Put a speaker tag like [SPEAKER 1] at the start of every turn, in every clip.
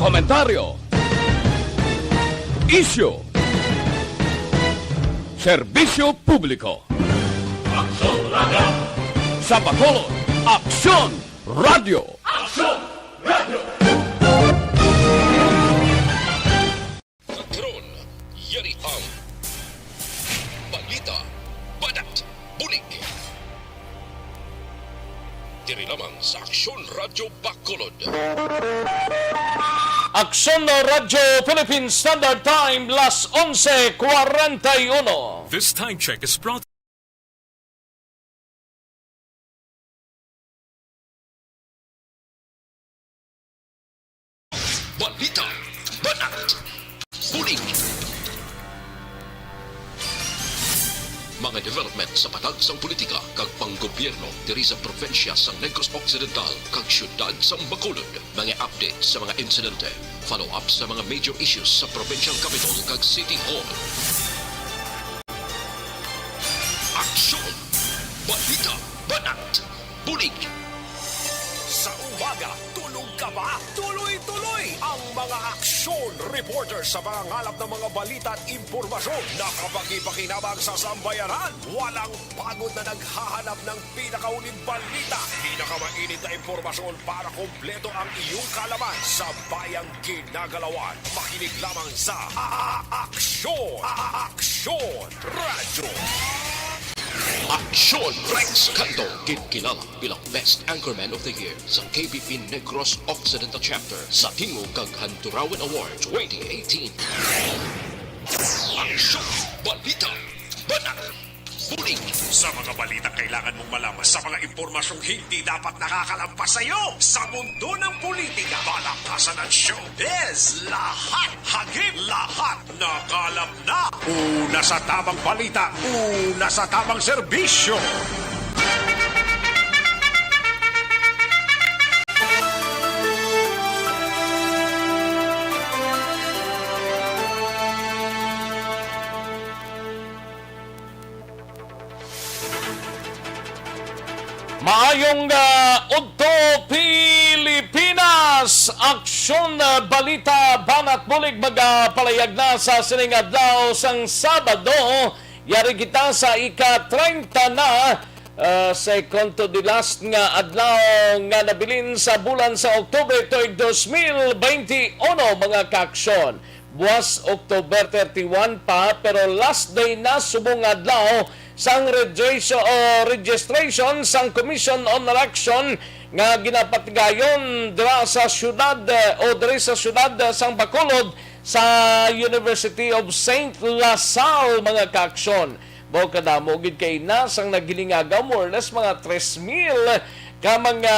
[SPEAKER 1] komentaryo, isyu, serbisyo publiko.
[SPEAKER 2] Aksyon Radio!
[SPEAKER 1] Sa Bacolod, Aksyon Radio!
[SPEAKER 2] Aksyon Radio!
[SPEAKER 3] Karon, yari ang Balita, Banat, Bulig. Diri lamang sa Aksyon Radio Bacolod.
[SPEAKER 4] Aksyon Radio Philippine Standard Time, las 11:41.
[SPEAKER 5] This time check is brought
[SPEAKER 3] Balita, Banat, Bulig. Mga development sa patagsang politika kag panggobyerno diri sa probinsya sa Negros Occidental kag syudad sa Bacolod. Mga update sa mga insidente, follow up sa mga major issues sa provincial capital kag City Hall. Aksyon! Balita, Banat, Bulig.
[SPEAKER 6] Sa umaga, tulog ka ba? Tuloy-tuloy ang mga aksyon reporter sa mga ngalap ng mga balita at impormasyon na kapaki-pakinabang sa sambayanan. Walang pagod na naghahanap ng pinakauling balita. Pinakamainit na impormasyon para kumpleto ang iyong kalaman sa bayang ginagalawan. Makinig lamang sa Aksyon! Aksyon Radio!
[SPEAKER 3] Aksyon! Rex Cantong, kinilala bilang Best Anchorman of the Year sa KBP Negros Occidental Chapter sa Tingog kag Hanturawan Award 2018. Aksyon! Balita! Banat! Bulig!
[SPEAKER 6] Sa mga balita kailangan mong malaman sa mga impormasyong hindi dapat nakakalampas sa iyo. Sa mundo ng politika, palakasan at showbiz, lahat, hagip, lahat, nakalap na. Una sa tamang balita, una sa tamang serbisyo.
[SPEAKER 4] Maayong Udto Pilipinas! Aksyon Balita Banat Bulig magapalayag na sa sining adlaw sang Sabado. Yari kita sa ika-30 na sa konto di last nga adlaw nga nabilin sa bulan sa Oktubre tuig 2021 mga kaaksyon. Buwas October 31 pa pero last day na subong adlaw sang registration sang Commission on Election nga ginapatigayon dira sa syudad o diri sa syudad sang Bacolod sa University of St. LaSalle mga kaaksyon. Mao kadamo gid kay na sang nagilingagaw more or less mga 3,000 ka mga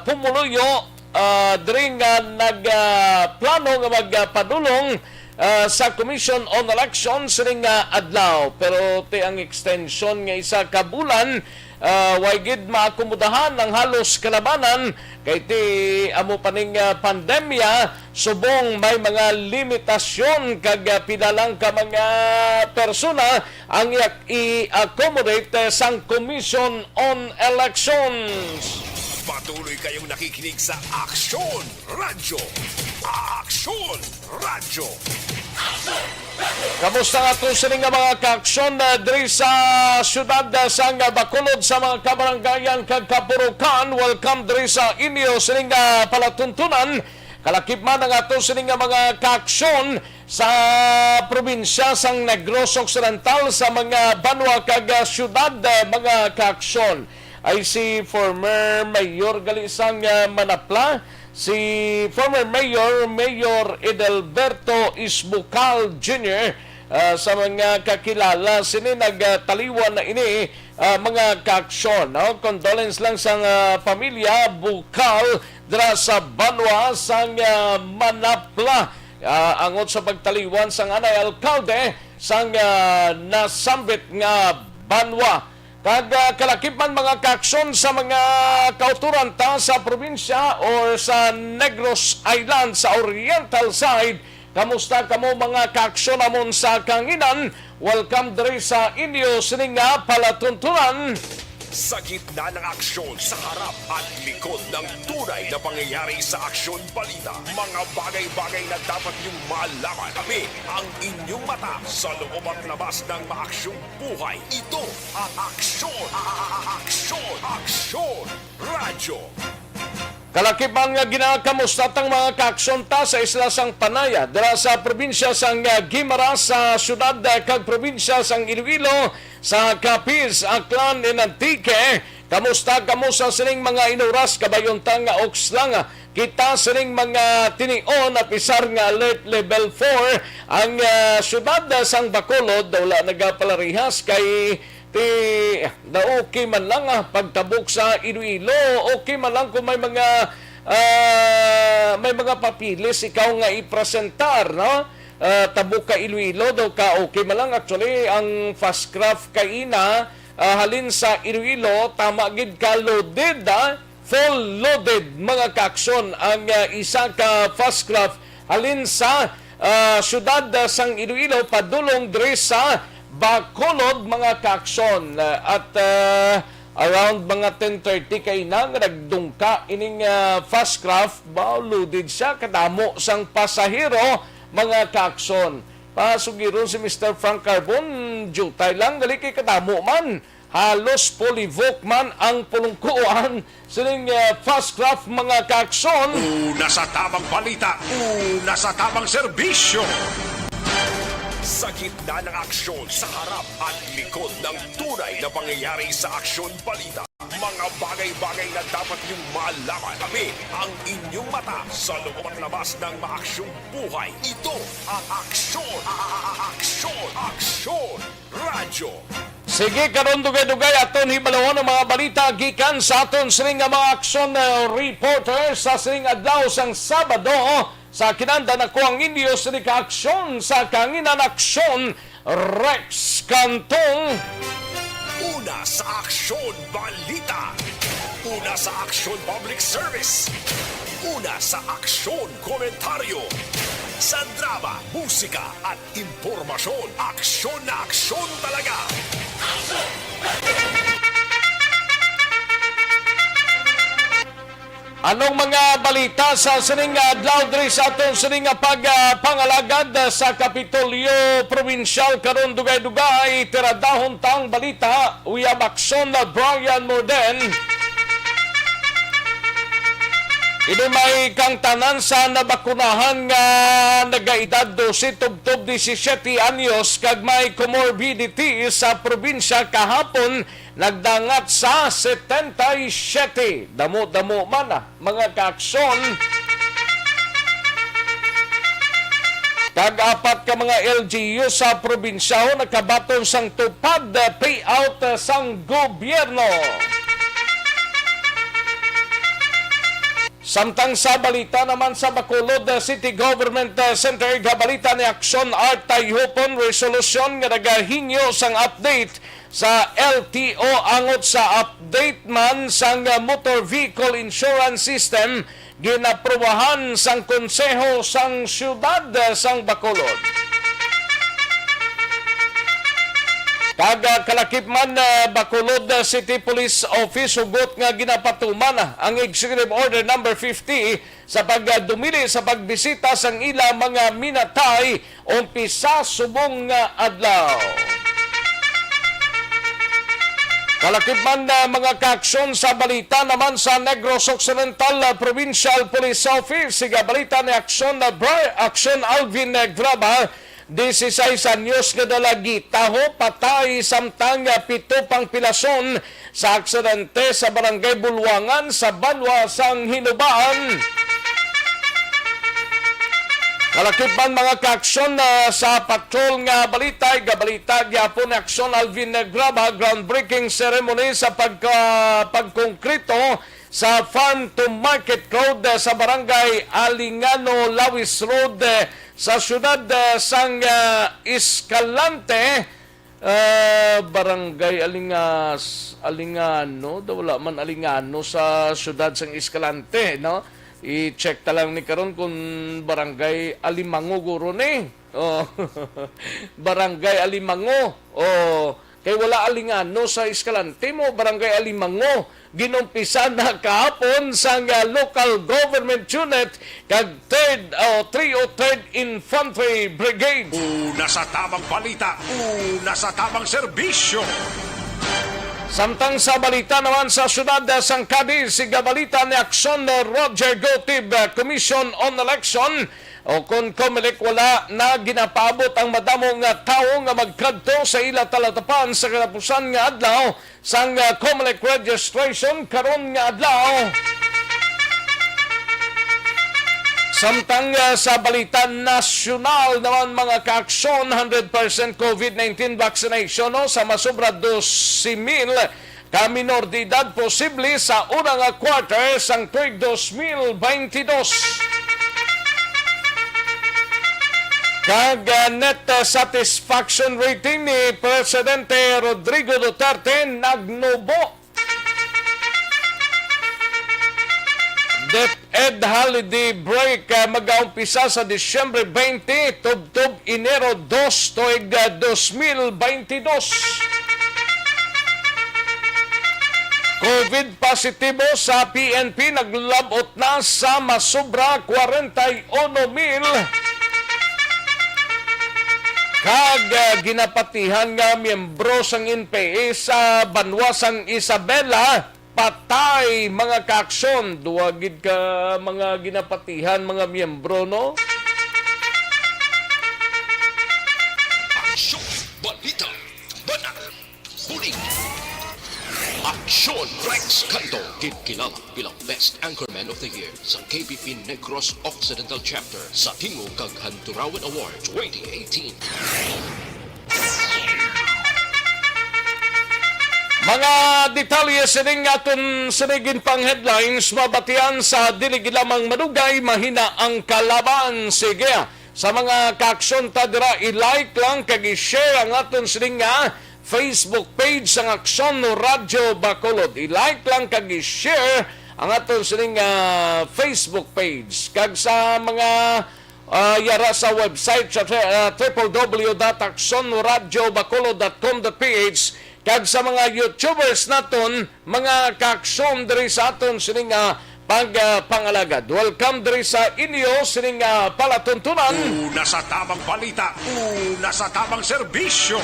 [SPEAKER 4] pumuluyo diri nga nagplano nga magpadulong sa Commission on Elections ring adlaw. Pero ti ang extension nga isa ka bulan way gid maakomodahan ang halos kalabanan kay ti amo paning pandemya subong may mga limitasyon kag pinalang ka mga persona ang i-accommodate sang Commission on Elections.
[SPEAKER 6] Patuloy kayong nakikinig sa Aksyon Radio. Aksyon Radio.
[SPEAKER 4] Kamusta nga ito sining mga kaaksyon diri sa syudad sang Bacolod sa mga kabaranggayan kag kapurukan. Welcome diri sa inyo sining palatuntunan. Kalakip man ang ato sining mga kaaksyon sa probinsya sang Negros Occidental sa mga banwa kag syudad mga kaaksyon. Ay si former Mayor Galisang Manapla, si former Mayor Edelberto Isbucal Jr. Sa mga kakilala sini nagtaliwan na ini mga kaaksyon. No? Condolence lang sa pamilya Bucal dira sa banwa sang Manapla. Angot sa pagtaliwan sang anay alkalde sang nasambit nga banwa. Kag kalakip man mga kaaksyon sa mga kauturan ta sa probinsya o sa Negros Island sa Oriental side. Kamusta kamo mga kaaksyon namon sa kanginan? Welcome diri sa inyo sining palatuntunan.
[SPEAKER 6] Sa gitna ng aksyon, sa harap at likod ng tunay na pangyayari sa Aksyon Balita. Mga bagay-bagay na dapat niyong malaman. Kami ang inyong mata sa loob at labas ng maaksyong buhay. Ito ang Aksyon! Aksyon! Aksyon! Radyo!
[SPEAKER 4] Kalakiban nga ginakamustatang mga kaaksyon sa isla sang Panaya, dala sa probinsya sang Guimaras, sa syudad kag probinsya sang Iloilo, sa Capiz, Aklan, Antique. Kamusta sa sining mga inuras kabayontang nga okslang. Kita sining mga tinion at isar nga alert level 4 ang syudad sang Bacolod. Wala nagapalarihas kay okay man lang pagtabok sa Iloilo, okay man lang kung may mga papilis ikaw nga ipresentar, no? Tabok ka Iloilo daw ka okay man lang. Actually ang fast craft kay ina halin sa Iloilo tama gid ka loaded, full loaded mga kaaksyon ang isa ka fast craft halin sa syudad sang Iloilo padulong diri sa Bacolod mga kaaksyon. At around mga 10:30 kay nang nagdungka ining fast craft, loaded siya kadamo sang pasahero mga kaaksyon. Pasugiron si Mr. Frank Carbon, jutay lang dali kay kadamo man. Halos polyvoke man ang pulungkuan sining fast craft mga kaaksyon.
[SPEAKER 6] Una sa tamang balita, una sa tamang serbisyo. Sa gitna ng aksyon, sa harap at likod ng tunay na pangyayari sa Aksyon Balita. Mga bagay-bagay na dapat niyong malaman. Kami ang inyong mata sa loob at labas ng maaksyong buhay. Ito ang Aksyon! Aksyon! Aksyon! Radyo!
[SPEAKER 4] Sige, karon dugay-dugay aton hibalawon ang mga balita gikan sa aton sining nga mga aksyon reporter sa sining adlaw sang Sabado. Sa kinanda na ko ang inyo sa aksyon sa kanginan aksyon Rex Cantong.
[SPEAKER 6] Una sa Aksyon Balita. Una sa Aksyon Public Service. Una sa Aksyon Komentaryo. Sa drama, musika at impormasyon. Aksyon na aksyon talaga.
[SPEAKER 4] Anong mga balita sa sining adlaw diri sa aton sining pagpangalagad sa Kapitolyo Provincial karon dugay-dugay tiradahon tang balita uyab aksyon na Brian Morden. Ito may kang tanan sa nabakunahan nga nagaedad 12 tubtob 17 anyos kag may comorbidity sa probinsya kahapon nagdangat sa 77. Damo-damo man mga kaaksyon. Kag-apat ka mga LGU sa probinsya nagkabaton sang tupad payout sang gobyerno. Samtang sa balita naman sa Bacolod City Government Center, gabalita ni Aksyon Art Tayhupon resolusyon nga nagahinyo sang update sa LTO angot sa update man sang Motor Vehicle Insurance System ginaprobahan sang konseho sang syudad sang Bacolod. Kaga kalakip man Bacolod City Police Office hugot nga ginapatuman ang Executive Order number 50 sa pagdumili sa pagbisita sang ila mga minatay umpisa subong adlaw. Kalakip man mga kaaksyon sa balita naman sa Negros Occidental Provincial Police Office. Siga balita ni Aksyon Alvin Graba 16 anyos nga dalagi taho patay samtang 7 pang pilason sa aksidente sa barangay Bulwangan sa Banwa sang Hinubaan. Kalakip man mga kaaksyon sa patrol nga balita, gabalita gyapon ni Aksyon Alvin Graba groundbreaking ceremony sa pagkongkrito sa Farm to Market Road sa barangay Alingano, Lawis Road sa syudad sang Escalante, barangay Alingano, wala man Alingano sa syudad sang Escalante, no? I-check ta lang ni karon kung barangay Alimango guro ni. Oh, barangay Alimango. Oh, kay wala alingano sa Escalante mo, Barangay Alimango, ginumpisa na kahapon sa local government unit kag 303rd Infantry Brigade.
[SPEAKER 6] Una sa tamang balita, una sa tamang serbisyo.
[SPEAKER 4] Samtang sa balita naman sa syudad sang Cadiz, siga balita ni Aksyon Roger Gotib Commission on Election o kung Comelec wala na ginapabot ang madamong tao nga magkadto sa ila talatapan sa kalapusan nga adlaw sang Comelec registration karon nga adlaw. Samtang sa balita nasyonal naman mga kaaksyon, 100% COVID-19 vaccination sa masobra 12,000 ka minor de edad posible sa unang quarter sang tuig 2022. Kag net satisfaction rating ni Presidente Rodrigo Duterte nagnubo. DepEd holiday break mag-aumpisa sa Disyembre 20, tub-tub Enero 2 tuig 2022. COVID positibo sa PNP naglabot na sa masobra 41,000. Kag ginapatihan nga miyembro sang NPA sa Banwasang Isabela, patay mga kaaksyon. Duwagid ka mga ginapatihan mga miyembro, no?
[SPEAKER 3] Aksyon, balita, banat, bulig. Aksyon Rex Cantong, kinilala bilang Best Anchorman of the Year sa KBP Negros Occidental Chapter sa Tingog kag Hanturawan Award 2018.
[SPEAKER 4] Mga detalye sining aton sinigin pang headlines, mabatian sa dili lamang madugay, mahina ang kalaban. Sige, sa mga kaaksyon ta dira, i-like lang kag i-share ang aton sining Facebook page sang Aksyon Radio Bacolod. I-like lang kag i-share ang aton sining Facebook page. Kag sa mga yara sa website sa www.aksonradiobacolod.com.ph. Kag sa mga YouTubers naton, mga kaaksyon diri sa aton sining pangalagad. Welcome diri sa inyo sining palatuntunan.
[SPEAKER 6] Una sa tamang balita, una sa tamang serbisyo.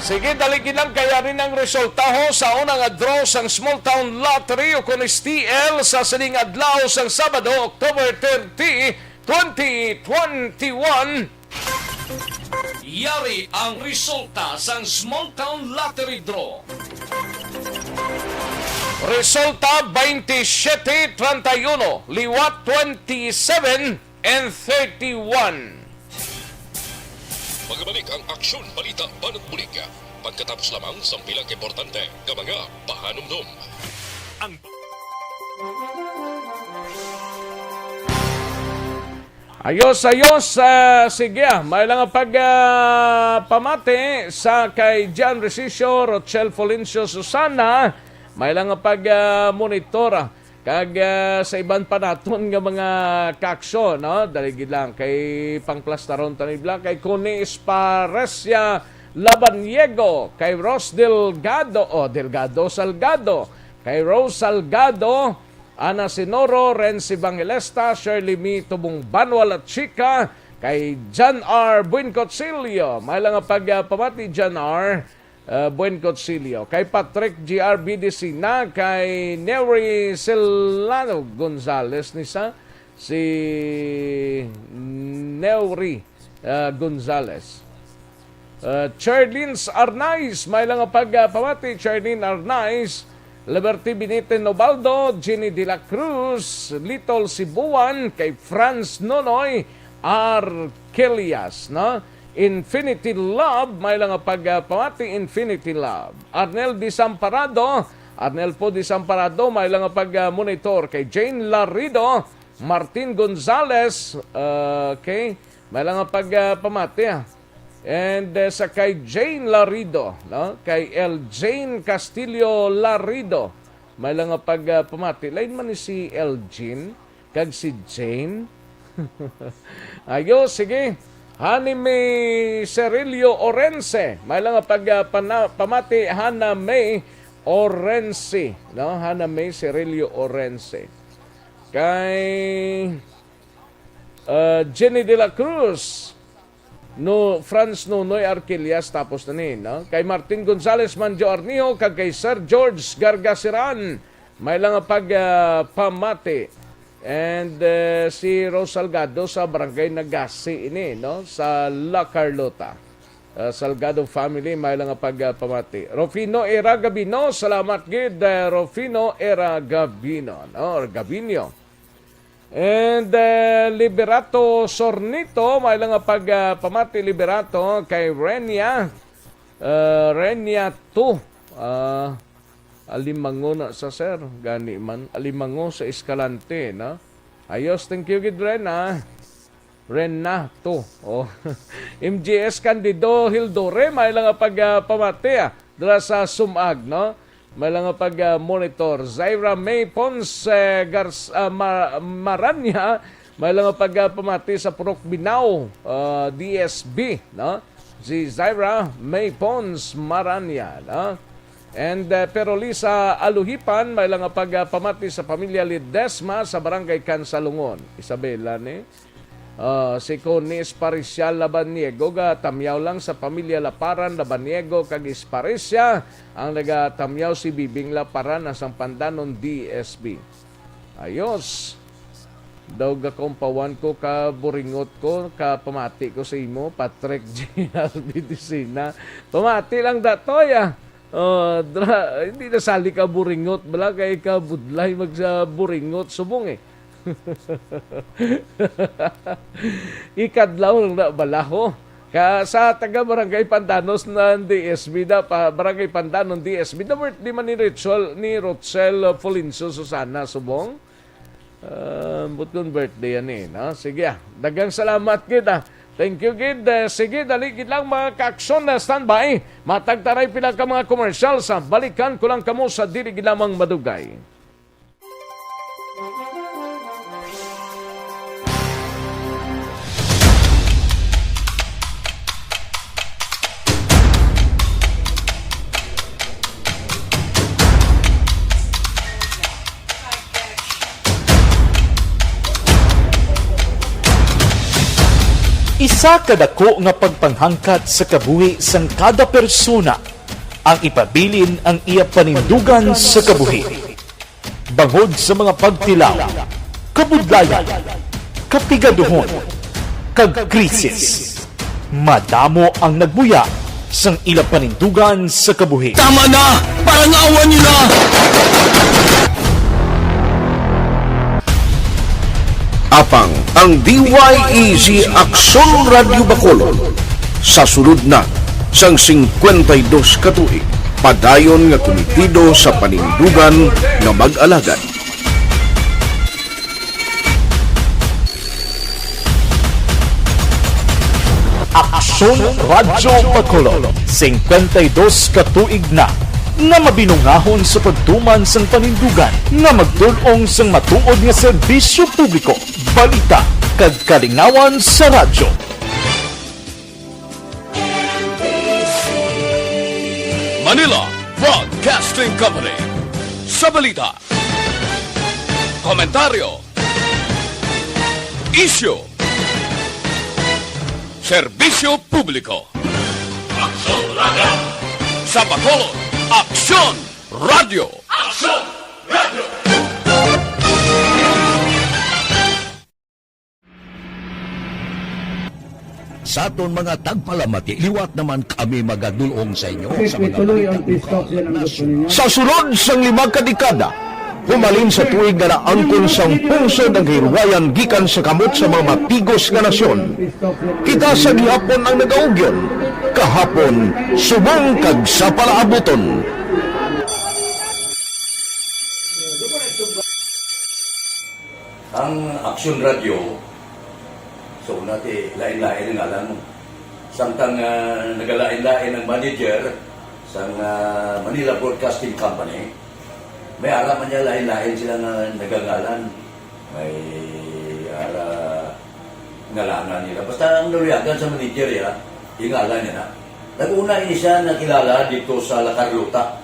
[SPEAKER 4] Sige, daligin lang kaya rin ang resultaho sa unang draw sang Small Town Lottery o kung STL sa sining adlaw sang Sabado, October 30, 2021. Yari ang resulta sang Small Town Lottery Draw. Resulta 27-31, liwat 27 and 31.
[SPEAKER 3] Magbalik ang Aksyon, balita, banat, bulig. Pagkatapos lamang sa pilang importante ka mga pahanumdum.
[SPEAKER 6] Ang
[SPEAKER 4] Ayos, sige, may lang pamati sa kay Jan Recicio, Rochelle Folencio, Susana, may lang monitor kag sa iban pa naton nga mga kaaksyon, no? Daligid lang kay pangplastaron tanibla, kay Connie Esparesia Labaniego, kay Ros Delgado, Salgado, kay Rose Salgado, Ana Sinoro, Renzi Bangelesta, Shirley Mi Tubong Banwal at Chica, kay John R. Buencotilio, may lang pamati John R. Buencotilio, kay Patrick G.R. BDC na, kay Nery Silano Gonzales nisa, si Nery Gonzales. Charlene Arnaiz, may lang pamati Charlene Arnaiz, Liberty Benite Nobaldo, Jenny De La Cruz, Little Sibuan, kay Franz Nonoy Arquelias, no? Infinity Love, may lang pamati Infinity Love. Arnel Disamparado, may lang monitor kay Jane Larrido, Martin Gonzales, okay, may lang pamati and sa kay Jane Larrido, no? Kay El Jane Castillo Larrido, may lang pamati. Lain man ni si El Jane kag si Jane. Ayos, sige. Hani May Cerilio Orense. May lang pamati Hana May Orense. No? Hana May Cerilio Orense. Kay Jenny de la Cruz. No, Franz Nunoy Arquillas, tapos na ni. No? Kay Martin Gonzales Manjo Arnijo, kay Sir George Gargasiran. May lang pamati. And si Rose Salgado sa Barangay Nagasi ini, no? Sa La Carlota. Salgado family, may lang pamati. Rufino Era Gabino, salamat gid Rufino Era Gabino, no? Or Gabino. And Liberato Sornito, may lang pamati Liberato kay Renia. Renia 2. Alimango na sa sir, gani man. Alimango sa Escalante, na? Ayos, thank you gid Rena. Rena to. Oh. MGS Candido Hildore, may lang pamati dala sa Sumag, no? May lang monitor. Zaira May Ponce Maranya, may lang pamati sa Purok Binao, DSB, no? Si Zaira May Ponce Maranya, no? And pero Lisa Aluhipan, may lang pamati sa pamilya Lidesma sa Barangay Kansalungon. Isabela ni. Si Conis Parisial Labaniego, tamyaw lang sa pamilya Laparan Labaniego kag Isparisya. Ang nagatamyaw si Bibing Laparan asang Pandanon DSB. Ayos. Daw gakompawan ko ka buringot ko, ka pamati ko sa imo, Patrick G. Albidisina. Pamati lang datoy hindi na sali ka buringot bala kay ka budlay magsa buringot subong ikadlaw lang na balaho ka sa taga Barangay Pandanos na DSB da pa Barangay Pandanon DSB da birthday man ni Rochelle Folinso Susana subong butong birthday yan no? Sige dagang salamat kita. Thank you, Gid. Sige, dali gid lang mga ka-aksyon na standby. Matagtaray pila ka mga komersyal sa balikan ko lang kamo sa dili gid lamang madugay.
[SPEAKER 5] Isa kadako nga pagpanghangkat sa kabuhi sang kada persona ang ipabilin ang iya panindugan sa kabuhi. Bangod sa mga pagtilaw, kabudlayan, kapigaduhon, kag krisis. Madamo ang nagbuya sang ila panindugan sa kabuhi.
[SPEAKER 1] Tama na! Parang awan niyo na!
[SPEAKER 6] Apang ang DYEZ Aksyon Radio Bacolod sa sulod na sang 52 katuig padayon nga komitido sa panindugan nga mag-alagad.
[SPEAKER 5] Aksyon Radio Bacolod 52 katuig na nga mabinungahon sa pagtuman sang panindugan nga magdulong sang matuod nga serbisyo publiko, balita kag kalingawan sa radyo.
[SPEAKER 1] Manila Broadcasting Company. Sa balita, komentaryo, isyu, serbisyo publiko.
[SPEAKER 2] Aksyon Radio!
[SPEAKER 1] Sa Bacolod, Aksyon Radio!
[SPEAKER 2] Aksyon Radio!
[SPEAKER 7] Sa aton mga tagpalamati, liwat naman kami magadulong sa inyo sa mga
[SPEAKER 8] Tuloy ang TikTok, yan ang gusto ninyo.
[SPEAKER 6] Sa sulod sang 5 kadekada, humalin sa tuig na naangkon sang pungsod ang hirwayan gikan sa kamot sa mga matigos nga nasyon. Kita sa gihapon ang nagaugyon, kahapon subong kag sa palaabuton.
[SPEAKER 9] Ang Aksyon Radio, so nati lain-lain ang alam mo. Samtang nagalain-lain ang manager sa Manila Broadcasting Company, may alam man niya lain-lain sila nga nagangalan. May ngalanan nila. Basta ang naluyagan sa manager ya, ingala niya na. Nag-una ini siya nakilala dito sa La Carlota.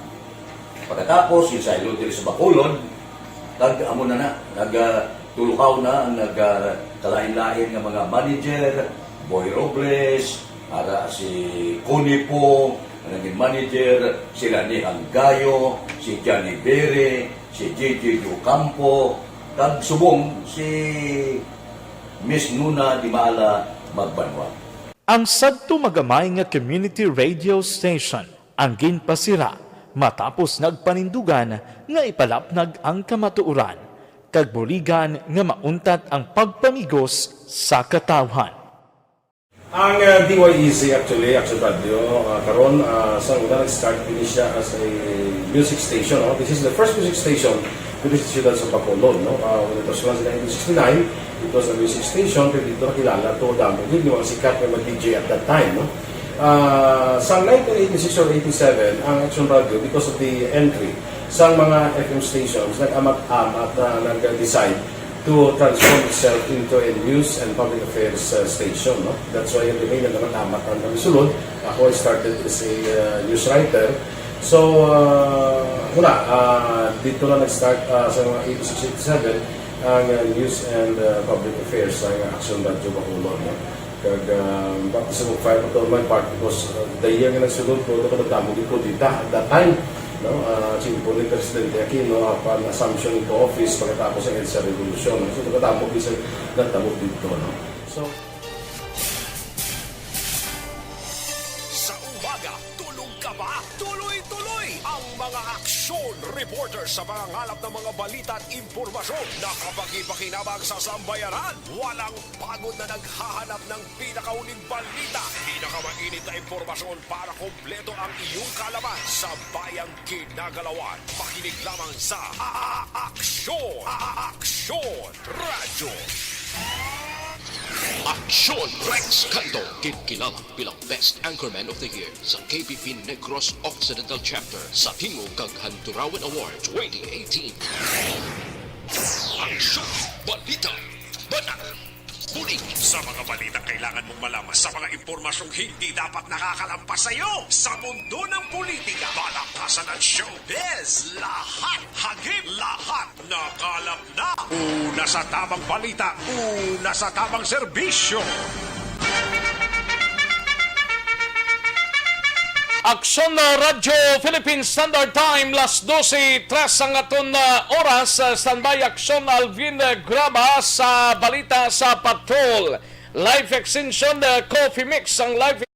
[SPEAKER 9] Pagkatapos, yung sa ilo dito sa Bacolod, nag-amo na, nagtulukaw na, nagkalain-lain ng mga manager, Boy Robles, ara si Conipo, naging manager, sila ni Hanggayo, si Johnny Bere, si JJ Campo, subong si Miss Nuna Di Maala Magbanwa.
[SPEAKER 5] Ang sadto magamay nga community radio station ang ginpasira matapos nagpanindugan nga ipalapnag ang kamatuuran kag buligan nga mauntat ang pagpamigos sa katawhan.
[SPEAKER 10] Ang DYEC actually, Aksyon Radio, karon sa una nag-start din siya as a music station. No? This is the first music station dito sa siyudad sa Bacolod. No? When it was launched in 1969, it was a music station, pero dito nakilala to damo. Hindi mga sikat na mag-DJ at that time. No? Sa 1986 or 87, ang Aksyon Radio, because of the entry sa mga FM stations, nag-amat-amat na nag-decide to transform itself into a news and public affairs station. No? That's why yung remain na naman amat ang kami sulod. Ako started as a news writer. So, dito na nag-start sa mga 86-87 ang news and public affairs sa Aksyon Radio Bacolod. No? Kag bakit sa mga fire patrolman part because the year nga nagsulod ko, ito ka nagdamo din po dito at that time. No, po ni Presidente Aquino upon assumption into office pagkatapos ng EDSA Revolution. So, nagtatamo dito. No? So,
[SPEAKER 6] Sa umaga, tulog ka ba? Tuloy-tuloy ang mga aksyon reporter sa mga ngalap ng mga balita at impormasyon na kapaki-pakinabang sa sambayaran. Walang pagod na naghahanap ng pinakauling balita. Pinakamainit na impormasyon para kompleto ang iyong kalaman sa bayang kinagalawan. Makinig lamang sa Aksyon! Aksyon Radio!
[SPEAKER 3] Aksyon Rex Cantong, kilala bilang Best Anchorman of the Year sa KBP Negros Occidental Chapter sa Tingog kag Hanturawan Award 2018. Aksyon Balita Banat Bulig.
[SPEAKER 6] Sa mga balita kailangan mong malaman sa mga impormasyong hindi dapat nakakalampas sa iyo. Sa mundo ng politika, balakasan ng showbiz, lahat, hagip, lahat, nakalap na. Una sa tamang balita, una sa tamang serbisyo.
[SPEAKER 4] Aksyon Radio Philippine Standard Time, las 12:03 ang aton oras. Standby Aksyon Alvin Graba sa balita sa patrol. Live extension coffee mix ang live.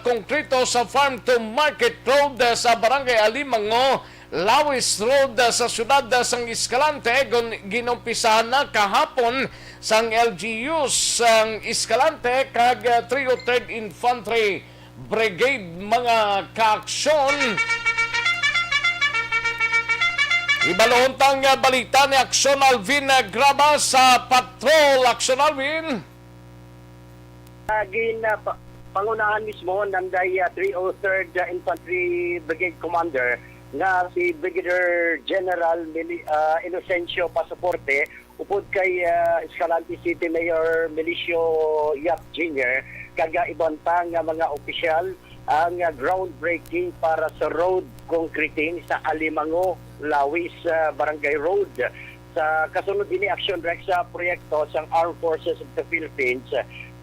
[SPEAKER 4] Konkreto sa Farm to Market Road sa Barangay Alimango, Lawis Road sa siyudad sang Escalante, ginumpisahan na kahapon sang LGU sang Escalante kag 303rd Infantry Brigade mga kaaksyon. Ibaluntang balita ni Aksyon Alvin Graba sa Patrol. Aksyon Alvin.
[SPEAKER 11] Pangunahan mismo ng 303rd Infantry Brigade Commander na si Brigadier General Inocencio Pasaporte upod kay Escalante City Mayor Milicio Yap Jr. kaga ibang pang mga opisyal ang groundbreaking para sa road concreting sa Alimango, Lawis Barangay Road. Sa kasunod ini Aksyon Rex sa proyekto sa Armed Forces of the Philippines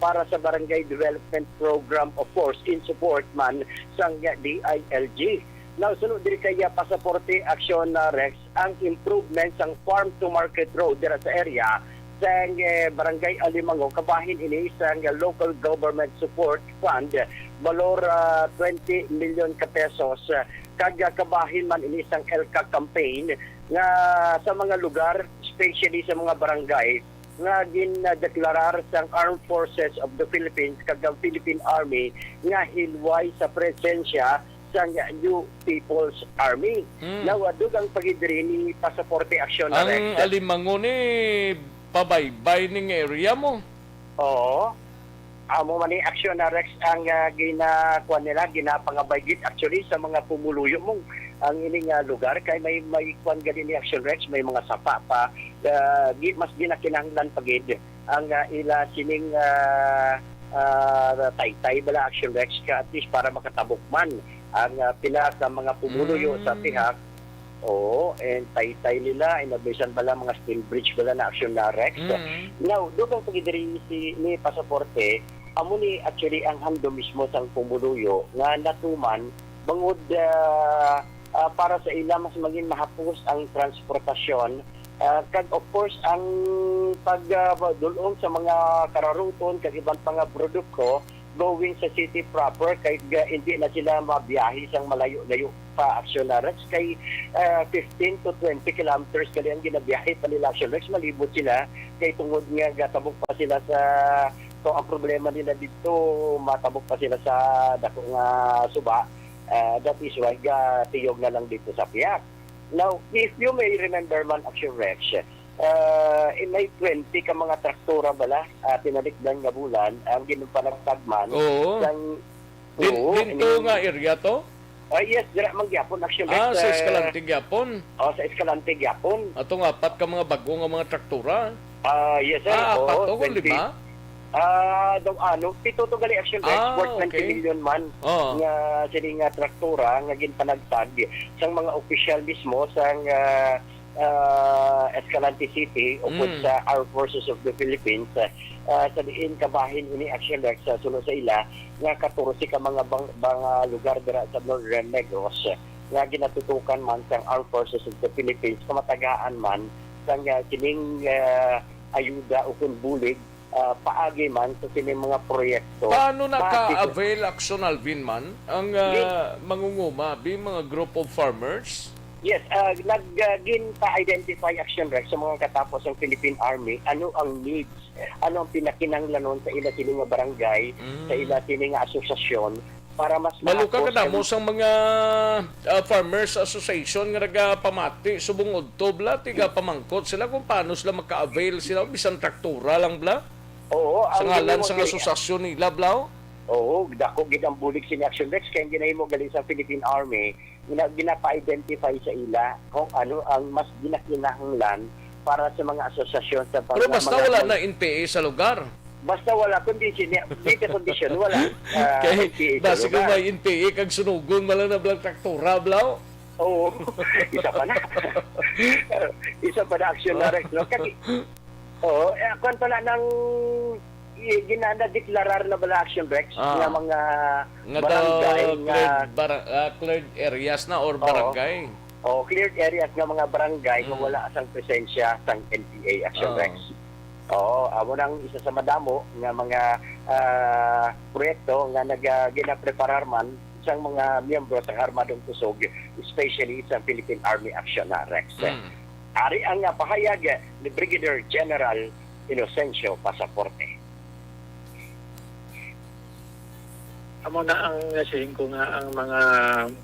[SPEAKER 11] para sa Barangay Development Program, of course, in support man sa DILG. Now, sunod din kaya pasaporte Aksyon Rex ang improvement sa farm to market road dira sa area sa Barangay Alimango, kabahin ini sa local government support fund valor 20 million ka pesos. Kabahin man ini sang ELCA campaign nga sa mga lugar, especially sa mga barangay nga ginadeklarar sang Armed Forces of the Philippines kag Philippine Army nga hilway sa presensya sa New People's Army. Now, dugang pagidiri ni pasaporte Aksyon
[SPEAKER 4] Ang
[SPEAKER 11] Rex.
[SPEAKER 4] Alimango ni pabaybay ning area mo.
[SPEAKER 11] Oo. Amo man ni Aksyon Rex ang ginakuan nila, ginapangabaygit actually sa mga pumuluyo mong ang ining lugar kay may kuan gali ni Aksyon Rex, may mga sapa pa mas ginakinahanglan pagid ang ila sining taytay bala Aksyon Rex ka at least para makatabok man ang pila sa mga pumuluyo sa tihak. Oo, and taytay nila, inabisan bala mga steel bridge bala na Aksyon Rex. Now, doon pagidiri si ni pasaporte, amo ni actually ang hando mismo sang pumuluyo nga natuman bangod para sa ila mas maging mahapos ang transportasyon. Kag of course ang pagdulong sa mga kararuton kag ibang mga produkto going sa city proper kay hindi na sila mabiyahe sang malayo-layo pa Aksyon Rex kay 15 to 20 kilometers kali ang ginabiyahe pa nila Aksyon Rex, malibot sila kay tungod nga gatabok pa sila sa so ang problema nila dito matabok pa sila sa dako nga suba. That is why tiyog na lang dito sa piyak. Now, if you may remember man Aksyon Rex, may 20 ka mga traktora bala pinalikdan nga bulan ang ginupanagtagman.
[SPEAKER 4] Oo. Dito nga area to?
[SPEAKER 11] Yes, dira man gyapon Aksyon Rex.
[SPEAKER 4] Sa Escalante gyapon.
[SPEAKER 11] Sa Escalante gyapon.
[SPEAKER 4] Atong apat ka mga bago nga mga traktora.
[SPEAKER 11] Yes sir.
[SPEAKER 4] Apat to, kung lima?
[SPEAKER 11] Pito to gali Aksyon Rex, worth 20 million man nga sini nga traktora nga ginpanagtag sang mga opisyal mismo sang Escalante City upod sa Armed Forces of the Philippines sa diin kabahin ini Aksyon Rex sa sunod sa ila nga 14 ka mga lugar dira sa Northern Negros nga ginatutukan man sang Armed Forces of the Philippines kamatagaan man sang sining ayuda o kun bulig paagi man sa sining mga proyekto.
[SPEAKER 4] Paano naka-avail Aksyon Alvin man ang mangunguma mga group of farmers?
[SPEAKER 11] Yes, nag-identify Aksyon Rex sa mga katapos ng Philippine Army, ano ang needs, ano ang pinakinanglanon sa ila sining nga barangay, sa ila sining nga asosasyon, para mas
[SPEAKER 4] maluka ka na mo sa mga farmers association nga nagapamati subong udto bla tiga pamangkot sila kung paano sila maka-avail sila bisan traktura lang bla.
[SPEAKER 11] Oo,
[SPEAKER 4] sa ngalan sa asosasyon nila bla.
[SPEAKER 11] Oo, dako gid ang bulig si Aksyon Rex kay ginahimo galing sa Philippine Army, ginapa-identify sa ila kung ano ang mas ginakinahanglan para sa mga asosasyon sa
[SPEAKER 4] pero basta wala na NPA sa lugar.
[SPEAKER 11] Basta wala condition, condition wala.
[SPEAKER 4] Kay basta kung may NPA kag sunugon malang na blang traktura bla.
[SPEAKER 11] Oo, isa pa na. Isa pa na Aksyon Rex no kay. Oo, kung pala nang ginana-deklarar na bala Aksyon Rex nga mga barangay nga
[SPEAKER 4] cleared areas na or barangay.
[SPEAKER 11] Cleared areas nga mga barangay kung wala asang presensya sang NPA Aksyon Rex. Amo nang isa sa madamo nga mga proyekto nga ginapreparar man sang mga miyembro sa Armadong Kusog, especially sa Philippine Army Aksyon Rex. Ari ang pahayag ni Brigadier General Inocencio Pasaporte.
[SPEAKER 8] Amo na ang nasihin ko nga ang mga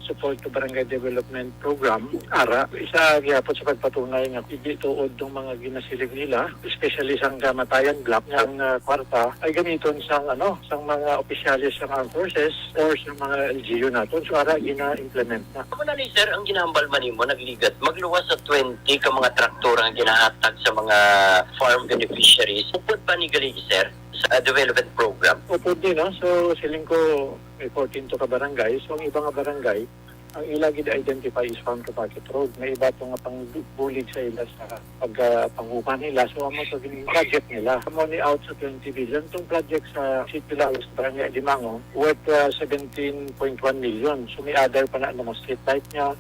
[SPEAKER 8] support to barangay development program ara isa gyapon sa pagpatunay nga hindi tuod ng mga ginasilig nila especially sang kamatayan block ng kwarta ay gamiton sang mga opisyalis ng armed forces or sa mga LGU naton so ara gina-implement na.
[SPEAKER 11] Amo na ni sir ang ginahambal man nimo nagligat magluwas sa 20 ka mga traktor ang ginahatag sa mga farm beneficiaries. Upod pa ni gali sir sa development program.
[SPEAKER 8] Upod din so siling ko may 14 to ka barangay. So ang ibang barangay, ang ila gid-identify is Farm to Market Road. May iba itong pang bulig sa ila sa pagpangupan nila. So amo to gining project nila. Money out sa 20 billion. Itong project sa City Laos, Barangay Limango, worth 17.1 million. So may other pa na mga street light niya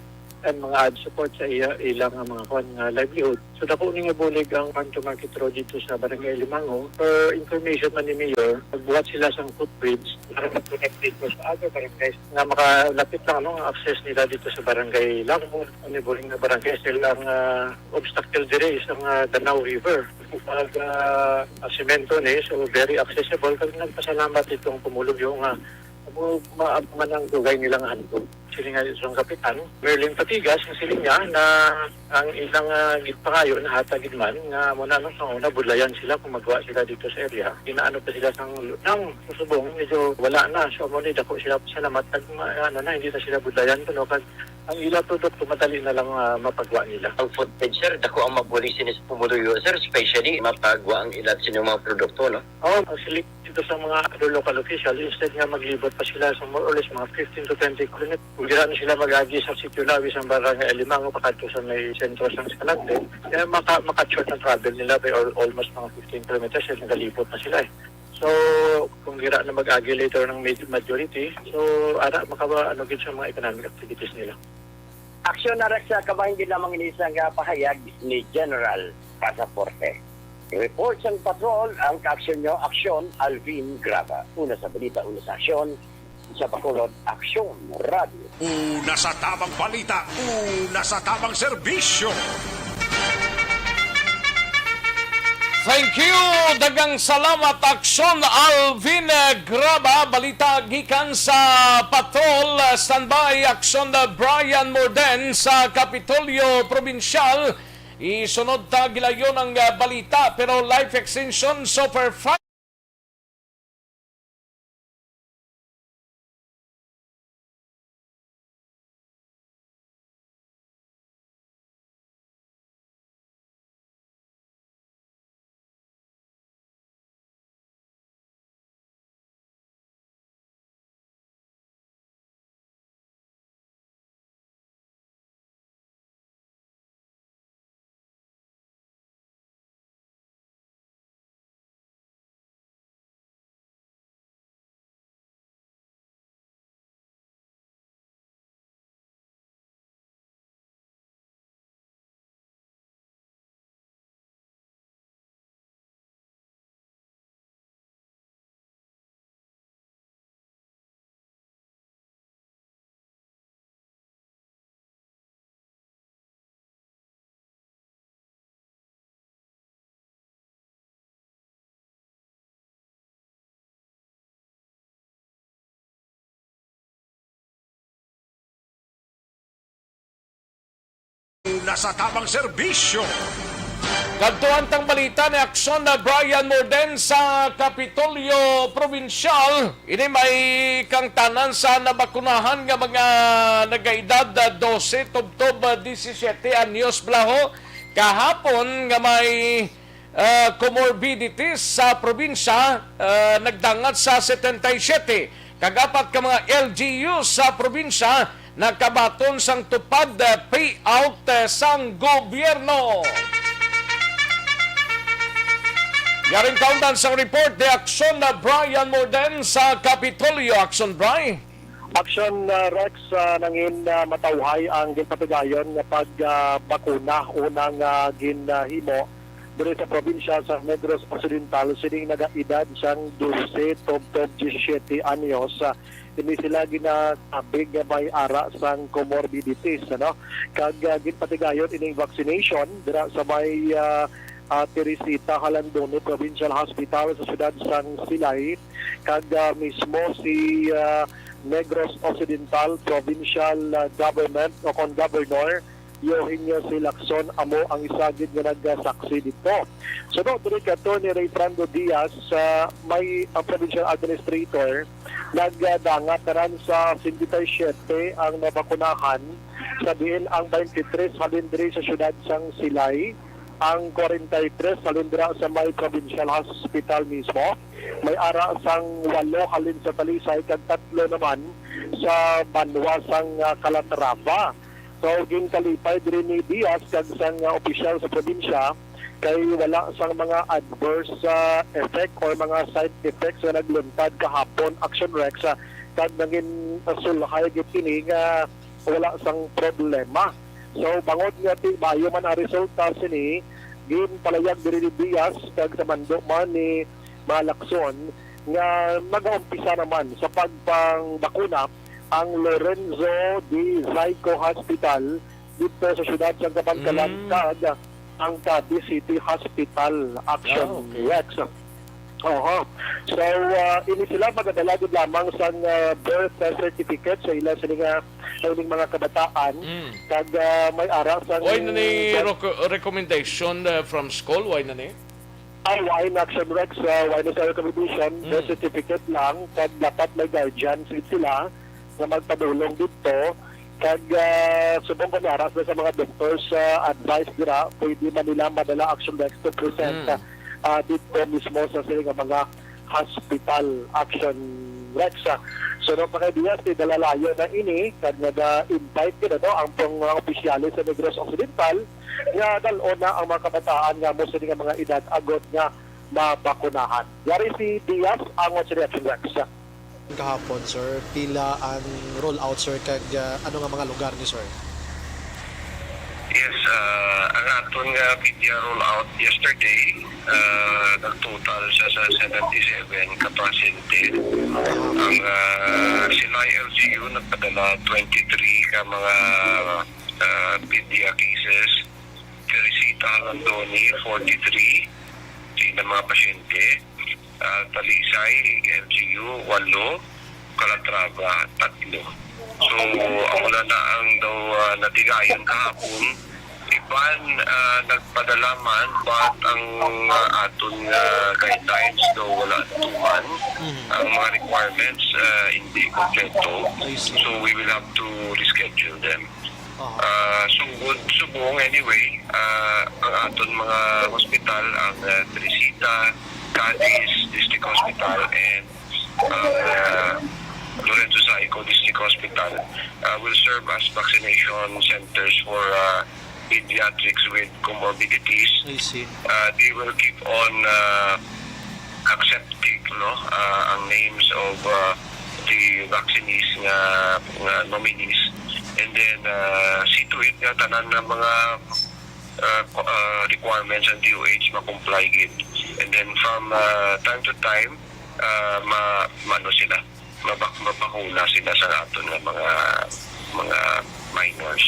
[SPEAKER 8] and mga ad support sa ilang mga livelihood. So dako ni nga bulig ang Farm to Market Road dito sa Barangay Limango. Per information man ni Mayor, magbuhat sila sa footbridge para mag-connect dito sa other barangays na makalapit lang ang access nila dito sa Barangay Limango. Ang bulig na barangay sila ang obstacle dire is ang Danau River. Pag semento ni, so very accessible. Kaya nagpasalamat itong pumulog yung maabuman ang dugay nilang handog. Sila nga isang kapitan, Merlin Patigas, ang siling niya na ang ilang gitpangayo na hatagid man nga muna nung sa una, budlayan sila kung magawa sila dito sa area. Inaano pa sila ng susubong, medyo wala na. So muna dako sila salamat at hindi na sila budlayan. Pero ang ilang produkto madali na lang mapagawa nila.
[SPEAKER 11] Ang footage, sir, dako ang mabuli sinis pumuluyo, sir, especially mapagawa ang ilan sinyong mga produkto, no?
[SPEAKER 8] Oo, actually, dito sa mga local official, instead nga maglibot pa sila sa more or less mga 15 to 20 kilometers. Kung na sila mag-agi sa Sitio Lawis ang Barangay Limango, pakadto sa may sentro sa Escalante, kaya maka-short ang travel nila by almost mga 15 kilometers, at nagalipot na sila eh. So, kung gira na mag-agi later ng majority, so, gid sa mga economic activities nila.
[SPEAKER 11] Aksyon na sa kabahin din lamang inisang pahayag ni General Pasaporte. Report sa patrol ang kaaksyon nyo, Aksyon Alvin Graba. Una sa balita, una sa aksyon, sa Bacolod, Aksyon Radio.
[SPEAKER 6] Una sa tamang balita, una sa tamang serbisyo.
[SPEAKER 4] Thank you! Dagang salamat, Aksyon Alvin Graba. Balita gikan sa patrol. Standby, Aksyon Brian Morden sa Kapitolyo Provincial. Isunod ta gilayon ang balita, pero life extension super fast.
[SPEAKER 6] Una sa tamang serbisyo.
[SPEAKER 4] Kadtuan tang balita ni Aksyon Brian Morden sa Kapitolyo Provincial. Ini may kang tanan sa nabakunahan nga mga nagaedad 12 tubtob 17 anyos blaho kahapon nga may comorbidities sa probinsya nagdangat sa 77. Kagapat ka mga LGU sa probinsya nagkabaton sang tupad payout sang gobyerno. Yaring kaundan sa report ni Aksyon Brian Morden sa Kapitolyo. Aksyon, Brian.
[SPEAKER 12] Aksyon Rex, nangin matawhay ang ginpatigayon nga pagbakuna unang ginhimo dito sa probinsya sa Negros Occidental sining nagaedad sang 12 tubtob 17 anyos. Hindi sila ginabig nga may ara sang comorbidities, ano? Kag ginpatigayon ining vaccination dira sa may Teresita Halandone Provincial Hospital sa siyudad sang Silay. Kag mismo si Negros Occidental Provincial Government o kon Governor Eugenio si Lacson amo ang isagid nga nagsaksi dito. So no, tuloy ka to ni Ray Fernando Diaz may provincial administrator nagdangat naran sa 57 ang nabakunahan sa diin ang 23 halindri sa siyudad sang Silay ang 43 salindra sa may provincial hospital mismo. May ara sang 8 halin sa Talisay kag 3 naman sa Banwasang Calatrava. So ginkalipay diri ni Diaz kag sang opisyal sa probinsya kay wala sang mga adverse effect or mga side effects na nagluntad kahapon Action Rex kag naging sulhay gid kini nga wala sang problema. So bangod nga ti bayo man ang resulta sini gin palayag diri ni Diaz kag sa mando man ni Aksyon nga mag-umpisa naman sa pagpangbakuna ang Lorenzo de Zyco Hospital dito sa syudad sa Kabangkalan kag ang Cavite City Hospital Action Rex. Oho. So ini sila magadala gid lamang sa birth certificate sa ila sa ining mga kabataan kag may ara sa
[SPEAKER 4] Why na ni recommendation from school? Why na ni?
[SPEAKER 12] Why na Action Rex? Why na sa recommendation? Birth certificate lang kag dapat may guardian sila na magpadulong dito kag subong ko naras na sa mga doctors advice dira pwede man nila madala Action Rex to present dito mismo sa sila mga hospital Action Rex. So no pa kay Diaz dalalayo na ini kag nag-invite kita to ang mga opisyalis sa Negros Occidental nga dalon na ang mga kabataan nga mo sa mga edad agot nga mabakunahan. Yari si Diaz ang sa Action Rex.
[SPEAKER 13] Kahapon, sir, pila ang roll-out, sir, kag ano nga mga lugar ni sir?
[SPEAKER 14] Yes, ang aton nga PDA roll-out yesterday, nag-total siya sa 77 kapasente. Ang sila LGU nagpadala 23 ka mga PDA cases. Teresita Landoni, 43 sila mga pasyente. Talisay, LGU, 8, Calatrava, 3. So, wala na ang daw natigayan kahapon. Iban nagpadala man, but ang aton guidelines daw wala tuman. Ang mga requirements hindi kompleto. So, we will have to reschedule them. Subong anyway, ang aton mga hospital, ang Teresita, Cadiz District Hospital and Lorenzo Zyco District Hospital will serve as vaccination centers for pediatrics with comorbidities.
[SPEAKER 13] I see.
[SPEAKER 14] They will keep on accepting ang names of the vaccinees nga nominees and then see to it nga tanan ng mga requirements and DOH ma-comply gid. And then from time to time mabakuna sila sa aton nga mga minors.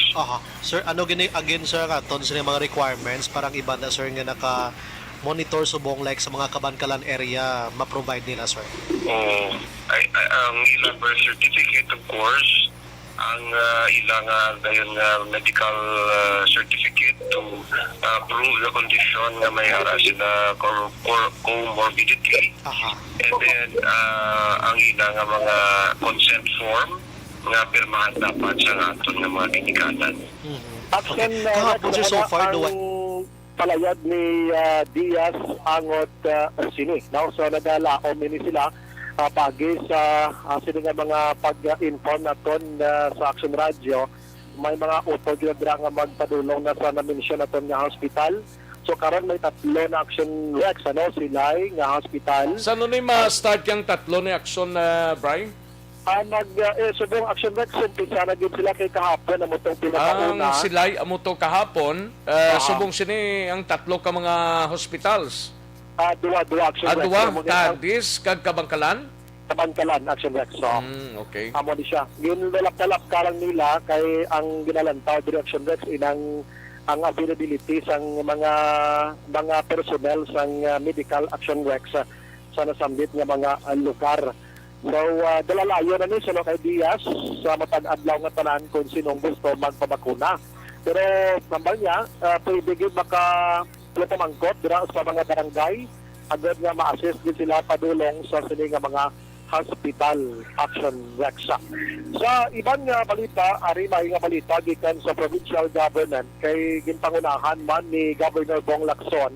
[SPEAKER 13] Sir, ano gini again sir aton sa mga requirements parang iba na sir nga naka monitor subong like sa mga Kabankalan area ma-provide nila sir?
[SPEAKER 14] Ang ilang birth certificate of course, ang ilang dayon medical certificate to prove the condition nga may hara sila comorbidity. And then ang ilang mga consent form nga pirmahan dapat sa aton nga mga kinikanan.
[SPEAKER 12] Action so far palayag ni Diaz angot sini. Now so nagalaom ni sila pagi sa sila nga mga pag-inform naton sa Action Radio, may mga autodira nga magpadulong na sa na-mention naton nga hospital. So karon may 3 na Action Rex silay nga hospital.
[SPEAKER 4] Saan ni ma-start yung 3 ni Action Brian?
[SPEAKER 12] Subong Action Rex umpisa na gid sila kay kahapon na motong pinakauna.
[SPEAKER 4] Ang silay amuto kahapon, subong sini ang 3 ka mga hospitals.
[SPEAKER 12] Dua Action Rex.
[SPEAKER 4] Cadiz kag Kabangkalan?
[SPEAKER 12] Kabangkalan Action Rex.
[SPEAKER 4] Okay.
[SPEAKER 12] Amo ni siya. Ginlalap-talap ka lang nila kay ang ginalantaw diri Action Rex ang availability sang mga personnel sang medical Action Rex sa nasambit nga mga lugar. So, dalalayo na ni sino kay Diaz sa matag adlaw nga tanan kung sinong gusto magpabakuna. Pero nambal niya, pwede gid pamangkot dira sa mga barangay agad nga ma-assist din sila padulong sa sini nga mga Hospital Action Rex. Sa ibang nga balita, ari may nga balita gikan sa provincial government kay ginpangunahan man ni Governor Bong Lacson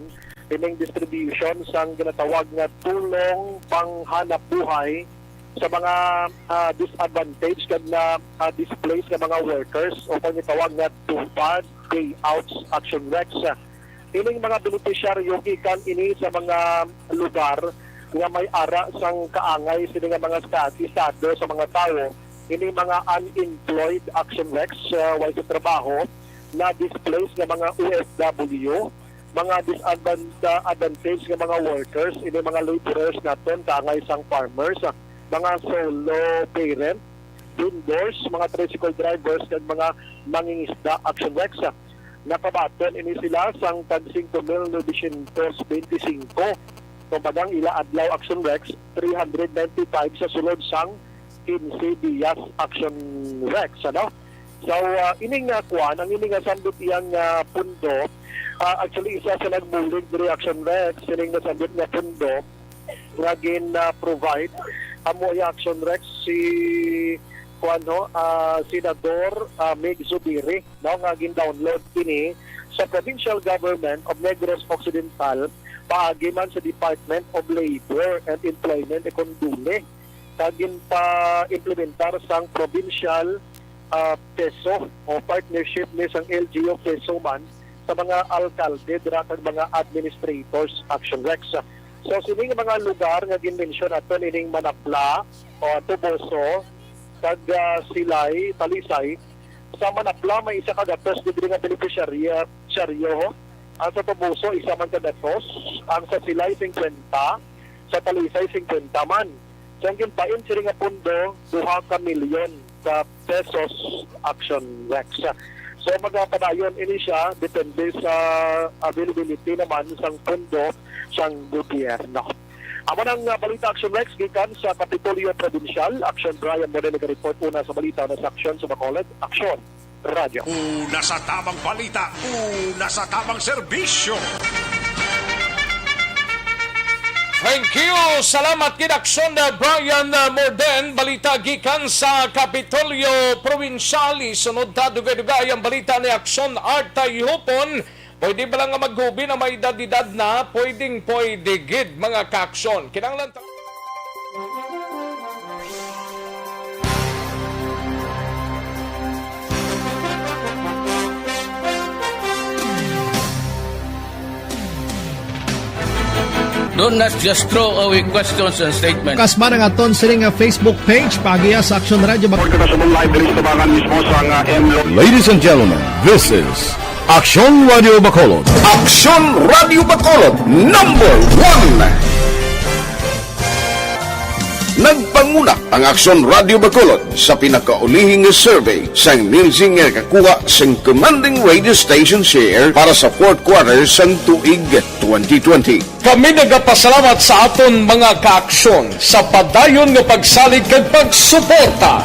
[SPEAKER 12] ining distribution sang ginatawag nga tulong panghanap buhay sa mga disadvantaged kag na displaced nga mga workers o kung gitawag nga tupad payouts action Rex. Ining mga beneficiaryo gikan ini sa mga lugar nga may ara sang kaangay sila nga mga estado sa mga tao, ini mga unemployed action Rex, wala sa trabaho, na displaced nga mga OFW, mga disadvantaged nga mga workers, ini mga laborers naton, kaangay sang farmers, mga solo parent, vendors, mga tricycle drivers, at mga mangingisda action Rex. Nakabaton ini sila sang tag 5,925 kumbagang ila adlaw action Rex 395 sa sulod sang 15 Dias action Rex, ano? So ining kuan ang ining sandot iyang pundo, actually isa sa nagbulig diri action Rex ining nasandot nga pundo nga provide amo iya action Rex si kuano Senador Meg Zubiri, no, nga gin-download ini sa provincial government of Negros Occidental paagi man sa Department of Labor and Employment Ekondule kagin pa implementar sang provincial peso o partnership ni sang LGU peso man sa mga alkalde dira kag mga administrators action Rex. So sining mga lugar nga gin-mention aton ining Manapla o Tuboso kag Silay, Talisay. Sa Manapla may isa ka datos diri nga beneficiaryo. Ang sa Tubuso, isa man kadatos. Ang sa Silay, 50. Sa Talisay, 50 man. So, ang gimpain sila nga pundo, 2 ka milyon sa pesos action Rex. So, magpapadayon ini siya, depende sa availability naman sang pundo sang gobyerno. Amo ng Balita Action Rex, gikan sa Kapitolyo Provincial, Action Brian Moreno report una sa balita na sa Aksyon sa Bacolod, Aksyon Radio.
[SPEAKER 6] Una sa tamang balita, una sa tamang serbisyo.
[SPEAKER 4] Thank you! Salamat kinaksyon na Brian Morden. Balita gikan sa Kapitolyo Provincial. Sunod ta dugay-dugay ang balita ni Aksyon Artay Hupon. Pwede ba lang nga maghubi na may edad na? Pwede gid mga kaaksyon. Kinanglan ta...
[SPEAKER 1] Don't not just throw away questions and statements.
[SPEAKER 15] Kasma ng aton siling Facebook page pagiya sa Aksyon Radio.
[SPEAKER 7] Ladies and gentlemen, this is Aksyon Radio Bacolod. Aksyon Radio Bacolod, number 1. Nagpanguna ang Aksyon Radio Bacolod sa pinakaulihing survey sa nilsing nga kakuha sa commanding radio station share para sa 4th quarter sa tuig 2020.
[SPEAKER 4] Kami nagapasalamat sa aton mga kaaksyon sa padayon nga pagsalig kag pagsuporta.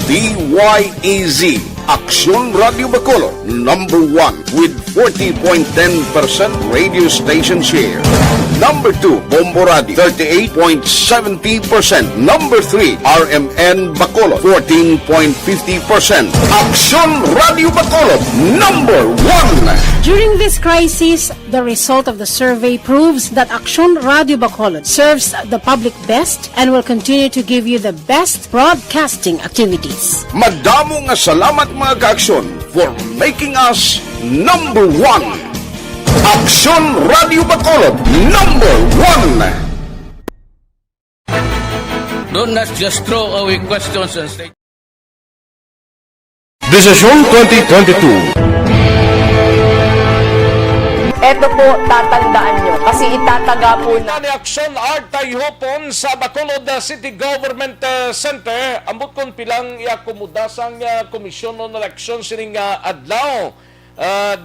[SPEAKER 7] DYEZ Aksyon Radio Bacolod, number 1 with 40.10% radio station share. Number 2, Bombo Radio, 38.70%. Number 3, RMN Bacolod, 14.50%. Aksyon Radio Bacolod, number 1.
[SPEAKER 16] During this crisis, the result of the survey proves that Aksyon Radio Bacolod serves the public best and will continue to give you the best broadcasting activities.
[SPEAKER 7] Madamo nga salamat mga kaaksyon for making us number 1. Aksyon Radio Bacolod, number 1.
[SPEAKER 1] Don't not just throw away questions and statements.
[SPEAKER 7] Desisyon 2022.
[SPEAKER 17] Ito po, tatandaan nyo. Kasi itataga po na...
[SPEAKER 4] Ni Aksyon Artay Hupon sa Bacolod City Government Center. Ambot kon pilang iakomoda sang komisyon ng eleksyon sining adlaw.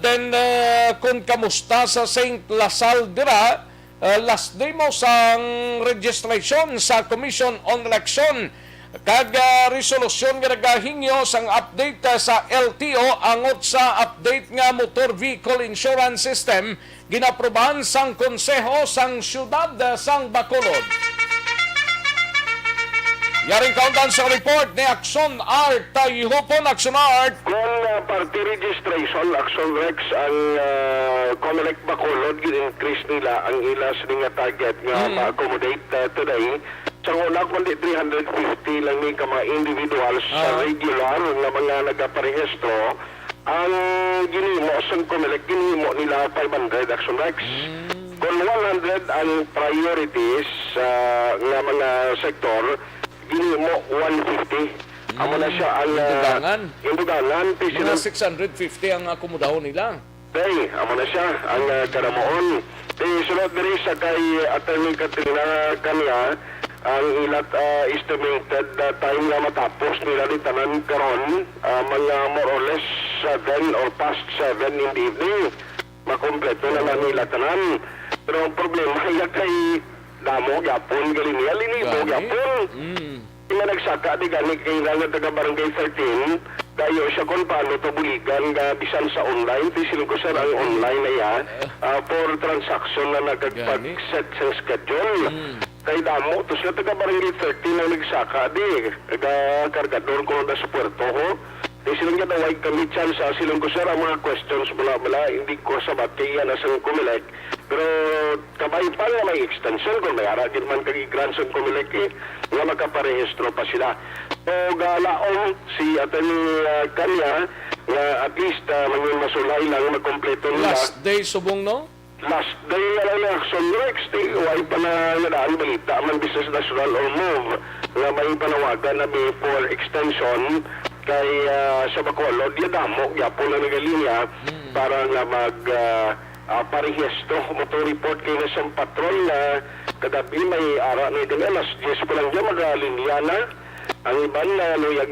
[SPEAKER 4] Then kung kamusta sa St. Lasal dira, last day mo sang registration sa Commission on Election. Kag resolusyon nga nagahingyo sang update sa LTO angot sa update nga motor vehicle insurance system ginaprobahan sang konseho sang syudad sang Bacolod. Yaring kaundan sa report ni Aksyon Art. Tayhupon Aksyon Art.
[SPEAKER 18] Kung party registration, Action Rex, ang Comelec Bacolod, gin-increase nila ang ilas nga target nga ma-accommodate today. Sa una, kundi 350 lang ni ka mga individuals sa regular nga mga nagaparehistro. Ang ginimo sa Comelec, ginimo nila 500 Action Rex. Kung 100 ang priorities nga mga sektor, ginimo 150. Amo na siya ang indugangan.
[SPEAKER 4] Mga 650 ang akomodahon nila.
[SPEAKER 18] Day, amo na siya ang karamoon. Sunod diri sa kay Attorney Katrina kanya, ang ilat estimated time na matapos nila ni tanan karon, mga more or less 7 or past 7 in the evening. Makompleto na lang nila tanan. Pero ang problema ay kay damo yapon galing niya linibo yapon. Nga nagsaka di gani kay nga taga barangay 13 kayo siya kung paano to buligan nga bisan sa online di sila ko sir ang online na ya for transaction na nagpag-set sa schedule. Kay damo to siya taga barangay 13 na nagsaka di kargador ko na sa puerto ko. Di silang gatawag kami chance sa silang ko sir ang mga questions bala hindi ko sa batiya na sa Comelec. Pero kabay pa nga may extension kung may aragin man kag-grant sa Comelec nga makaparehistro pa sila. O galaong si Attorney Kanya nga at least maging masulay lang magkompleto nila.
[SPEAKER 4] Last day subong no?
[SPEAKER 18] Last day na lang na Action Rex. Huwag pa na nadaan balita man Business National or MOVE nga may panawagan na may for extension kay sa Bacolod, yadamo, yapo na nagalinya para nga parehistro. Motor report kayo na sa patrol na kadabi may ara na din alas 10 pa lang dyan magalinya na. Ang iban na luyag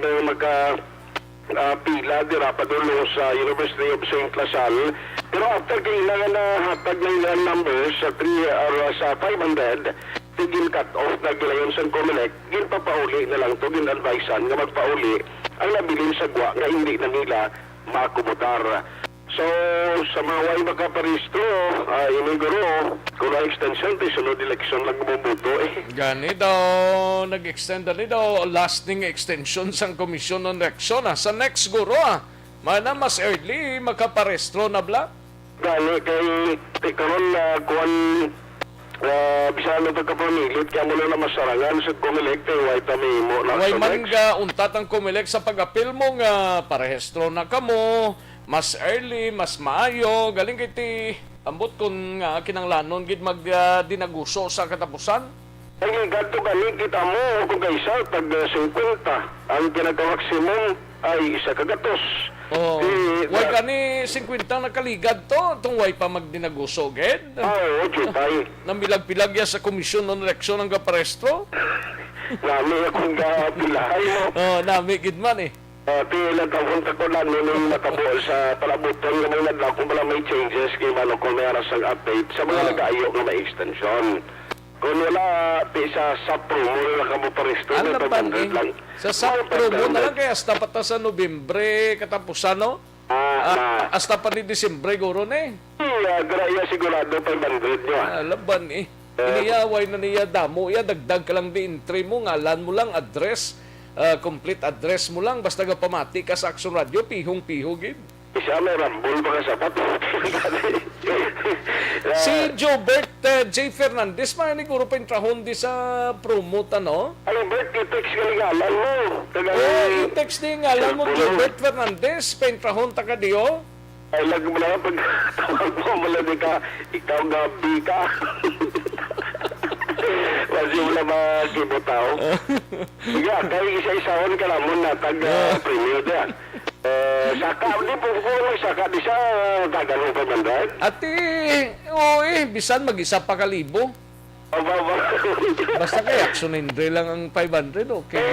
[SPEAKER 18] na pila dira pa dulo sa University of St. Lasal. Pero after kailangan na hatag na ilang numbers sa 500, tigil cut off na gilayon sa Comelec, ginpapauli na lang to, gin-advisean nga magpauli ang nabilin sa gwa nga hindi na nila makubutar. So, sa mga way makaparistro, iniguro, kung na extension, sunod election lang bumubuto
[SPEAKER 4] Gani daw, nag-extend na daw, lasting extension sang komisyon ng eleksyon. Sa next guro, mana mas early, makaparestro na bla?
[SPEAKER 18] Gani, kay karon na kuwan, bisa na pagkapamilit, kaya mo na masarangan sa Comelec, kay White Amimo.
[SPEAKER 4] Way man nga untat ang Comelec sa pag-apil mo nga, parehistro na kamo, mas early, mas maayo, galing kay ti ambot kung kinanglanon gid mag dinaguso sa katapusan.
[SPEAKER 18] Ay gato gani kita mo kung kaysa tag 50 ang pinaka-maximum ay isa kagatos.
[SPEAKER 4] Way gani 50 na kaligad to, tong way pa magdinaguso gid.
[SPEAKER 18] Jutay.
[SPEAKER 4] Namilag-pilag ya sa komisyon ng eleksyon ng kaparestro.
[SPEAKER 18] Nami akong pilahay mo.
[SPEAKER 4] Nami gid man
[SPEAKER 18] Pila taon ko lang nung matabo sa palabuton nga mga nadlaw kung wala may changes kay manong kung may aras ang update sa mga nag-aayo nga may extension. Kung wala, sa promo na kamo paristo na 500 lang.
[SPEAKER 4] Sa promo na lang kaya hasta pata sa Nobyembre katapusan, no? Hasta pa ni Disyembre guro na
[SPEAKER 18] Graya sigurado 500 nyo.
[SPEAKER 4] Laban Iniyaway na niya damo. Dagdag ka lang di entry mo, ngalan mo lang, address, complete address mo lang, basta pamati ka sa Aksyon Radio, pihong-piho gid.
[SPEAKER 18] Isa may rambol pa ka sapat.
[SPEAKER 4] Si Jobert J. Fernandez, maniguro pa yung trahon di sa promote, no?
[SPEAKER 18] Ano, Bert, i-text ka ngalan mo.
[SPEAKER 4] I-text di ngalan mo, Jobert Fernandez, pa yung trahon taka diyo.
[SPEAKER 18] Ay, lag mo lang, pag tawag mo, maladi ka, ikaw gabi ka. Kasi wala makibutaw. Sige, kaya isa-isahon ka lang muna, tag-premium yan. Saka, di po kung saka di sa gaganong 500.
[SPEAKER 4] Ati, bisan mag-isa pa kalibo. Basta kaya Aksyon Indre lang ang 500, okay.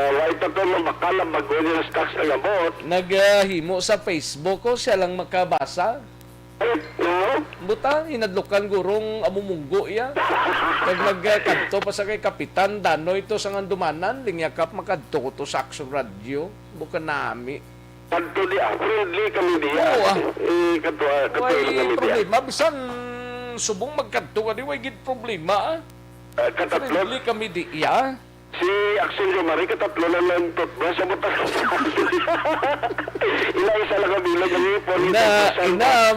[SPEAKER 18] White pa ito makala bago yung stocks na gamot.
[SPEAKER 4] Naghimo sa Facebook ko, siya lang makabasa. Buta, inadlukan gurong amumunggo ya. Nagkanto pa sa kay Kapitan Dano ito sa ngandumanan, lingyakap makadto ko to sa Aksyon Radio. Bukan nami.
[SPEAKER 18] Kadto di friendly kami diya.
[SPEAKER 4] Way problema, bisan subong magkadto ka di, way gid problema.
[SPEAKER 18] Katatlo.
[SPEAKER 4] Friendly kami di iya.
[SPEAKER 18] Si Aksyon Mari katatlo na lang toothbrush sa butas. Isa lang kabilang ng ipon.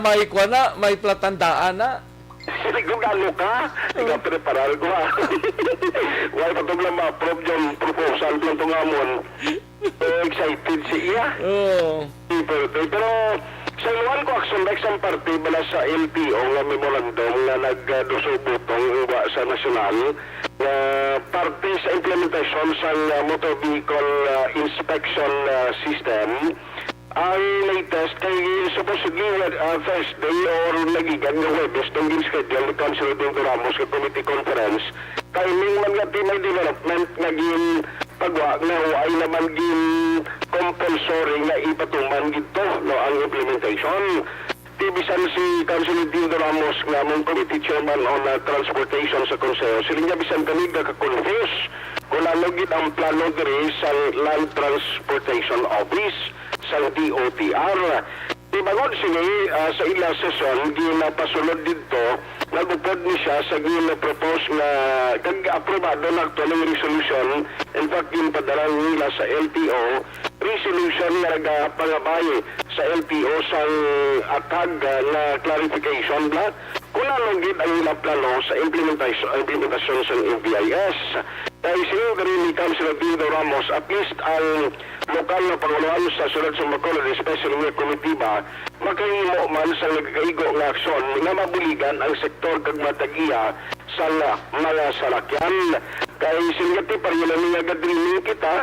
[SPEAKER 4] May kwa na, may platandaan na.
[SPEAKER 18] Kung galo ka, ikaw preparar ko ha. Why pa itong lang ma-approve yung proposal ng tungamon. Excited si iya. Pero sa iluan ko action like sa party bala sa LTO nga memorandum na nagdusubutong uwa sa nasyonal na parte sa implementasyon sa motor vehicle inspection system. Ang latest kay supposedly Thursday or nagigan ng Webes itong schedule ni Councilor Dingo Ramos sa committee conference. Timing man nga may development naging pagwa na ay naman gin compulsory nga ipatuman gito no ang implementation. Tibisan si Councilor Dingo Ramos nga mong committee chairman on transportation sa Consejo. Sila niya bisan kami nagka-confuse kung ano gid ang plano diri sa Land Transportation Office sa DOTR. Ibagod sige sa ila session, ginapasunod dito, nagupod ni siya sa gina-propose na kag-aprobado na actually resolution, in fact, ginpadala nila sa LTO, resolution na nagpangabay sa LTO sa atag na clarification bla, kung anong gid ang ilang plano sa implementasyon sa MVIS. Dahil sila ni Councilor Dingo Ramos, at least ang lokal na panguluan sa sunod sa Bacolod, especially nga komitiba, makahimo man sa nagkaigo ng aksyon nga mabuligan ang sektor kag matagiya sa mga salakyan. Kaya sinigati parila niya gadriling kita,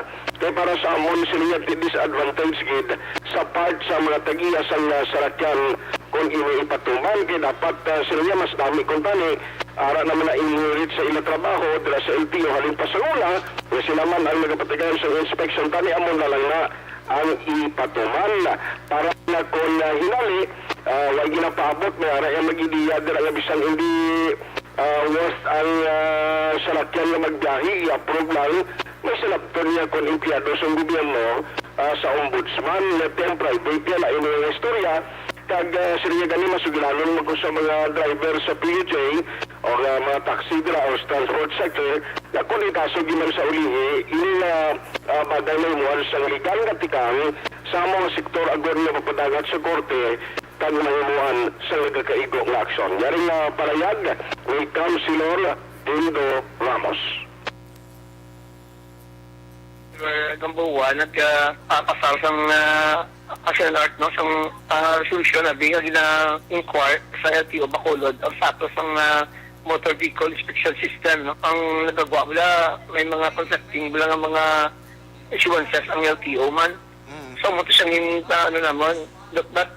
[SPEAKER 18] kaya para sa amon sinigati disadvantage gid sa part sa mga tagiya sa salakyan kung ipatuman, kaya dapat sila mas dami kung tani, ara naman na inherit sa ilang trabaho dira sa LTO halin pa sa una na sila man ang nagapatigayon sa inspection tani amon na lang na ang ipatuman para na kung hinali wag ginapaabot na ara yung mag-ideya dira nga bisan hindi worth ang salakyan na magbiyahe i-approve lang may salapton niya kung empleyado sa gobyerno sa ombudsman na private yan na yung istorya kag sila gani masugilanon mo sa mga driver sa PUJ o mga taxi dira o transport sector na kung ikaso giman sa ulihi ini na bagay na imuan sa legal nga tikang sa mga sektor agor na papadagat sa korte kag mahimuan sa nagkakaigo nga aksyon. Yari nga palayag ni Councilor Dingo Ramos.
[SPEAKER 14] Gambuwa, nagpapasal sa Aksyon Art, no? Sa resolution na bilang gina-inquire sa LTO Bacolod ang status ng motor vehicle inspection system. No? Ang nagagawa wala, may mga contracting wala ng mga issuances ang LTO man. So, mo ito siyang ano naman, but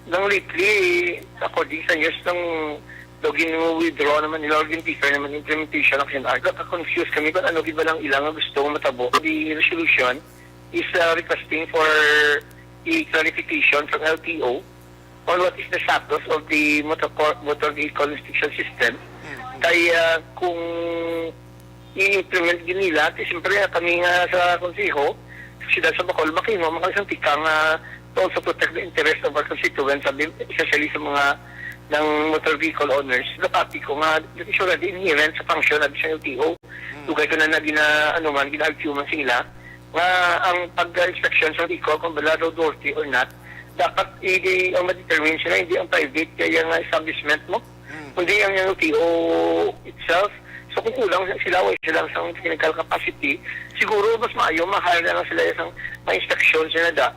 [SPEAKER 14] nang lately, according sa news, nang login withdraw naman nila, login differ naman implementation ng Aksyon Art. Confused kami kung ano ba lang ilang gusto matabo. The resolution is requesting for a clarification from LTO on what is the status of the motor vehicle inspection system. Kaya kung i-implement din nila, siyempre kami nga sa konseho, sila sa Bacol, makino, makalisang tikang to also protect the interest of our constituents, especially sa mga ng motor vehicle owners. Napati ko nga, it's already inherent sa function ng LTO. Lugay ko na gina-argue man sila, nga ang pag-inspection sa vehicle kung bala roadworthy or not, dapat ang ma-determine sila, hindi ang private kaya nga establishment mo, kundi ang LTO itself. So kung kulang sila o sila sa technical capacity, siguro mas maayo, mahal na lang sila isang ma-inspection sila da.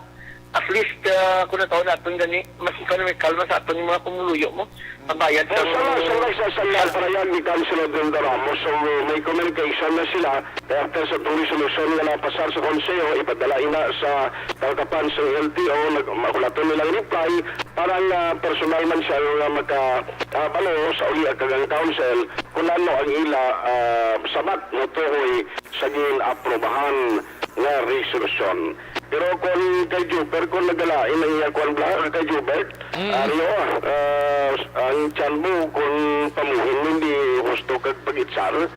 [SPEAKER 14] At least, kung nataon natin gani, mas economical mas aton yung mga pumuluyo mo. Mabayad sa
[SPEAKER 18] sa para yan ni Councilor Dingo Ramos. So may communication na sila. After sa itong resolution na napasar sa Consejo, ipadala ina sa tangkapan sa LTO, makulaton nilang reply, parang personal man siya na magkabalo sa uli at kagang council kung ano ang ila sabat na tuhoy sa gin-aprobahan na resolution. Pero kung kay Jubert, kung nagalain ang iyakwan bla, kay Jubert, ang tiyan mo kung pamuhin hindi gusto kag pag-itsar,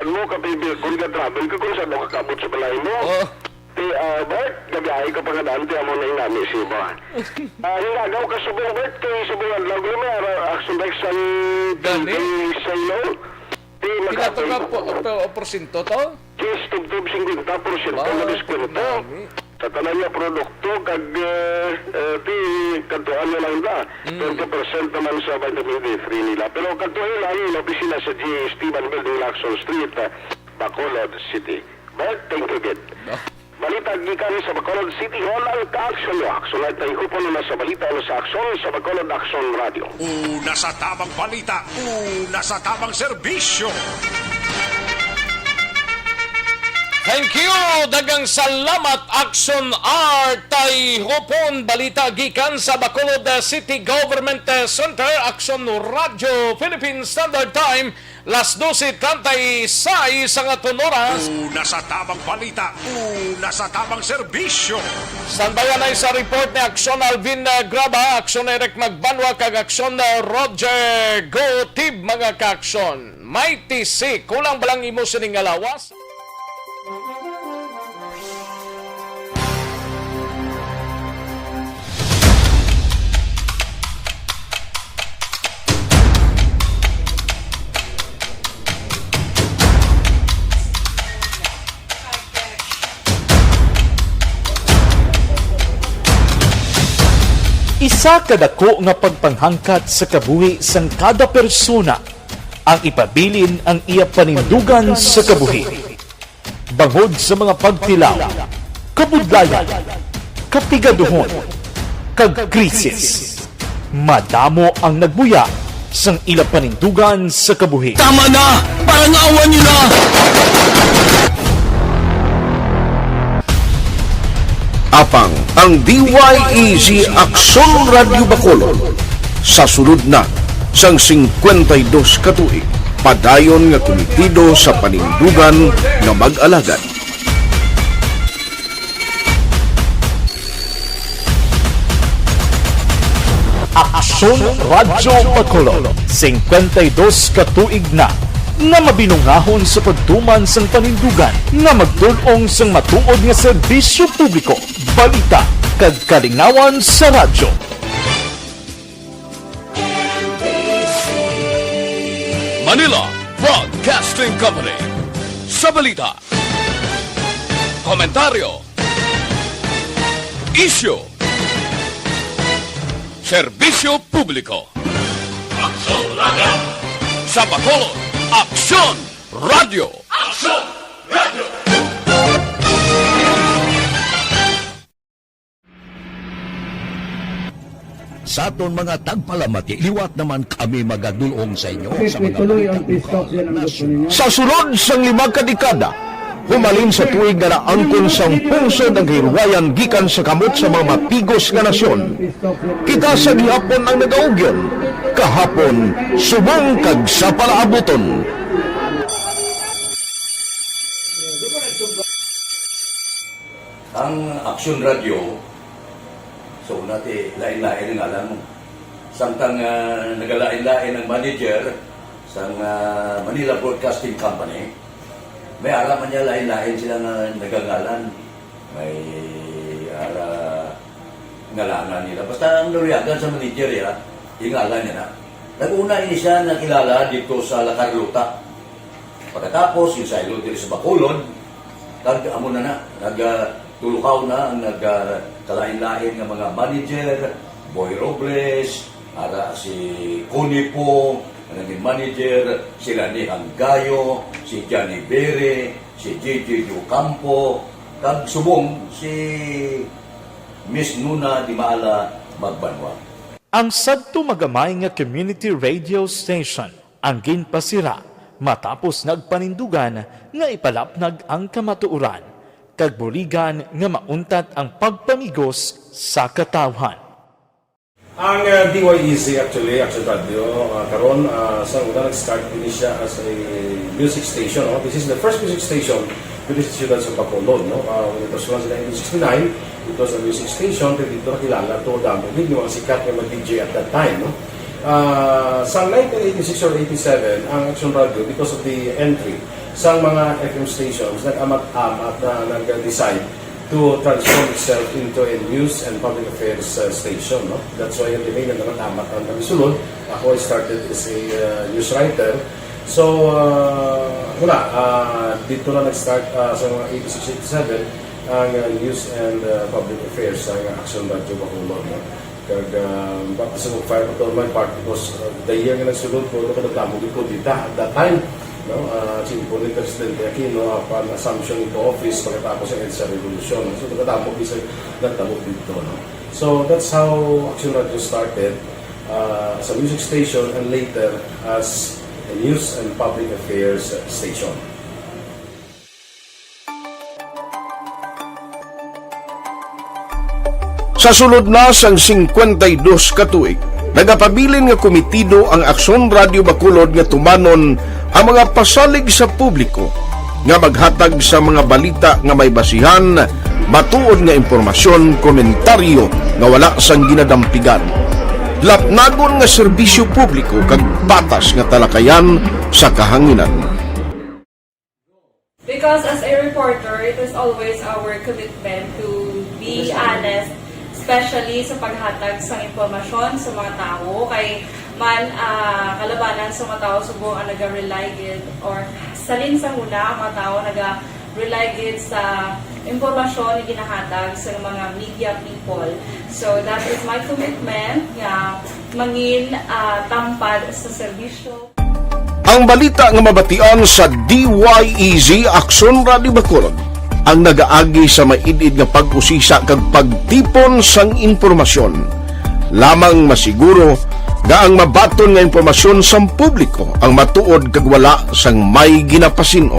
[SPEAKER 18] mo kapibig kung ka-travel ka kung saan mo kakabot sa balay mo. Bert, gabiyahe ka pa nga daan, tiyan mo na yung nami siya. Hinagaw ka subong, Bert, kay subong adlaw ko may action Rex ang sa ilo.
[SPEAKER 4] Pinatong ka porsinto to?
[SPEAKER 18] Yes, tubtub 50% na diskwento. Sa tanan niya produkto, kag kantuan nyo lang ba? 20% naman sa vitamin D3 nila. Pero kantuan lang yung opisina sa G. Stephen Building, Lacson Street, Bacolod City. Bert, thank you again. Balita gikan sa Bacolod City Hall ang ka-aksyon nyo. Aksyon ay tayo kupon na sa balita o sa aksyon sa Bacolod Aksyon Radio.
[SPEAKER 6] Una sa tamang balita, una sa tamang serbisyo.
[SPEAKER 4] Thank you! Dagang salamat, Aksyon R. Tay Hopon, balita gikan sa Bacolod City Government Center, Aksyon Radio, Philippine Standard Time, las 12:36 sa ngaton oras.
[SPEAKER 6] Una sa tamang balita, una sa tamang serbisyo.
[SPEAKER 4] Standbayan ay sa report ni Aksyon Alvin Graba, Aksyon Eric Magbanwa, kag Aksyon Roger Gotib, mga ka-aksyon. May TC, kulang balang imo sining alawas?
[SPEAKER 5] Isa kadako nga pagpanghangkat sa kabuhi sang kada persona ang ipabilin ang iya panindugan sa kabuhi. Bangod sa mga pagtilaw, kabudlayan, kapigaduhon, kag krisis. Madamo ang nagbuya sang ila panindugan sa kabuhi.
[SPEAKER 2] Tama na! Parang awan nyo na!
[SPEAKER 7] Apang ang DYEZ Aksyon Radio Bacolod sa sulod na sang 52 katuig padayon nga komitido sa panindugan nga mag-alagad.
[SPEAKER 5] Aksyon Radio Bacolod 52 katuig na nga mabinungahon sa pagtuman sang panindugan nga magtulong sang matuod nga serbisyo publiko, balita kag kalingawan sa radyo.
[SPEAKER 3] Manila Broadcasting Company sa balita, komentaryo, isyu, serbisyo publiko.
[SPEAKER 2] Aksyon Radio!
[SPEAKER 3] Sa Bacolod, Aksyon Radio!
[SPEAKER 2] Aksyon Radio!
[SPEAKER 19] Sa aton mga tagpalamati, liwat naman kami magadulong sa inyo sa mga
[SPEAKER 7] Sa sulod sang 5 kadekada, humalin sa tuig nga naangkon sang pungsod ang hirwayan gikan sa kamot sa mga mapigos nga nasyon. Kita sa gihapon ang nagaugyon, kahapon subong kag sa palaabuton.
[SPEAKER 9] Ang Aksyon Radio, so natin lain-lain ang alam mo. Samtang nagalain-lain ang manager sa Manila Broadcasting Company, may alaman niya lain-lain sila na nagangalan. May ngalangan nila. Basta ang naluyagan sa manager ingalan niya na. Nag-una ini siya nakilala dito sa La Carlota. Pagkatapos, yung sa dito sa Bacolod, amo na nagtulukaw na ang nagkalain-lain ng mga manager, Boy Robles, si Connie po, ang naging manager, sila ni Hanggayo, si Johnny Bere, si JJ Campo, kag subong si Miss Nuna Di Maala Magbanwa.
[SPEAKER 5] Ang sadto magamay nga community radio station ang ginpasira matapos nagpanindugan nga ipalapnag ang kamatuoran kag buligan nga mauntat ang pagpamigos sa katawhan.
[SPEAKER 10] Ang DYEZ actually, Aksyon Radio, karon sa una nag-start din siya as a music station. This is the first music station with the students of Bacolod. When it was launched in 1969, it was a music station. Dito nakilala to damo yung mga sikat na mag-DJ at that time. Sa 1986 or 87, ang Aksyon Radio, because of the entry sa mga FM stations nag-amat-amat na nag-decide to transform itself into a news and public affairs station. No? That's why yung tinignan naman amat ang namisulod. Ako I started as a news writer. So, dito na nag-start sa mga 86-87 ang news and public affairs sa Aksyon Radio Bacolod. No? Kag baptism of fire to my part because the year nga nagsulod ko, nagdamog ko dito at that time. No, simple ni Presidente Aquino upon assumption into office pagkatapos ng EDSA Revolution. So, nagdamog isa nagdamog dito. No? So, that's how Aksyon Radio started as a music station and later as a news and public affairs station.
[SPEAKER 7] Sa sulod na sang 52 ka tuig, nagapabilin nga komitido ang Aksyon Radio Bacolod nga tumanon ang mga pasalig sa publiko nga maghatag sa mga balita nga may basihan, matuod nga impormasyon, komentaryo nga wala sang ginadampigan. Lapnagon nga serbisyo publiko kag batas nga talakayan sa kahanginan.
[SPEAKER 20] Because as a reporter, it is always our commitment to be honest, especially sa paghatag sa impormasyon sa mga tao kay man kalabanan sa mga tao subong ang naga-rely gid or salin sa muna ang mga tao naga-rely gid sa impormasyon na ginahatag sa mga media people. So that is my commitment nga mangin tampad sa serbisyo.
[SPEAKER 7] Ang balita nga mabatian sa DYEZ Aksyon Radio Bacolod ang nagaagi sa maidid nga pag-usisa kag pagtipon sang impormasyon. Lamang masiguro nga ang mabaton nga impormasyon sang publiko ang matuod kag wala sang may ginapasino.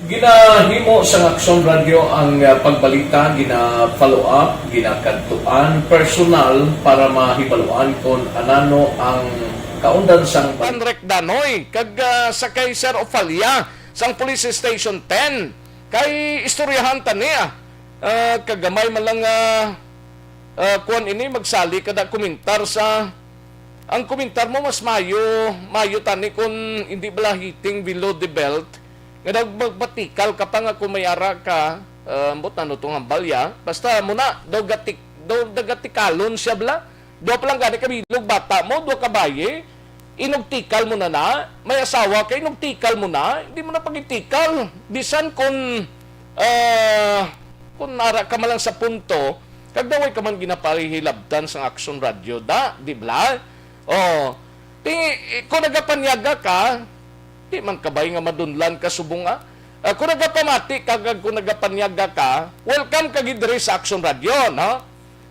[SPEAKER 4] Ginahimo sa Aksyon Radio ang pagbalita, gina-follow up, ginakantuan, personal para mahibaluan kung anano ang kaundan sang Panrek Danoy kag sakay Sir Ofalia sang Police Station 10 kay istoryahan taniya kagamay man lang kuan ini magsali kada komentar sa ang komentar mo mas mayo tani kun hindi bala hitting below the belt nga magbatikal ka pa nga kung may ara ka ambot na tong balya basta muna daw gatikalon siya bala do pa lang gani kabilog bata mo do kabaye inugtikal mo na may asawa kay inugtikal mo na hindi mo na pagitikal bisan kung nara ka man lang sa punto kag daway ka man ginapalihilabdan sa Aksyon Radio di ba kung nagapanyaga ka di man kabay nga madunlan ka subunga kung nagapamati kag kung nagapanyaga ka welcome ka gid diri sa Aksyon Radio no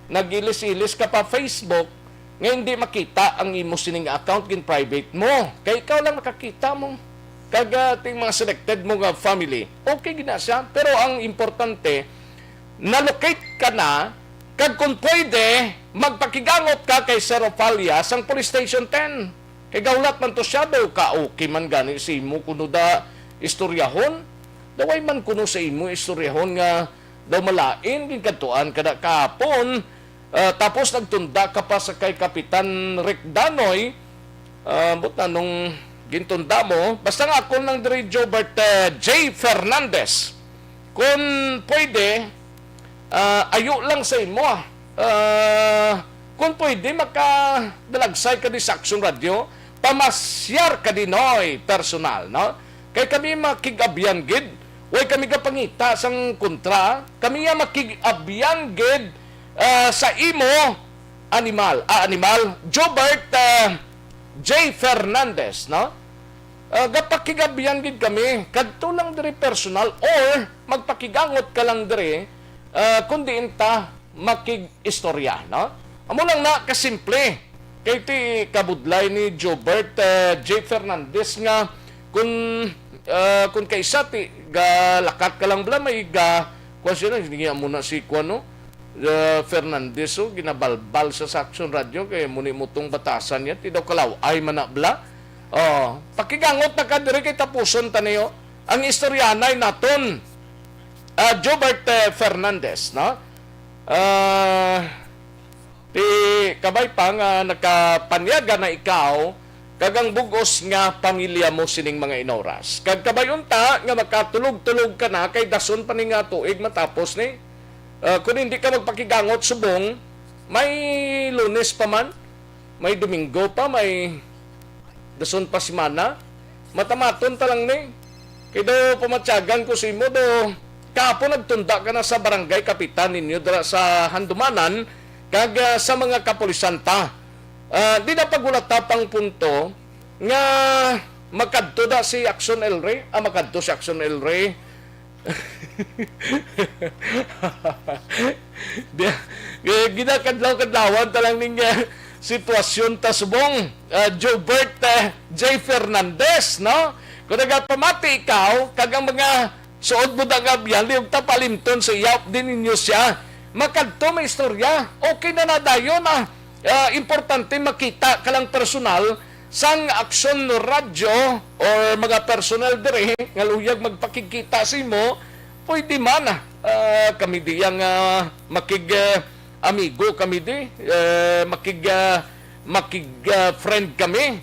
[SPEAKER 4] nagilis-ilis ka pa Facebook nga hindi makita ang imo sining account gin private mo kay ikaw lang makakita mo kag ting mga selected mo nga family okay gina siya pero ang importante na-locate ka na kag kung pwede magpakigangot ka kay Sir Ofalia sang Police Station 10 kay gawlat man to siya daw ka okay man gani si imo kuno da istoryahon daway man kuno sa imo istoryahon nga daw malain gin kadtuan kada kahapon tapos nagtunda ka pa sa kay Kapitan Rick Danoy buta nung gintunda mo basta nga ako lang diri Jobert J. Fernandez kung pwede ayo lang sa imo kung pwede makadalagsay ka di sa Aksyon Radio pamasyar ka dinoy personal no kay kami makigabyan gid way kami kapangita sang kontra kami makigabyan gid sa imo animal Jobert J. Fernandez no gapakigabyan gid kami kadto lang diri personal or magpakigangot ka lang diri kundi inta makig-istorya no amo lang na kasimple kay ti kabudlay ni Jobert J. Fernandez nga kung kaysa ti galakat ka lang bala may question hindi muna si kuano Fernandez ginabalbal sa Aksyon Radio kay muni mutong batasan niya ti daw kalaw ay manabla pakigangot na ka diri kay tapuson taniyo ang istoryanay naton Jobert Fernandez no ti kabay pa nga nakapanyaga na ikaw kagang bugos nga pamilya mo sining mga inoras. Kag kabayunta nga makatulog-tulog ka na kay dason pa ni nga tuig matapos ni. Kung hindi ka magpakigangot subong, may Lunes pa man, may Domingo pa, may dason pa simana. Matamaton ta lang ni. Kaya do pumatyagan ko si mo do kapo nagtunda ka na sa barangay kapitan ninyo dira sa Handumanan kag sa mga kapulisan ta. Di na pagulata pang punto nga makadto da si Aksyon El Rey. Makadto si Aksyon El Rey. Ginakadlaw-kadlawan talang ning sitwasyon ta subong Jobert J. Fernandez, no? Kung nagapamati ikaw, kagang mga suod mo dagabyan, yung tapalimton sa iyap din ninyo siya, makadto may istorya. Okay na nadayon na. Importante makita ka lang personal sang Aksyon Radio or mga personal dire nga luyag magpakikita si mo, pwede man kami di yang makig amigo kami di makig friend kami.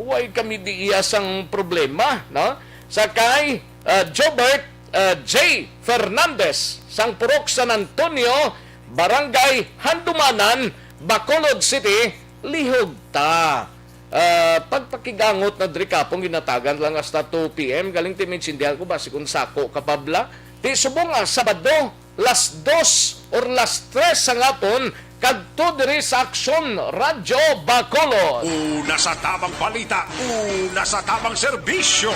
[SPEAKER 4] Why kami di iyasang problema, no? Sakay Jobert J. Fernandez sang Purok San Antonio, Barangay Handumanan, Bacolod City, lihog ta. Pagpakigangot na diri kapong ginatagan lang hasta 2 p.m. Galing timinsindihan ko basi kung sako kapabla. Di subong Sabado, las 2 or las 3 sa ngapon, kadto diri sa Aksyon Radio Bacolod.
[SPEAKER 6] Una sa tamang balita, una sa tamang serbisyo.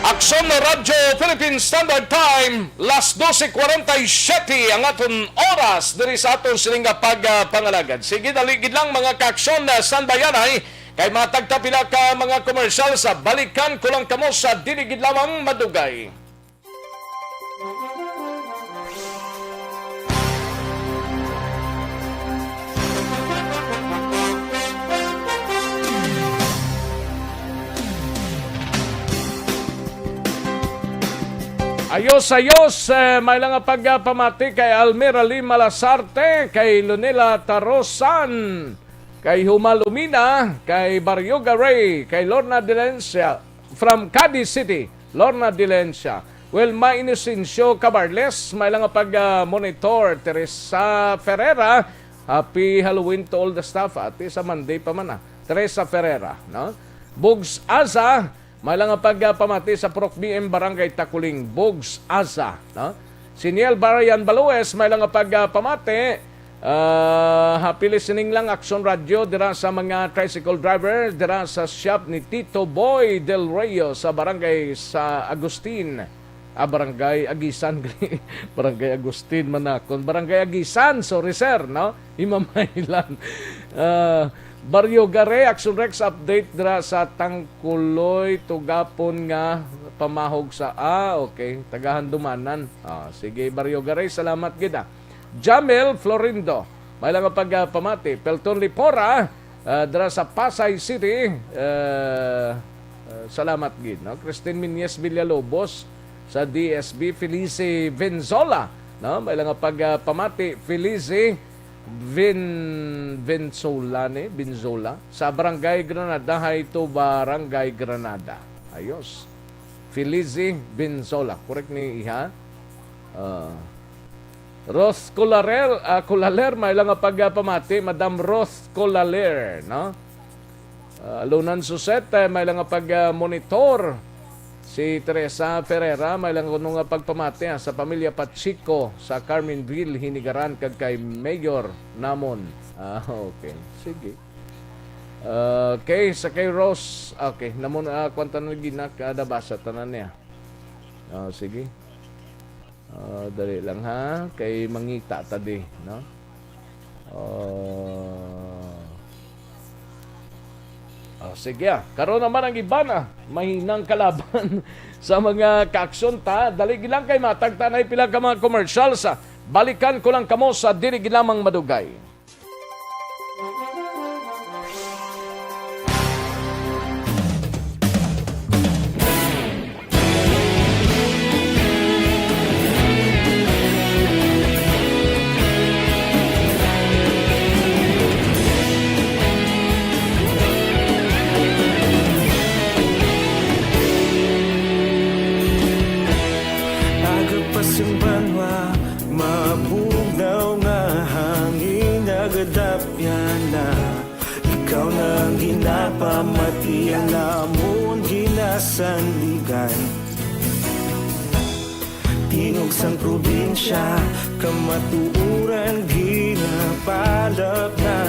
[SPEAKER 4] Aksyon Radio Philippine Standard Time, las 12:47 ang aton oras diri sa aton sininga pagpangalagad. Sige, daligid lang mga kaaksyon na sanbayanay kay matagtapila ka mga komersyal sa balikan ko lang kamo sa diligid lamang madugay. Ayos, may lang pagpamati kay Almira Lima Lasarte, kay Lunela Tarosan, kay Humalumina, kay Barrio Garay, kay Lorna Dilencia, from Cadiz City, Lorna Dilencia. Well, may Inocencio Cabarles, may lang pag-monitor, Teresa Ferreira, happy Halloween to all the staff, ati sa Monday pa man Teresa Ferreira, no? Bugs Aza, may lang pagpamati sa Proc BM Barangay Takuling, Bugs Aza, no? Siniel Barayan Balues, may lang pagpamati. Happy listening lang Aksyon Radio dira sa mga tricycle driver dira sa shop ni Tito Boy Del Rayo sa Barangay sa Agustin. Barangay Agisan. Barangay Agustin manakon. Barangay Agisan, sorry sir, no? Imamaylan. Barrio Gare, Aksyon Rex update dira sa Tangkuloy, Tugapon nga pamahog sa okay, Tagahandumanan. Sige Barrio Gare, salamat gid. Jamel Florindo, may lang pagpamati. Pelton Lipora, dira sa Pasay City, salamat gid, no? Christine Minyes Villalobos sa DSB, Felice Venzola, no? May lang pagpamati. Felice Benzola sa Barangay Granada, Haito Barangay Granada. Ayos. Felice Benzola, correct ni iha. Roth Colaler, may lang pagpamati. Madam Roth Colaler, no? Lunan Suset, may lang pag-monitor. Si Teresa Ferreira, may lang kunong pagpamati sa pamilya Pachico sa Carmenville, Hinigaran, kag kay Mayor Namon. Okay, sige. Okay, sa kay Rose, okay, namon kwanta na ginak nabasa tanan niya. Sige. Dali lang ha, kay mangita tadi, no? Sige karon naman ang iba na mahinang kalaban sa mga kaaksyon ta. Dali lang kay matagtanay pila ka mga commercial sa balikan ko lang kamo sa diri lamang madugay.
[SPEAKER 21] na ikaw nang ginapamatian namon ginasandigan. Tingog sang probinsya kamatuuran ginapalap na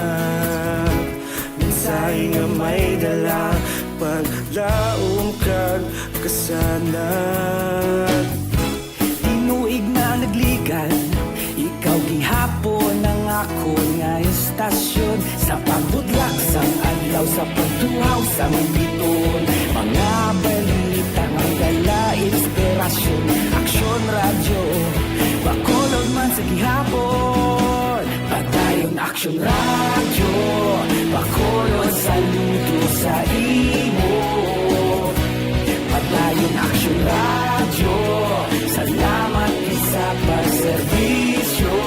[SPEAKER 21] minsay nga may dala paglaom kag kasanag. Tinuig na nagligan ikaw gihapon ang ako nga istasyon sa pagbudlak sang adlaw sa pagtuhaw sang biton. Mga balita nga dala inspirasyon, Aksyon Radio Bacolod man sa gihapon. Padayon Aksyon Radio Bacolod saludo sa imo. Padayon Aksyon Radio salamat sa pagserbisyo.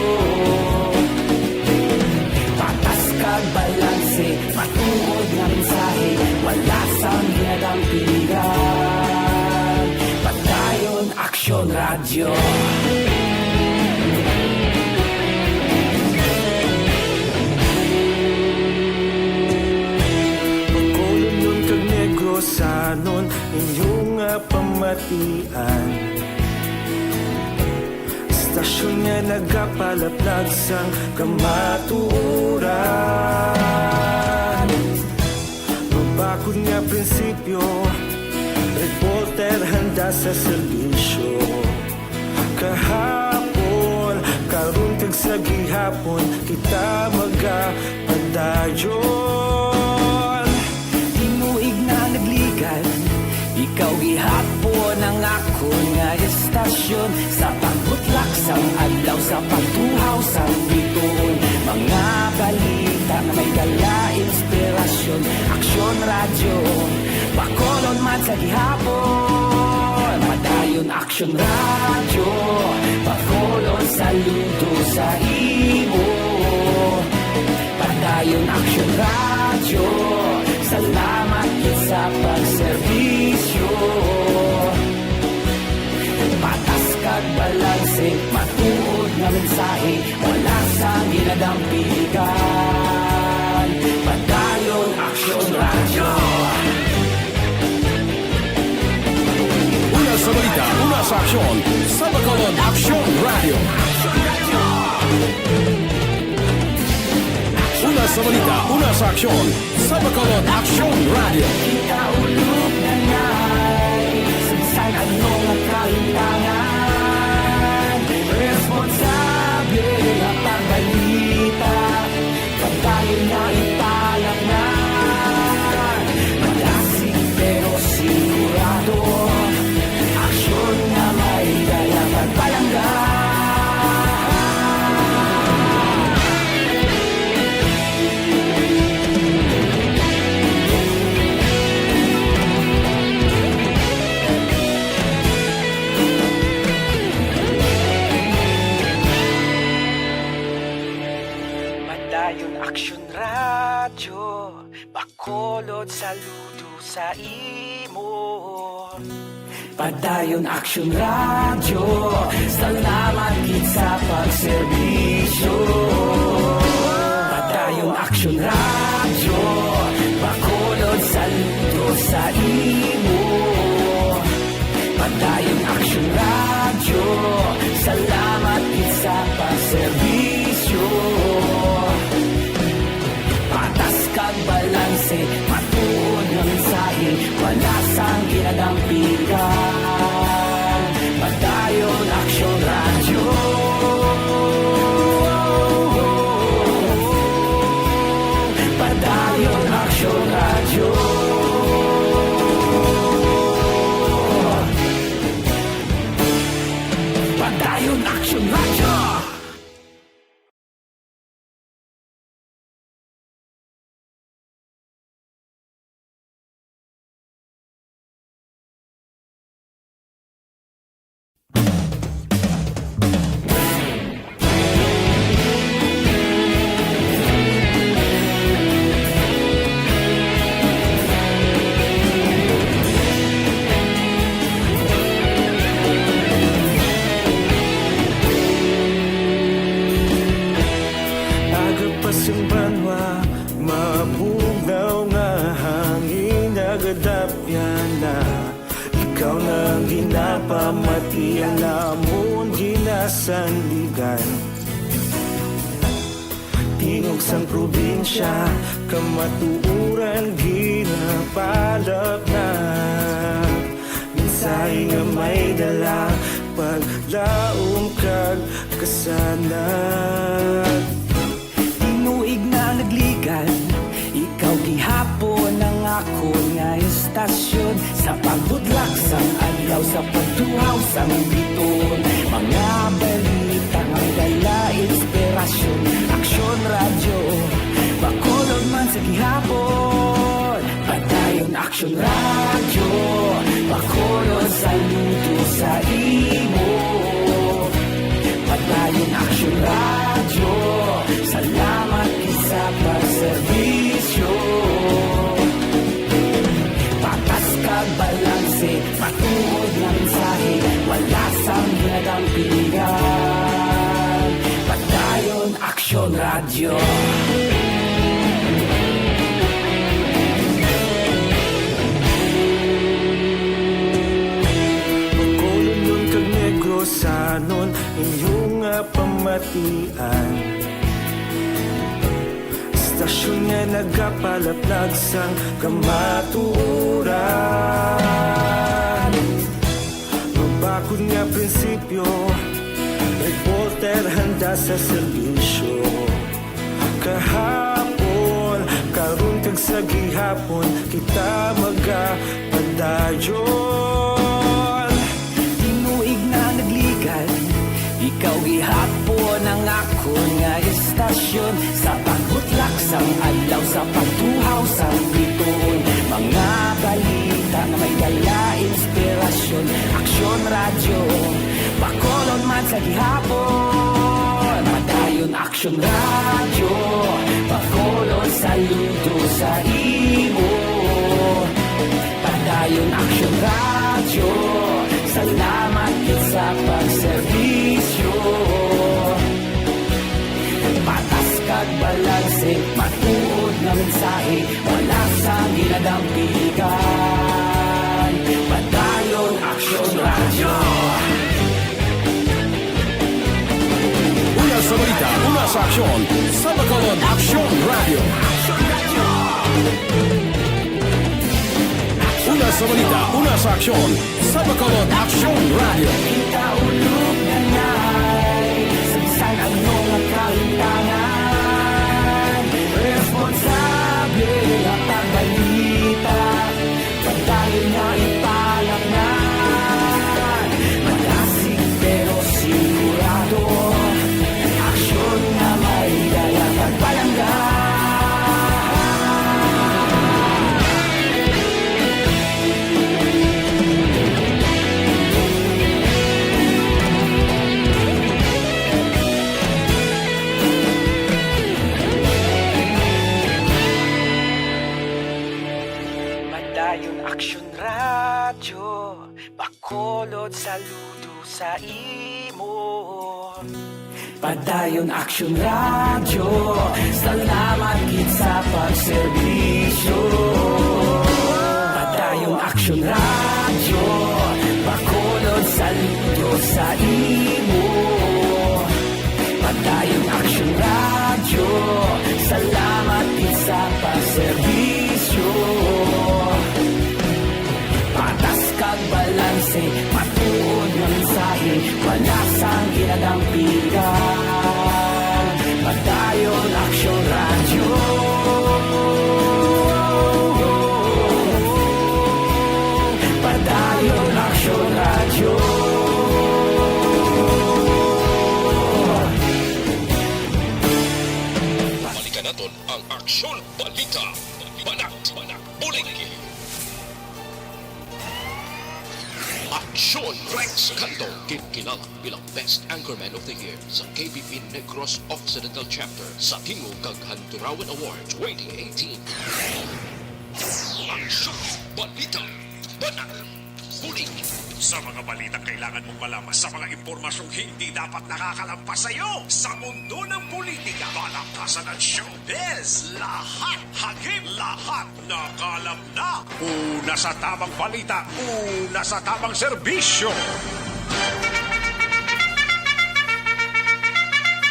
[SPEAKER 21] Patas kag balanse matuod nga mensahe wala sang ginadampingan. Padayon Aksyon Radio. Bacolod nun kag Negrosanon inyong pamatian. Stasyon nga nagapalaplag sang kamatuuran. Mabakod nga prinsipyo, reporter handa sa serbisyo. Kahapon, karun kag sa gihapon, kita magapadayon. Tinuig na nagligan, ikaw gihapon ang ako nga istasyon sa pagbutlak sang adlaw sa pagtuhaw sang biton. Mga balita na may dala inspirasyon, Aksyon Radio Bacolod man sa gihapon. Padayon Aksyon Radio Bacolod saludo sa imo. Padayon Aksyon Radio salamat sa pagserbisyo. Patas kag balanse matuod nga mensahe wala sang ginadampigan. Padayon Aksyon Radio.
[SPEAKER 6] Una sa balita, una sa aksyon, sa Bacolod Aksyon Radio. Una sa balita, una sa aksyon, sa Bacolod Aksyon Radio.
[SPEAKER 21] Ikaulog na ngay, sagsang anong ang kahintangan. Responsable ang pagbalita, pagkain na ipalang na. Malasig pero sigurado, aksyon na may dalang pagpalanggan. Aksyon Radio Bacolod saludo sa imo. Padayon Aksyon Radio salamat gid sa pagserbisyo. Padayon Aksyon Radio Bacolod saludo sa imo. Padayon Aksyon Radio salamat gid sa pagserbisyo. Patas kag balanse matuod nga mensahe wala sang ginadampigan. Padayon Aksyon Radio. Padayon Aksyon Radio. Padayon Aksyon Radio. pamati ang namon ginasandigan. Tingog sang probinsya, kamatuuran ginapalap na. Minsay nga may dala, paglaom kag kasanat. Tinuig na nagligan, ikaw gihapon ang ako nga istasyon. Sa pagbudlak sang adlaw, sa pagtuhaw sang biton. Mga balita nga dala inspirasyon. Aksyon radyo, bakulog man sa gihapon. Padayon Aksyon radyo, bakulog saludo sa imo. Padayon Aksyon radyo, salamat isa pagserbisyo. Patas kag balanse, matuod ng mensahe, wala sang ginagampingan. Padayon Aksyon radyo. Pagkulunod kag negrosanon, inyong pamatian. Istasyon nga nagapalaplag sang kamaturan. Mabakod nga prinsipyo, reporter handa sa serbisyo. Kahapon, karon kag sa gihapon, kita magapadayon. Tinuig na nagligan, ikaw gihapon ang ako nga istasyon. Sa pagbutlak sang adlaw, sa pagtuhaw sang biton. Mga balita nga may dala inspirasyon. Aksyon radyo, bakolon man sa gihapon. Padayon Aksyon radyo, bakolon saludo sa imo. Padayon Aksyon radyo, salamat sa pagserbisyo. Patas kag balanse, matuod na mensahe, wala sang ginadampigan. Padayon Aksyon radyo.
[SPEAKER 6] Una sa balita, una sa aksyon, sa Bacolod Aksyon Radio. Una sa balita, una sa aksyon, sa Bacolod Aksyon Radio.
[SPEAKER 21] Ikaulog na na'y sabisan ang mga kalintangan. Responsable at pagbalita, pagdayon na ipalaknan. Malasig pero sigurado, aksyon na may dala pagpalanggan. Padayon Aksyon radyo, bakolod saludo sa imo. Padayon Aksyon radyo, salamat gid sa pagserbisyo. Padayon Aksyon radyo, bakolod saludo sa imo. Padayon Aksyon radyo, salamat gid sa pagserbisyo. Patas kag balanse, matuod na mensahe, wala sang ginadampigan. Padayon Aksyon radyo. Padayon Aksyon radyo.
[SPEAKER 3] Balikan natin ang Aksyon Balita. Banat, Bulig. Aksyon Rex Cantong, kilala bilang Best Anchorman of the Year sa KBP Negros Occidental Chapter sa Tingog kag Hanturawan Award 2018. Aksyon Balita. Banat. Bulig.
[SPEAKER 6] Sa mga balita kailangan mong malaman, sa mga impormasyong hindi dapat nakakalampas sa iyo, sa mundo ng politika, balakasan at showbiz, lahat hagip, lahat nakalap na. Una sa tamang balita, una sa tamang serbisyo.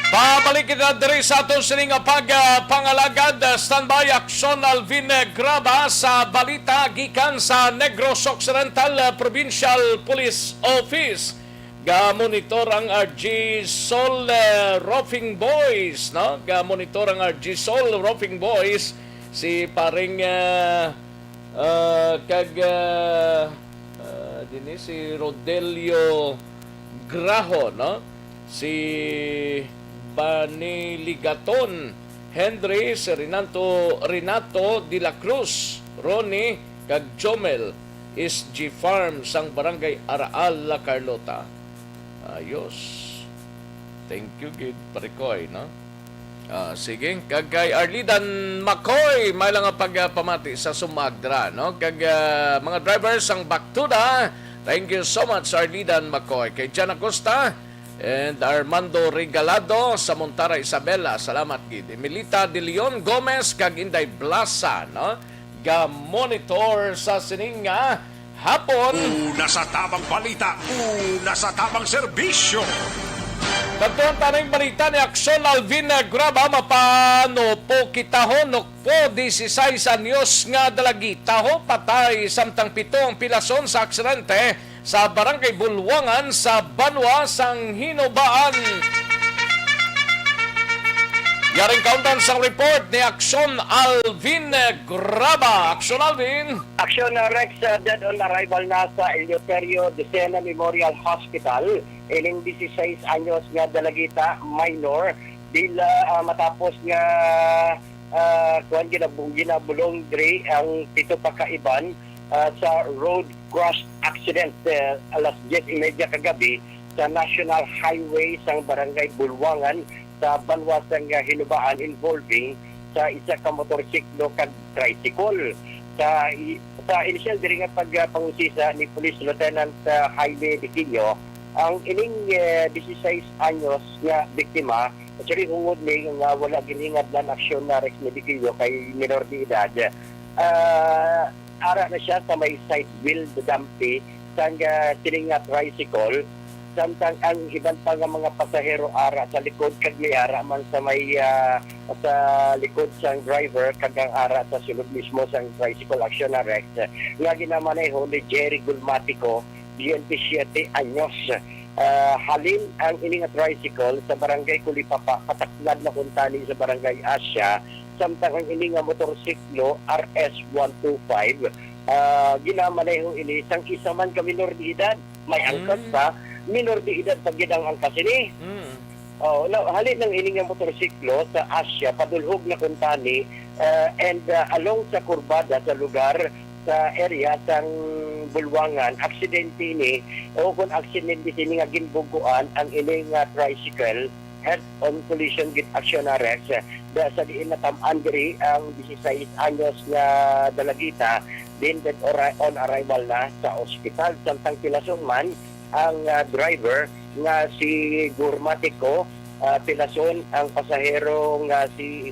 [SPEAKER 4] Pabalik kita diri sa atong sining pangalagad. Standby Aksyon Alvin Graba sa balita gikan sa Negros Occidental Provincial Police Office. Ga-monitor ang RG Sol Roofing Boys, no? Ga-monitor ang RG Sol Roofing Boys si paring dini si Rodelio Graho, no? Si Baniligaton Henry, si Renato de la Cruz, Ronnie kag Jomel is G Farm sang Barangay Araal, La Carlota. Ayos. Thank you, Gid Parikoy, no? Sige, kag kay Arlidan Makoy, may lang pagpamati sa Sumagdra, no? Kag mga drivers ang Baktuda, thank you so much, Arlidan Makoy. Kay Jan Acosta and Armando Regalado sa Montara Isabela, salamat gid. Emilita de Leon Gomez kag Inday Blasa, no? Ga-monitor sa sininga hapon.
[SPEAKER 6] Una sa tamang balita, una sa tamang serbisyo.
[SPEAKER 4] Katong tanang balita ni Aksyon Alvin Graba, mapano po kitahon po 16 anyos nga dalagita ho patay samtang 7 ang pilason sa aksidente sa Barangay Bulwangan sa Banwa sang Hinobaan. Yaring kauntan sang report ni Aksyon Alvin Graba. Aksyon Alvin.
[SPEAKER 11] Aksyon Rex, dead on arrival na sa Eleuterio Decena Memorial Hospital. Iling 16 anyos nga dalagita, minor, bila matapos nga kuan ginabulong diri ang 7 pakaiban sa road crash accident alas 10:30 kagabi sa National Highway sang Barangay Bulwangan sa Banwa sang Hinubaan involving sa isa ka motorsiklo kag tricycle. Sa initial diri nga pagpangusisa ni Police Lieutenant Jaime Diquillo, ang ining 16 anyos nga biktima, actually hungod ni nga wala ginhingad na aksyon na Rex Medicillo kay minor de edad. Ara na siya sa may side wheel dampi sang sining tricycle, samtang ang iban pa nga mga pasahero ara sa likod kag may ara man sa may sa likod sang driver kag ang ara sa sulod mismo sang tricycle. Aksyon na Rex nga ginamaneho ni Jerry Gulmatico, 27 anyos. Halin ang ining tricycle sa Barangay Kulipapa, pataklad na kuntani sa Barangay Asya, samtang ang ining motorsiklo RS-125 ginamaneho ini sang isa man ka minor de edad, may angkas sa minor de edad pag gidang angkas ini. Halin ang ining motorsiklo sa Asya padulhog na kuntani and along sa kurbada sa lugar sa area sang Bulwangan, aksidente ni o kung aksidente ni nga ginbuguan ang ining tricycle head-on collision with Aksyon Rex sa diin na tam-an diri ang 16 anyos nga dalagita din dead on arrival na sa ospital. Samtang pilason man ang driver nga si Gurmatico, pilason ang pasahero nga si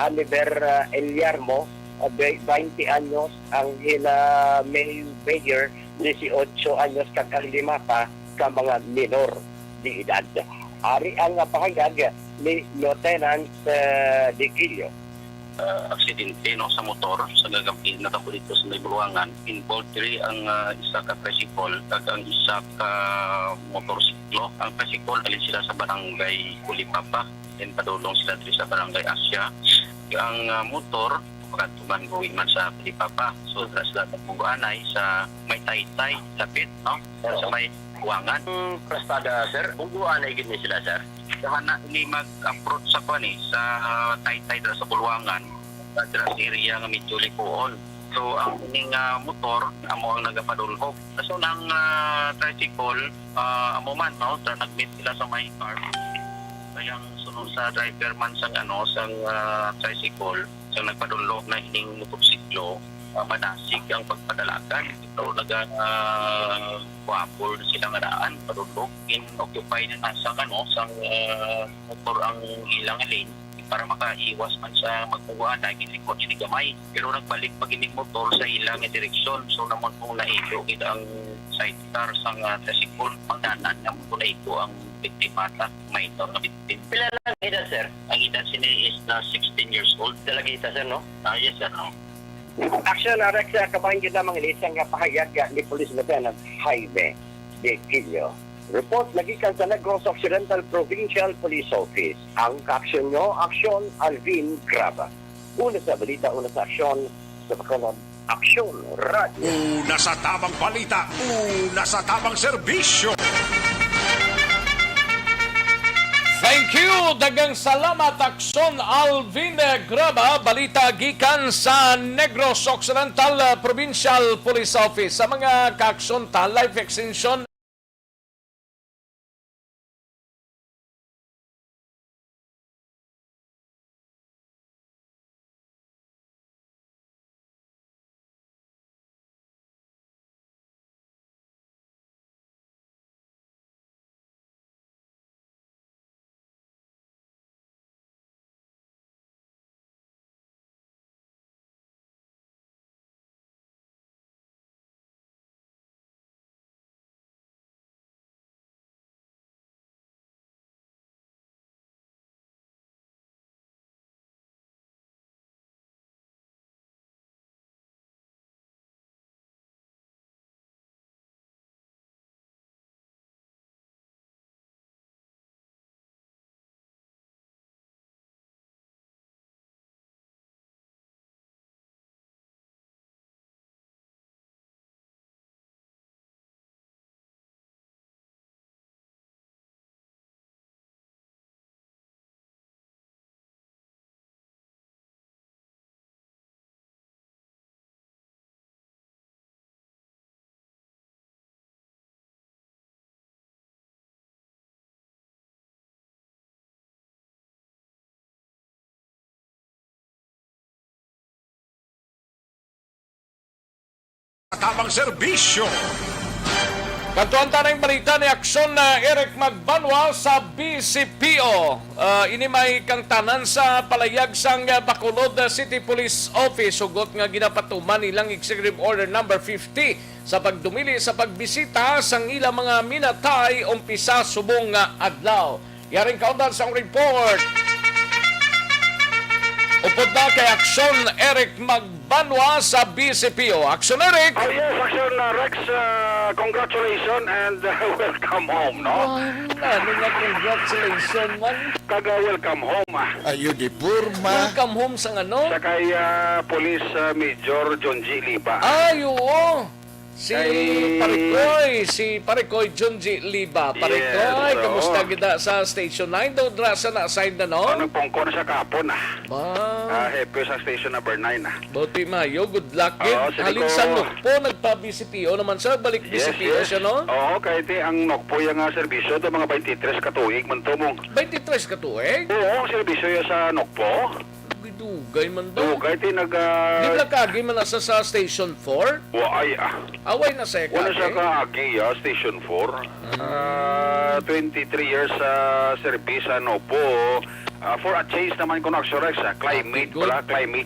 [SPEAKER 11] Oliver Eliarmo, 20 anyos, ang May Mayor, 18 anyos kag ang 5 pa ka mga minor de edad. Ari ang pahayag ni Lieutenant Diquillo.
[SPEAKER 8] Aksidente no sa motor sa gagabi natabo dito sa Bulwangan, involved diri ang isa ka tricycle kag ang isa ka motorsiklo. Ang tricycle alin sila sa Barangay Kulipapa, then padulong sila diri sa Barangay Asya. Ang motor pagatuman going man sa Kulipapa, so sila nagbuanay sa may Taytay lapit no sa may Buwangan.
[SPEAKER 11] Krastada sir, buanay gid ni sila sir.
[SPEAKER 8] Kahana ni mag-approach sa kani sa Taytay dra sa Bulwangan, dra sa area nga medyo likuon. So ang ining motor amo ang nagapadulhog. So nang tricycle amo man no, nag-meet sila sa may car. Kayang sunod sa driver man sang sang tricycle, sang nagpadulhog na ining motorsiklo, manasig ang pagpadalagan. Ito wapol sila nga daan, padulog, in-occupy na sa motor ang ilang lane para makaiwas man sa magkuhaan na ginikot ni gamay. Pero nagbalik pag motor sa ilang direksyon. So naman kung naito kita ang sidecar sa tricycle, pagdanan naman kung naito ang biktima at minor na biktima. Pila lang edad, sir? Ang edad sila is na 16 years old. Talaga ita, sir, no? Yes, sir, no?
[SPEAKER 11] Aksyon na Rex, kabahin kita mga ilisang pahayag ni Police Lieutenant Jaime de Quillo. Report nagikan sa Negros Occidental Provincial Police Office. Ang kaaksyon nyo, Aksyon Alvin Graba. Una sa balita, una sa aksyon, sa Bacolod, Aksyon Radio.
[SPEAKER 6] Una sa tamang balita, una sa tamang serbisyo.
[SPEAKER 4] Thank you! Dagang salamat, Aksyon Alvin Graba, balita gikan sa Negros Occidental Provincial Police Office. Sa mga kaaksyon ta, life extension
[SPEAKER 6] Tamang serbisyo.
[SPEAKER 4] Kantuan tanang balita ni Aksyon na Eric Magbanwa sa BCPO. Inimay kang tanan sa palayag sang Bacolod City Police Office. Sugot nga ginapatuman nilang Executive Order number 50 sa pagdumili sa pagbisita sang ilang mga minatay umpisa subong nga adlaw. Yaring kaundan sang report. Upod na kay Aksyon Eric Magbanwa sa BCPO. Aksyon Eric!
[SPEAKER 18] Oh yes, Aksyon Rex, congratulations and welcome home, no?
[SPEAKER 4] Ano nga congratulations man?
[SPEAKER 18] Welcome home.
[SPEAKER 7] Ayo di purma.
[SPEAKER 4] Welcome home sa ano?
[SPEAKER 18] Sa kay Police Major John G. Liba.
[SPEAKER 4] Ay, oo. Si Parikoy John G. Liba. Parikoy, kamusta kita sa Station 9? Daw drasa na aside na, no?
[SPEAKER 18] Nagpongko na siya kapon, hepe sa Station number 9,
[SPEAKER 4] Buti mayo, good luck. Halin sa Nukpo, nagpa-BCPO naman siya. Balik BCPO siya, no?
[SPEAKER 18] Oo, kahit ang Nukpo yung serbisyo, ito mga 23 katuig, man to mong.
[SPEAKER 4] 23 katuig?
[SPEAKER 18] Oo, serbisyo yung sa Nukpo.
[SPEAKER 4] Dugay man daw.
[SPEAKER 18] Dugay, di
[SPEAKER 4] na kagi man nasa sa Station 4?
[SPEAKER 18] Ay,
[SPEAKER 4] away na sa kagi?
[SPEAKER 18] Wala siya kagi, Station 4. 23 years service, po. For a change naman kung Rex, climate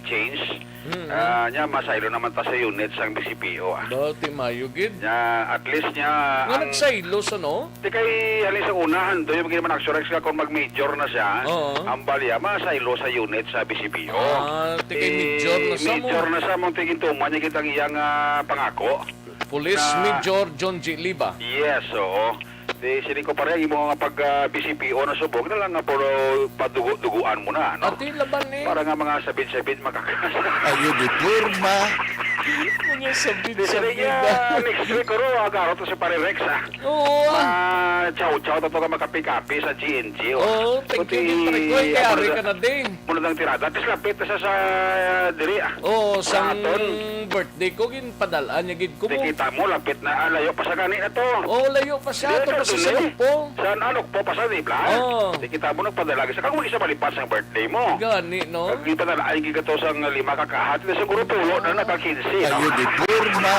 [SPEAKER 18] change. Nya masaylo naman ta sa unit sang BCPO.
[SPEAKER 4] Dati mayugid.
[SPEAKER 18] At least nya
[SPEAKER 4] ang nagsaylo sa no?
[SPEAKER 18] Di kay halin sa unahan do yung naman Rex ka kung mag-major na siya. Ang balya masaylo sa unit sa BCPO.
[SPEAKER 4] Di kay major na sa mo.
[SPEAKER 18] Major na sa mong tigin tuman niya kitang iyang pangako.
[SPEAKER 4] Police Major John G. Liba.
[SPEAKER 18] Yes, oo. Di sini ko pare imo nga pag BCPO na subok na lang nga puro padugo-duguan mo na, no?
[SPEAKER 4] Ati laban ni.
[SPEAKER 18] Para nga mga sabit-sabit makakasa.
[SPEAKER 7] Ayo di purma.
[SPEAKER 4] Mga sabit-sabit.
[SPEAKER 18] Di next week ko agaro to sa pare Rex,
[SPEAKER 4] Oo.
[SPEAKER 18] Ciao to ka makapi-kapi sa GNG.
[SPEAKER 4] Thank you din Parikoy. Kaya ari ka na din.
[SPEAKER 18] Muna mo na ng tirada. At least lapit na sa diri
[SPEAKER 4] Oo, sang birthday ko, ginpadalaan niya gid ko mo.
[SPEAKER 18] Kita mo, lapit na. Layo pa sa gani na to.
[SPEAKER 4] Oo, layo pa siya. Ito pa sa salok po.
[SPEAKER 18] Saan alok po pa sa dibla?
[SPEAKER 4] Oo.
[SPEAKER 18] Kita mo, nagpadala. Sa kang mag-isa malipas ang birthday mo.
[SPEAKER 4] Gani, no?
[SPEAKER 18] Nagpadala, ay gigato sang 5 kakahati. Na siguro tulo na naka-15.
[SPEAKER 19] Kayo di purma.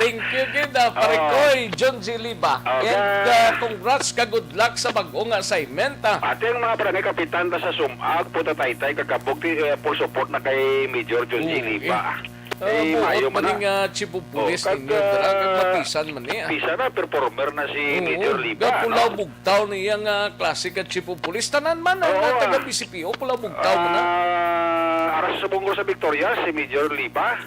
[SPEAKER 4] Thank you, gid, pare koy, John G. Liba. And congrats ka, good luck sa bagong assignment.
[SPEAKER 18] Ate ang mga barangay kapitan sa Sumag, Puta Taytay, kagabog full support na kay Major John G. Liba.
[SPEAKER 4] Mayo man nga chief of police ninyo, kagkapisan man niya.
[SPEAKER 18] Pisa na, performer na si Major Liba.
[SPEAKER 4] Pulaw bugtaw niyang klase ka chief of police. Tanan man, ang taga-BCPO, pulaw bugtaw mo na.
[SPEAKER 18] Aras sa bunggo sa Victoria, si Major Liba.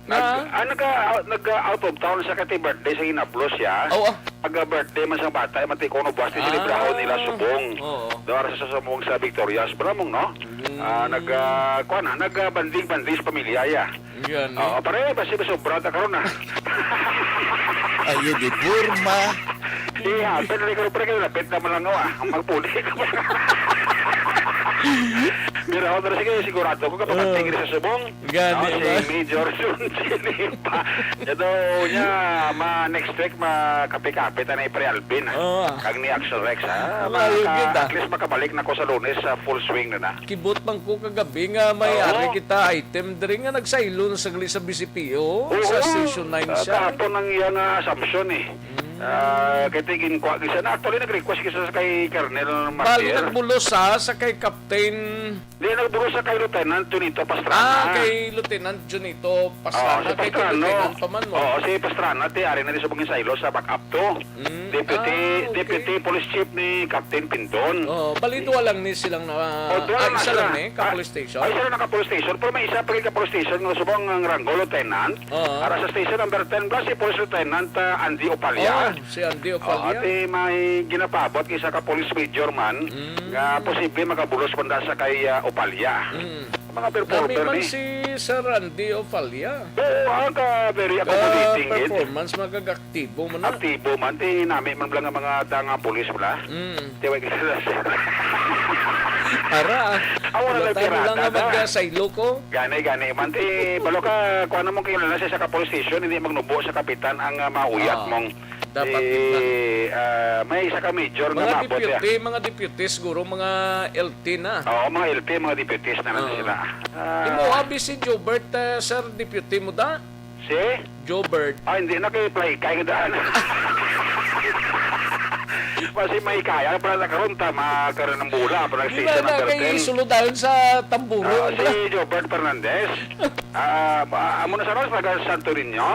[SPEAKER 18] Nag-out of town sa kati birthday sa Inablos siya. Nag-birthday man sa bata, matikono buwas ni silibrahon nila subong. Doon sa subong sa Victorias. Bramong, no? Nag-banding-banding sa pamilya, ya.
[SPEAKER 4] Yan.
[SPEAKER 18] Pare, basi ba sobra na karon na?
[SPEAKER 19] Ayo di purma.
[SPEAKER 18] Iya, pero ikaw pre kayo lapit na malangaw ang magpuli ka pa. Mira ako sige sigurado ko kapag tingin sa subong.
[SPEAKER 4] Gani
[SPEAKER 18] si Major Sunchili pa. Ito niya next week makapi-kapi ta na pre Alvin. Kag ni Aksyon Rex at least makabalik na ko sa Lunes sa full swing na.
[SPEAKER 4] Kibot man ko kagabi nga may-ari kita item diri nga nagsailo sa BCPO sa Station 9 siya.
[SPEAKER 18] Tapos nang iyang assumption kay tigin ko gisa na actually nag-request gisa sa kay Colonel Martir.
[SPEAKER 4] Bali nagbulos sa kay Captain.
[SPEAKER 18] Di nagbulos sa kay Lieutenant Junito Pastrana.
[SPEAKER 4] Kay Lieutenant Junito Pastrana. Kay Lieutenant pa man mo.
[SPEAKER 18] Si Pastrana ti ari na sa bungin silo sa backup to. Deputy Police Chief ni Captain Pinton.
[SPEAKER 4] Balito lang ni silang isa lang ni ka police station.
[SPEAKER 18] Isa lang ka police station pero may isa pa ka police station nga subong ang ranggo lieutenant. Ara sa station number 10 si Police Lieutenant Andy Opalia.
[SPEAKER 4] Si Andy Opalia.
[SPEAKER 18] Ate may ginapabot isa ka police major man nga posible makabulos panda sa kay Opalia. Mga performer
[SPEAKER 4] ni si Sir Andy Opalia.
[SPEAKER 18] Ang very accommodating
[SPEAKER 4] performance magagaktibo man.
[SPEAKER 18] Aktibo man ti nami man lang ang mga tanga police bla. Tiwag sila.
[SPEAKER 4] Ara.
[SPEAKER 18] Awala
[SPEAKER 4] lang nga mag-saylo ko.
[SPEAKER 18] Gani man ti balo ka kuan mo kilala sa ka police station hindi magnubo sa kapitan ang mauyat mong
[SPEAKER 4] dapat
[SPEAKER 18] may isa ka major nga mabot
[SPEAKER 4] mga deputy siguro mga LT na.
[SPEAKER 18] Mga LT, mga deputies na sila.
[SPEAKER 4] Imo abi si Jobert sir deputy mo da?
[SPEAKER 18] Si
[SPEAKER 4] Jobert.
[SPEAKER 18] Hindi na kay play kay daan. Kasi may kaya para nakaroon makaroon ng bula para station number 10.
[SPEAKER 4] Kay sulod sa tamburo.
[SPEAKER 18] Si Jobert Fernandez. Amo na sa Ros, taga Santo Niño.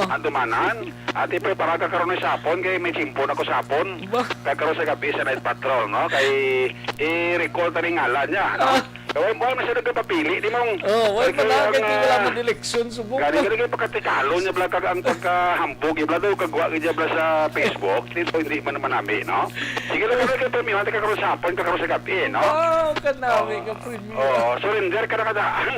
[SPEAKER 18] Andumanan. At ipre-para kakaroon ng sapon, kay may chimpo na ko sapon. Kakaroon sa gabi sa night patrol, no? Kay i-recall ta rin ngalan niya, no? Kaya mo na siya nagpapili, di mong...
[SPEAKER 4] wala pa na, kaya wala mo direksyon, subok.
[SPEAKER 18] Gani pagkatikalo niya bala ang pagkahambog, ibla daw kagwa niya bala sa Facebook, dito hindi man naman namin, no? Sige lang kayo premium, kakaroon sapon, kakaroon sa gabi, no?
[SPEAKER 4] Kanami ka premium.
[SPEAKER 18] Surrender ka na kadaan.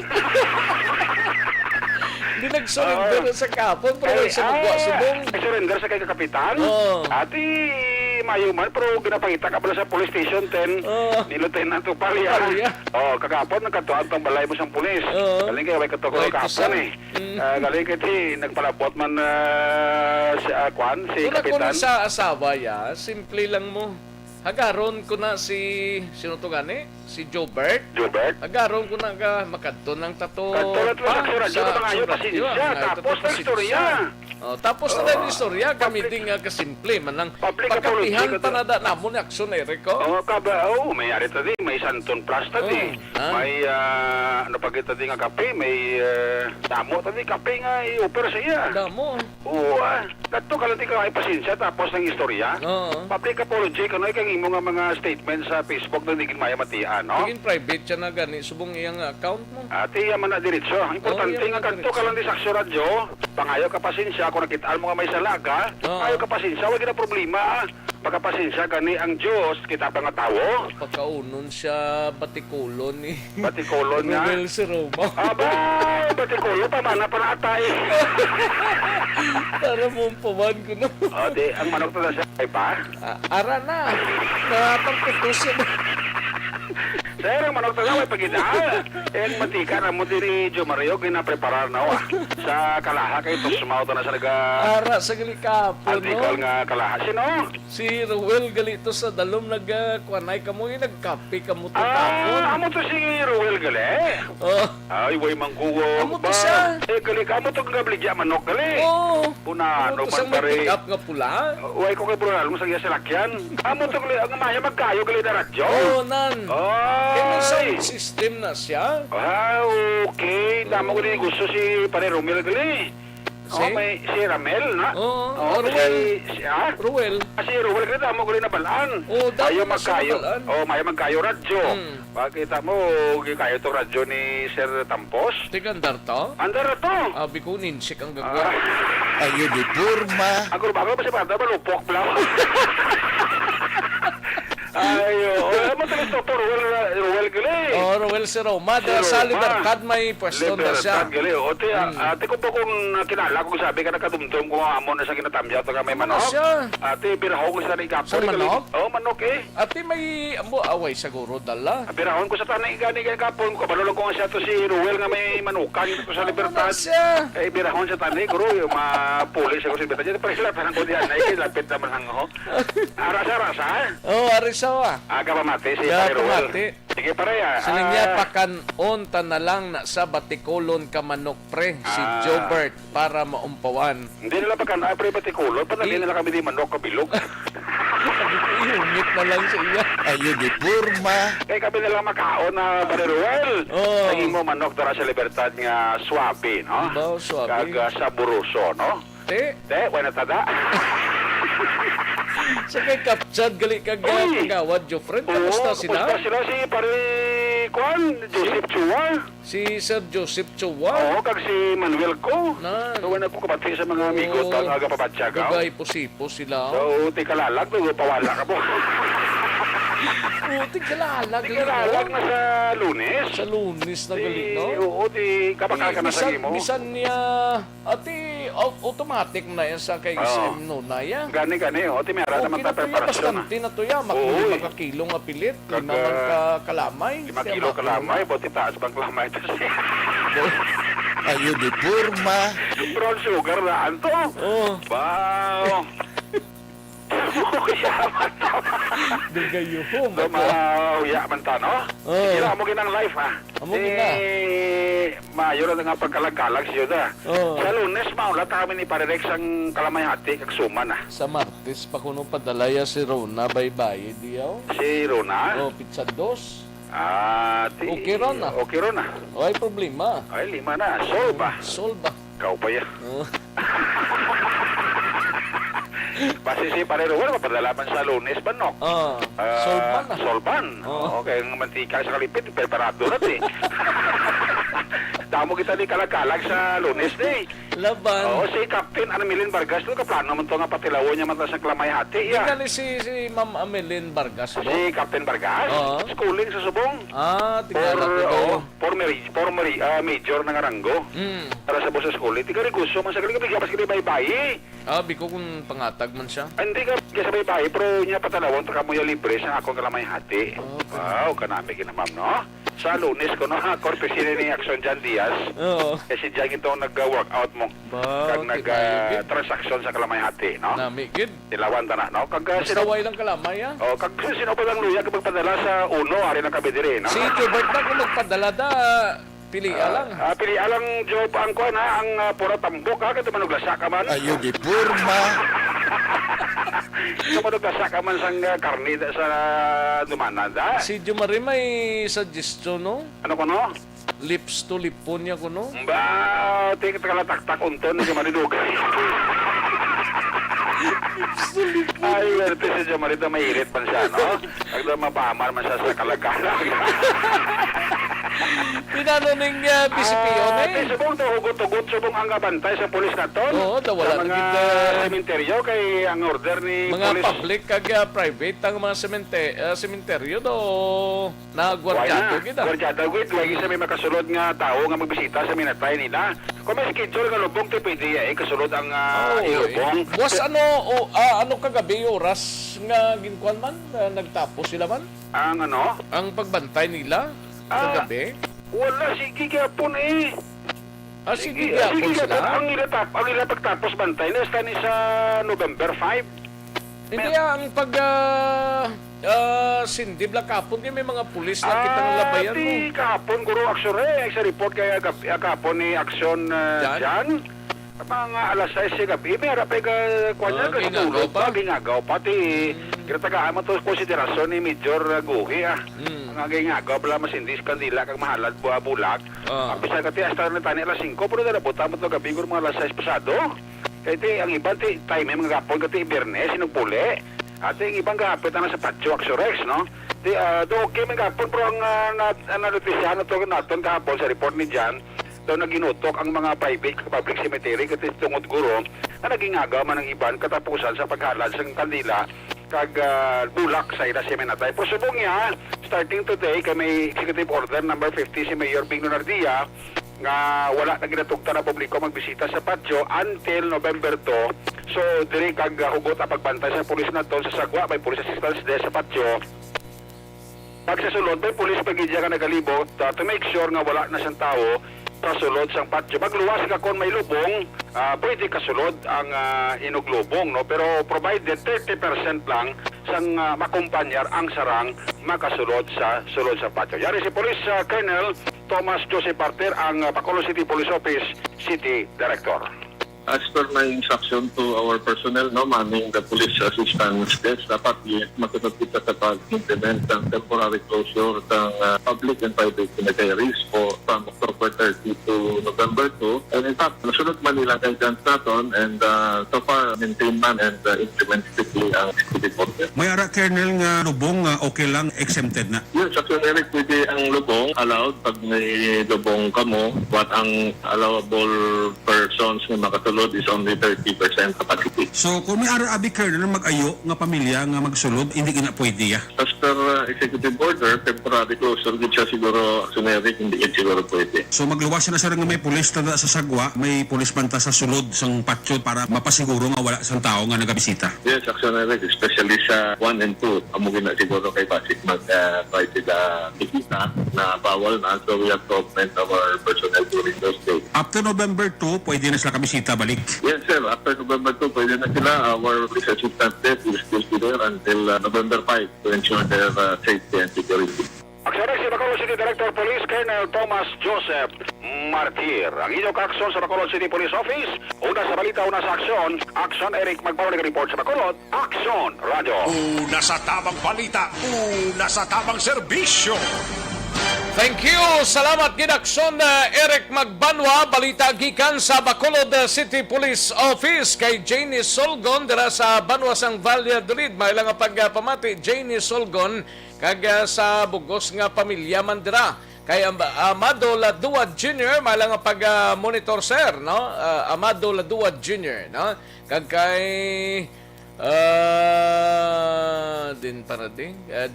[SPEAKER 4] Hindi nag-surrender sa kapon, pero sa magwa-subong.
[SPEAKER 18] Surrender sa kay kapitan? Ati, mayuman, pero ginapangita ka pala sa police station 10 ni Lieutenant Opalia. Kagapon, nagkatuan tong balay mo sa pulis. Galing kayo, may katokolo kapon galing kayo, nagpalapot man si kapitan.
[SPEAKER 4] Kung sa asawa ya, simple lang mo. Hagaron ko na sino to gani? Si Jobert. Hagaron ko na makadto ng tato.
[SPEAKER 18] Tapos na istorya.
[SPEAKER 4] Tapos na yung istorya, kami din nga kasimple man lang. Pagkapihan pa na namon ni Aksyon Eriko.
[SPEAKER 18] May ari tadi, may Santon Plus tadi. May pagkita din nga kape, may damo tadi kape nga i-offer sa iya.
[SPEAKER 4] Damo.
[SPEAKER 18] Dato ka lang di ka ay pasensya tapos ng istorya. Public apology ka na kang imo nga mga statement sa Facebook na hindi maya matian, no?
[SPEAKER 4] Digin private siya na gani, subong iyang account mo.
[SPEAKER 18] Ati, yaman na diretso. Importante nga kanto ka lang di sa Aksyon Radio, pangayo ka pasensya, kung nakitaan mo nga may salaga, pangayo ka pasensya, wag na problema. Pagkapasensya gani ang Diyos, kita pa nga tao.
[SPEAKER 4] Pagkaunon siya, batikulon ni.
[SPEAKER 18] Batikulon nga?
[SPEAKER 4] Rumel si Roma.
[SPEAKER 18] Batikulon, pamana pa na atay.
[SPEAKER 4] Para mo paman ko na.
[SPEAKER 18] Ang manok na siya, ay pa?
[SPEAKER 4] Ara na. Nakapagputusin.
[SPEAKER 18] Sir, ang manok talaga may pagidaan. Eh, matika na mo diri Jo Mario, ginapreparar na sa kalaha kay ito sumauto na sa naga...
[SPEAKER 4] Ara sa gali kapon,
[SPEAKER 18] article
[SPEAKER 4] no?
[SPEAKER 18] nga kalaha. Sino?
[SPEAKER 4] Si Ruel galito sa dalom nagkuanay kamo yung nagkape kamo to kapon.
[SPEAKER 18] Amo to si Ruel gali.
[SPEAKER 4] Oh.
[SPEAKER 18] Ay, way mangkuwo.
[SPEAKER 4] Amo to siya.
[SPEAKER 18] Eh, gali ka mo to gabligya manok gali.
[SPEAKER 4] Oh.
[SPEAKER 18] Una,
[SPEAKER 4] Amo
[SPEAKER 18] no,
[SPEAKER 4] to siyang
[SPEAKER 18] pantari.
[SPEAKER 4] may pick up nga pula.
[SPEAKER 18] Way ko kay Brunal mo sa iya salakyan. Amo to gali, ang maya magkayo gali na radyo.
[SPEAKER 4] Oh, nan.
[SPEAKER 18] Ay.
[SPEAKER 4] Kaya sound system na siya.
[SPEAKER 18] Ah, okay. Tama ko din gusto si Pare Romel gali. May si Ramel na.
[SPEAKER 4] Oo,
[SPEAKER 18] Ruel.
[SPEAKER 4] Ruel.
[SPEAKER 18] Si Ruel gali tama ko rin na balaan.
[SPEAKER 4] Oh, dami
[SPEAKER 18] Ayaw
[SPEAKER 4] na siya
[SPEAKER 18] magkayo.
[SPEAKER 4] nabalaan.
[SPEAKER 18] Maya magkayo radyo. Pakita mo, kayo to radyo ni Sir Tampos.
[SPEAKER 4] Tika, andar to?
[SPEAKER 18] Andar to.
[SPEAKER 4] Abi ko ninsik ang gagwa.
[SPEAKER 19] Ayun, di purma.
[SPEAKER 18] Ako ba si Pata, malupok lang. Ayo, matalis to Ruel gali.
[SPEAKER 4] Oh, Ruel si Roma. Dahil sa Libertad may pwesto na siya.
[SPEAKER 18] Libertad gali. O, ate ko po kung kinala kung sabi ka nakadumdum kung amo na sa kinatamyaw ito ka may manok.
[SPEAKER 4] Siya?
[SPEAKER 18] Ate, pirahon ko sa nikapo.
[SPEAKER 4] Sa manok?
[SPEAKER 18] Oo, manok eh.
[SPEAKER 4] Ate may away siguro dala.
[SPEAKER 18] Pirahon ko sa tanay gani kapon ko. Balulong ko nga siya to si Ruel nga may manukan ito sa Libertad.
[SPEAKER 4] Siya?
[SPEAKER 18] Eh, pirahon sa tanay, guro. Yung mapulis ako sa Libertad. Pero sila, parang ko diyan. Ay, lapit naman ang ako. Arasa-rasa,
[SPEAKER 4] Oh, Arisawa.
[SPEAKER 18] Aga pa mati si
[SPEAKER 4] Aga
[SPEAKER 18] Pare
[SPEAKER 4] pa
[SPEAKER 18] Ruel.
[SPEAKER 4] mati.
[SPEAKER 18] Sige pare
[SPEAKER 4] Siling niya pakanon ta na lang na sa batikolon ka manok pre si Jobert para maumpawan.
[SPEAKER 18] Hindi nila pre batikulo, panali nila kami di manok kabilog.
[SPEAKER 4] Iunit na lang sa iya.
[SPEAKER 19] Ayun, di purma.
[SPEAKER 18] Kaya kami nila makaon na Pare Ruel. Naging mo manok tara sa Libertad nga swabe, no?
[SPEAKER 4] Ba, swabe.
[SPEAKER 18] Kaga saburuso, no?
[SPEAKER 4] Te,
[SPEAKER 18] wala tada.
[SPEAKER 4] sa kay Kapchad gali kagawad Jofred, kamusta sila?
[SPEAKER 18] Kamusta sila si Pare Kwan, Joseph Chua.
[SPEAKER 4] Si Sir Joseph Chua.
[SPEAKER 18] Oo, kag si Manuel ko. So, wala ko kabati sa mga amigo ang aga papatsagaw.
[SPEAKER 4] Gagay posipo sila.
[SPEAKER 18] So, tikalalag, pawala ka po.
[SPEAKER 4] Tigalalag.
[SPEAKER 18] Tigalalag na sa Lunes.
[SPEAKER 4] Sa Lunes na gali, no?
[SPEAKER 18] Oo, di kapakal ka na sa imo.
[SPEAKER 4] Bisan niya, ati automatic na yan sa kay SM no na yan.
[SPEAKER 18] Gani, o, ti mera naman ta preparasyon.
[SPEAKER 4] Bastante na to yan. Makuli makakilong apilit. Lima man ka kalamay.
[SPEAKER 18] 5 kilo kalamay, buti taas bang kalamay ito siya.
[SPEAKER 19] Ayun, di purma.
[SPEAKER 18] Brown sugar na anto. Wow.
[SPEAKER 4] Dugayuhom.
[SPEAKER 18] Yaman ta, no? Sige mo ginang life, ha?
[SPEAKER 4] Amo gina.
[SPEAKER 18] Mayo na nga pagkalagkalag siyo da. Sa Lunes, maulat kami ni Pare Rex ang Kalamayhati, kag Suman, ha?
[SPEAKER 4] Sa Martes, pa kuno padalaya si Rona, bye-bye, diyaw.
[SPEAKER 18] Si Rona?
[SPEAKER 4] Pizza 2.
[SPEAKER 18] Okay ron na. Okay ron na.
[SPEAKER 4] Ay, problema.
[SPEAKER 18] Ay, 5 na. Solve ba? Kau pa yan. Basi si Pare Ruel, mapadalaman sa Lunes ba, no?
[SPEAKER 4] Solban na.
[SPEAKER 18] Solban. Okay, ang mantika sa kalipit, preparado na, eh. Damo kita di kalagkalag sa Lunes, eh.
[SPEAKER 4] Laban.
[SPEAKER 18] Oo, si Captain Amelin Vargas, no, kaplano man to nga patilawo niya man sa Kalamayhati, ya.
[SPEAKER 4] Tingnan si Ma'am Amelin Vargas, no?
[SPEAKER 18] Si Captain Vargas? Schooling sa Subong.
[SPEAKER 4] Tingnan natin.
[SPEAKER 18] Major na nga ranggo. Para sa boss sa schooling. Tingnan rin gusto, masagaling ka bigla, mas kini bayi-bayi.
[SPEAKER 4] Biko kung pangatag man siya.
[SPEAKER 18] Hindi ka sa bayi-bayi, pero niya patalawon, taka mo yung libre sa akong Kalamayhati. Wow, kanami kinamam, no? Sa Lunes ko, no? Korpesine ni Aksyon Jan Diaz. Kasi dyan ito nag-workout mo. Kag nag-transaction sa Kalamayhati, no?
[SPEAKER 4] Namigid.
[SPEAKER 18] Tilawan ta na, no?
[SPEAKER 4] Saway lang kalamay, ha?
[SPEAKER 18] Kag sino pa lang luya kapag padala sa uno, ari na kabidiri, no?
[SPEAKER 4] Si Jobert na kung magpadala da, pilia lang.
[SPEAKER 18] Pilia lang, Job, ang kuha na, ang pura tambok, ha? Kaya manuglasa ka man.
[SPEAKER 19] Ayun, di purma.
[SPEAKER 18] Kaya manuglasa ka man sang karni sa dumanada.
[SPEAKER 4] Si Jumari may suggestion, no?
[SPEAKER 18] Ano ko, no?
[SPEAKER 4] Lips to lipon niya ko, no?
[SPEAKER 18] Ba, tingin ka tak-tak unton, hindi manidugay. Ay, werte si Jamarita, mairit pa siya, no? Pagda mapamar man siya sa kalagalag.
[SPEAKER 4] Pinanoning PCPO na eh.
[SPEAKER 18] Subong to, hugot-hugot, subong ang kabantay sa polis na to.
[SPEAKER 4] Oo, wala
[SPEAKER 18] sa mga sementeryo, kay ang order ni
[SPEAKER 4] mga
[SPEAKER 18] polis.
[SPEAKER 4] Mga public kag private, ang mga sementeryo do na gwardyado kita.
[SPEAKER 18] Gwardyado kita, lagi sa may makasulod nga tao nga magbisita sa minatay nila. Kung may schedule nga lubong, te pwede kasulod ang ilubong.
[SPEAKER 4] Boss, ano kagabi oras nga ginkuan man? Nagtapos sila man?
[SPEAKER 18] Ang ano?
[SPEAKER 4] Ang pagbantay nila sa gabi?
[SPEAKER 18] Wala, sige gyapon eh.
[SPEAKER 4] Sige gyapon sila?
[SPEAKER 18] Ang ila pagtapos bantay na ni sa November 5.
[SPEAKER 4] Hindi ang sindib lang kapon may mga pulis na kitang labayan mo.
[SPEAKER 18] Di kahapon guro aksyon sa report kaya kahapon ni Aksyon dyan. Mga alas 6 sa gabi, may harap ay kanya kasutulog pa, gingagaw pati kinatagaan mo ito konsiderasyon ni Major Guhi Ang gingagaw pala masindis kandila kang mahalad bulag. Bisa kati hasta na tani alas 5, pero nalabutan mo ito gabi guro mga alas 6 pasado. Kaya iti, ang ibang time mga gapon kati Bernes, sinugpuli. At yung ibang gapit na sa Patio Axorex, no? Do okay mga gapon, pero ang nanotisyan natin kahapon sa report ni Jan, daw naginutok ang mga private public cemetery kasi tungod guro na nagingagaw man ang iban katapusan sa paghalad sa kandila kag bulak sa ila semenatay. Pero subong niya, starting today, kay may executive order number 50 si Mayor Bing Lunardia nga wala na ginatugta na publiko magbisita sa patio until November 2. So, diri kag hugot ang pagbantay sa pulis na to sa Sagwa, may police assistance there sa patio. Pag sa sulod, may pulis pagidya ka nagalibot to make sure nga wala na siyang tao sa sulod sang patio. Magluwas ka kung may lubong, pwede kasulod ang inuglubong, no? Pero provided 30% lang sang makumpanyar ang sarang makasulod sa patio. Yari si Police Colonel Thomas Joseph Parter, ang Bacolod City Police Office City Director.
[SPEAKER 13] As per my instruction to our personnel, no, manning the police assistance desk, dapat masunod kita sa pag-implement ng temporary closure ng public and private cemeteries from October 30 to November 2. And in fact, nasunod man nilang guidance natin and so far, maintain man and implement strictly ang executive order.
[SPEAKER 22] May ara, Colonel, nga lubong okay lang, exempted na?
[SPEAKER 13] Yes, actually, pwede ang lubong allowed pag may lubong kamo, what ang allowable persons na makatulog is only 30% capacity.
[SPEAKER 22] So, kung may ara-abi, Colonel, mag-ayo nga pamilya nga magsulod, hindi na pwede ya?
[SPEAKER 13] As per executive order, temporary closure, di siya siguro generic, hindi siguro pwede.
[SPEAKER 22] So, magluwas na sir nga may pulis tada sa Sagwa, may pulis banta sa sulod sang patio para mapasiguro nga wala sang tao nga nagabisita?
[SPEAKER 13] Yes, actionary, especially sa 1 and 2. Amugin na siguro kay Pasig mag-try sila bikita na bawal na, so we have to augment our personnel during those days.
[SPEAKER 22] After November 2, pwede na sila kabisita balik?
[SPEAKER 13] Yes, sir. After November 2, pwede na sila. Our police assistant desk will still be there until November 5 to ensure their safety and security.
[SPEAKER 18] Aksyon si Bacolod City Director Police Colonel Thomas Joseph Martir. Ang inyong Aksyon sa Bacolod City Police Office. Una sa balita, una sa Aksyon. Aksyon Eric Magpawalik report sa Bacolod. Aksyon Radio.
[SPEAKER 6] Una sa tamang balita, una sa tamang serbisyo.
[SPEAKER 4] Thank you. Salamat Ginaksyon Eric Magbanwa, balita gikan sa Bacolod City Police Office kay Janie Solgon dira sa Banwasang Valladolid. May lang pagpamati Janie Solgon kag sa bugos nga pamilya man dira. Kay Amado Ladua Jr. may lang pag-monitor sir, no? Amado Ladua Jr., no? Kag kay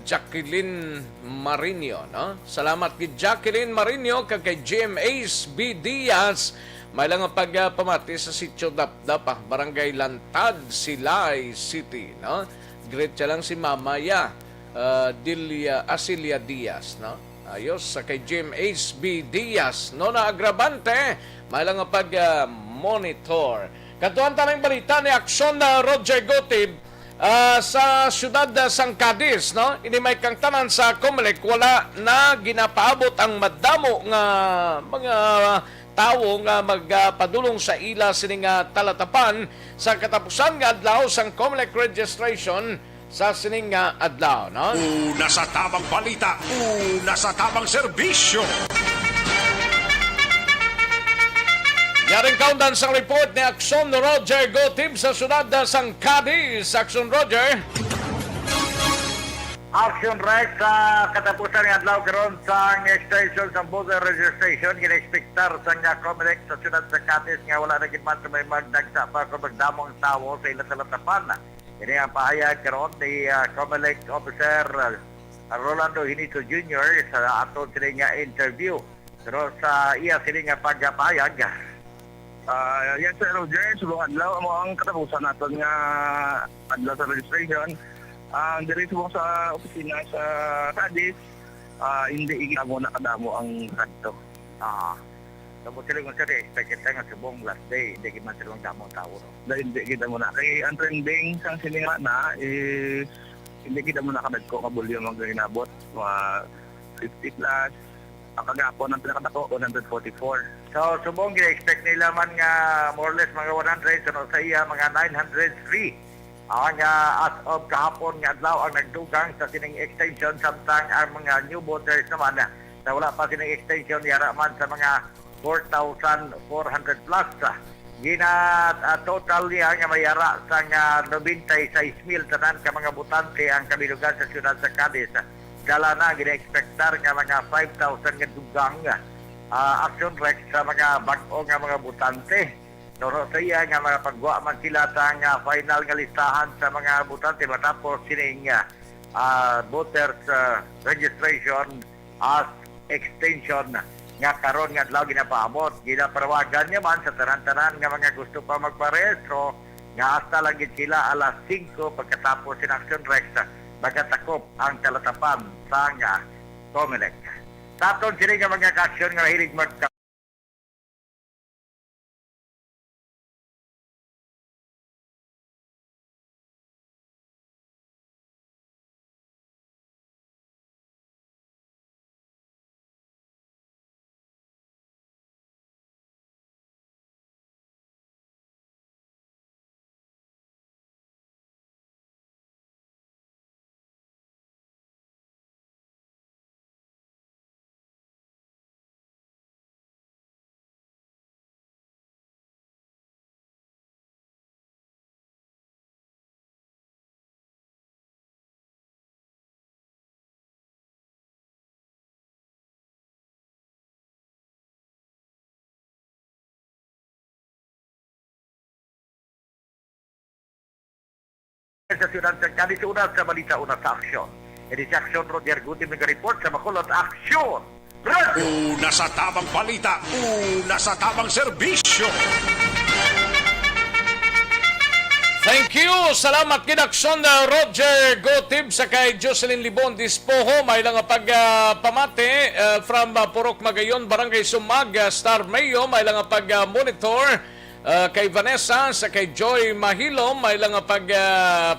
[SPEAKER 4] Jacqueline Marino, no? Salamat kay Jacqueline Marino kag kay GMA's B. Diaz. May lang ang pagpamati sa sitio Dapdapa, Barangay Lantad, Silay City, no? Great siya lang si Mamaya Asilia Diaz, no? Ayos sa kay GMA's B. Diaz, no? Na agrabante, may lang ang pag-monitor. Katuan tanang balita ni Aksyon na Roger Gotib sa siyudad sang Cadiz, no? Ini may kang tanan sa Comelec, wala na ginapaabot ang madamo nga mga tao nga magpadulong sa ila sining talatapan sa katapusan nga adlaw sang Comelec registration sa sining adlaw, no?
[SPEAKER 6] Una sa tamang balita, una sa tamang serbisyo.
[SPEAKER 4] Yaring kaundan sa report ni Aksyon Roger Gotib sa sunod sang Cadiz. Aksyon Roger.
[SPEAKER 23] Aksyon Rex sa katapusan ng adlaw karon sa station sa voter registration gina-expectar sa nga Comelec sa sunod sa Cadiz nga wala na gitman sa may magdagsa pa kung magdamong tawo sa ilang talatapan. Ini ang pahayag karon ni Comelec Officer Rolando Hinito Jr. sa aton sila nga interview. Pero sa iya sila nga pagpahayag.
[SPEAKER 24] Yes, Sir Roger. Subong adlaw mo ang katapusan natin nga adlaw sa registration.
[SPEAKER 12] Diretso mo sa opisina sa Cadiz, hindi igamo na kadamo ang kanto.
[SPEAKER 11] Tapos sila kung sir, expected tayo nga subong last day, hindi man sila ang damang tao. No?
[SPEAKER 12] Dahil hindi kita mo na. Kaya ang trending sa sininga na, hindi kita mo na kadagko kabulyo mga ginabot. Mga 50 plus. Ang kagapon ng pinakatako, 144.
[SPEAKER 11] So, subong gina-expect nila man nga more or less mga 100, so sa iya mga 903. Ang as of kahapon nga adlaw ang nagdugang sa sining extension samtang ang mga new voters naman na wala pa sining extension yara man sa mga 4,400 plus. Total niya nga mayara sa nga 96,000 tanan ka mga butante ang kabilugan sa siyudad sa Cadiz. Kala na gina-expectar nga mga 5,000 nga dugang action rex sa mga bag-o nga mga butante. Toro sa iya nga mga pagwa man sila sa nga final nga listahan sa mga butante matapos sining voters registration as extension nga karon nga adlaw ginapaabot. Ginapawagan niya man sa tanan-tanan nga mga gusto pa magparehistro nga hasta lang gid sila alas 5 pagkatapos sin action rex magatakop ang kalatapan sa nga COMELEC. Taton sila nga mga aksyon nga mahilig sa siyudad sa Cadiz una sa Balita una sa Aksyon. Edisi Aksyon, Roger Guti, report sa Bacolod. Aksyon!
[SPEAKER 6] Una sa tamang balita, una sa tamang serbisyo.
[SPEAKER 4] Thank you. Salamat kinaksyon na Roger Gotib sa kay Jocelyn Libon Dispoho. May lang pamate from Purok Magayon, Barangay Sumag, Star Mayo. May lang monitor kay Vanessa sa kay Joy Mahilom. May lang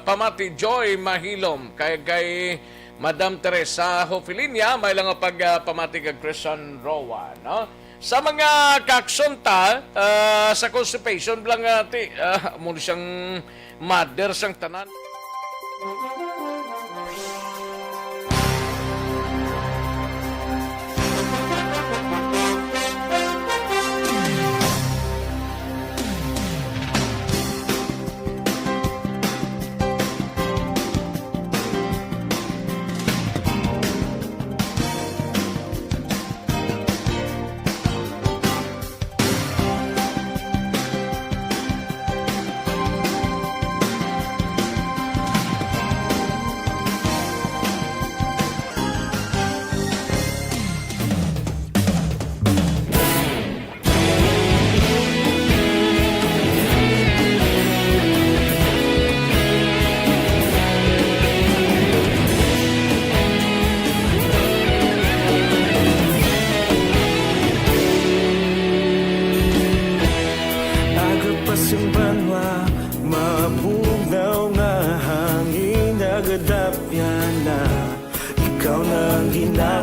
[SPEAKER 4] pamati Joy Mahilom. Kay Madam Teresa Hofilinia. May lang pamati kay Christian Rowan. No? Sa mga kaksonta, sa constipation lang muna siyang mother sang tanan.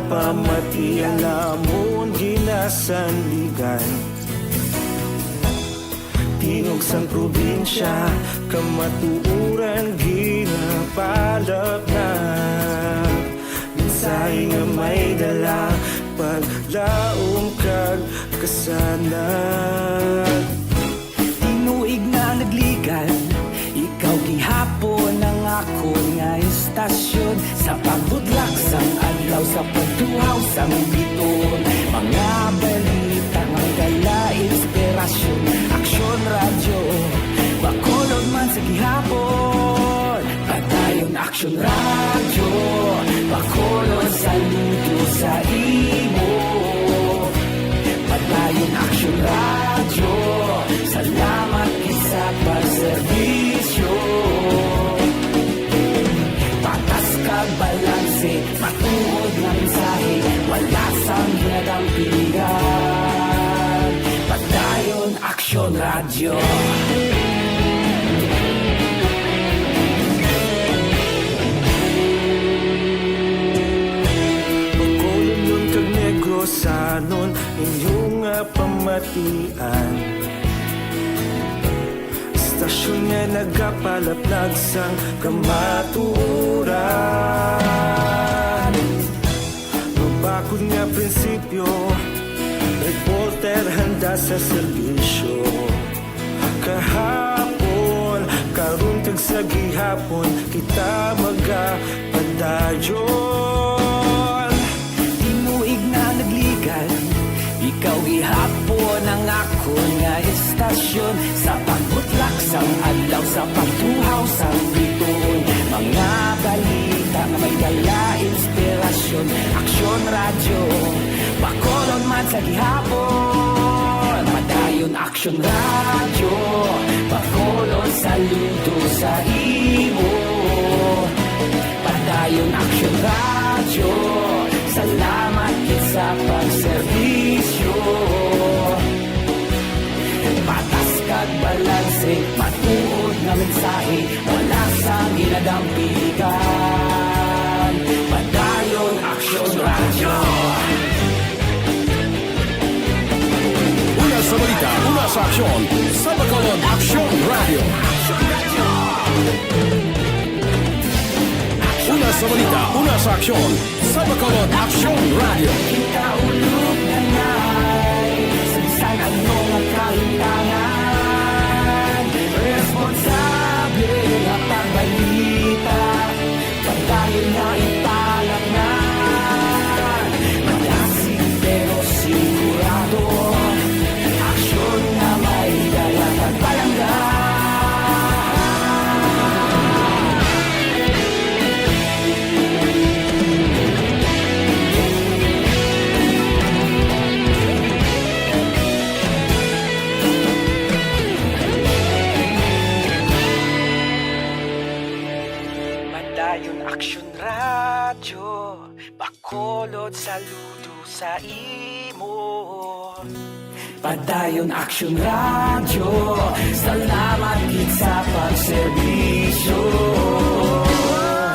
[SPEAKER 21] Pamati alamon ginasandigan Tingog sang probinsya kamatuuran ginapalap na Minsay nga may dala paglaong kag kasanag Tinuig na nagligan ikaw gihapon ang ako nga istasyon Sa pagbudlak sang adlaw sa pagtuhaw sang biton Mga balita ang dala inspirasyon Aksyon radyo, Bacolod man sa gihapon Padayon Aksyon radyo Bacolod saludo sa imo Padayon Aksyon radyo Salamat isa pagserbisyo Radyo. Bacolod nun kag Negrosanon inyong pamatian. Istasyon nga nagapalaplag sang kamaturan. Mabakod nga prinsipyo, reporter handa sa serbisyo. Kahapon, karun kag sa gihapon, kita magapadayon. Tinuig na nagligan, ikaw gihapon ang ako nga istasyon. Sa pagbutlak sang adlaw, sa pagtuhaw sang bituon. Mga balita nga may dala inspirasyon. Aksyon radyo, Bacolod man sa gihapon. Padayon Aksyon radyo, Bacolod saludo sa imo. Padayon Aksyon radyo, salamat kit sa pagserbisyo. Patas kag balanse, matuod na mensahe, wala sang ginadampigan. Padayon Aksyon radyo.
[SPEAKER 6] Una sa balita, una sa aksyon, sa Bacolod Aksyon Radio. Una sa balita, una sa aksyon, sa Bacolod Aksyon Radio.
[SPEAKER 21] Ikaulog na na'y sabisan ang mga kailangan. Responsable na pagbalita, pagdayon na ipalagnan. Malasig pero sigurado, aksyon na may dala at palanggan. Padayon Aksyon radyo, Bacolod saludo sa imo. Padayon Aksyon radyo, salamat gid sa pagserbisyo.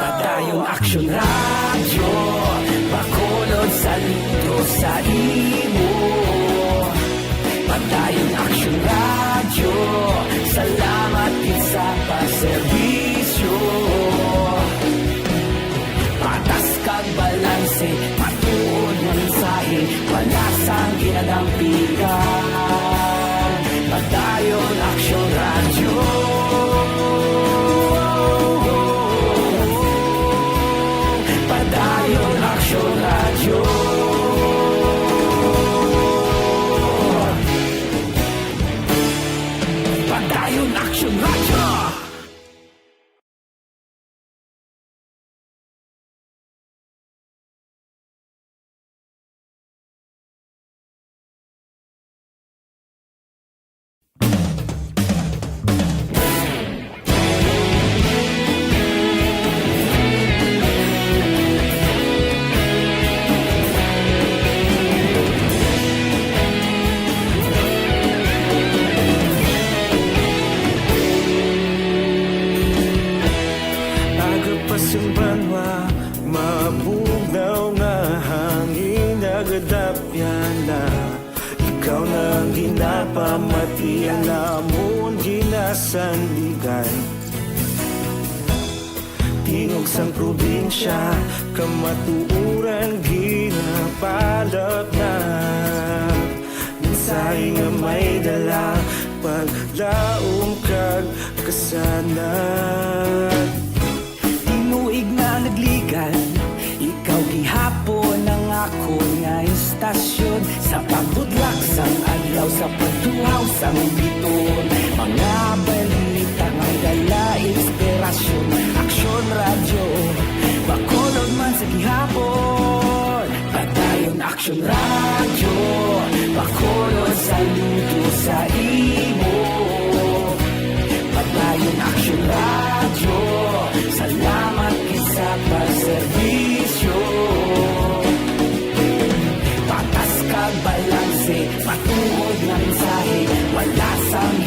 [SPEAKER 21] Padayon Aksyon radyo, Bacolod saludo sa imo. Padayon Aksyon radyo, salamat gid sa pagserbisyo. Patas kag balanse, matuod na mensahe, wala sang ginadampigan. Padayon Aksyon radyo. Padayon Aksyon radyo. Padayon Aksyon radyo. Agapasumbanwa, mabugnaw nga hangin nagadapyan na. Ikaw na ginapamatian namon ginasandigan. Tingog sang probinsya, kamatuuran ginapalat na. Mensahe nga may dala, paglaom kag kasanan. Tinuig na nagligan, ikaw gihapon ang ako nga istasyon. Sa pagbudlak sang adlaw, sa pagtuhaw sang biton. Mga balita nga dala inspirasyon. Aksyon radyo, Bacolod man sa gihapon. Padayon Aksyon radyo, Bacolod saludo sa imo. Padayon Aksyon radyo, salamat kit sa pagserbisyo. Patas kag balanse, matuod na mensahe, wala sang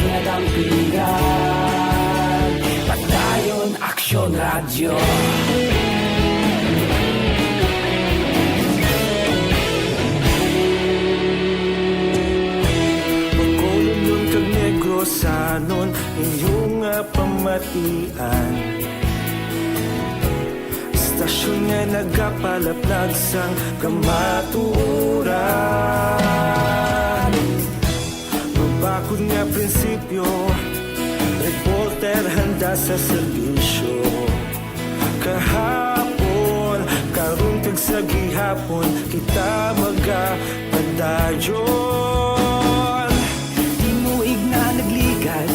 [SPEAKER 21] radyo. Pagkulong kag negrosanon inyong pamatian. Istasyon nga nagapalaplag sang kamaturan. Mabakod nga prinsipyo, reporter handa sa serbisyo. Kahapon, karong kag sa gihapon, kita magapadayon. Tinuig na nagligan,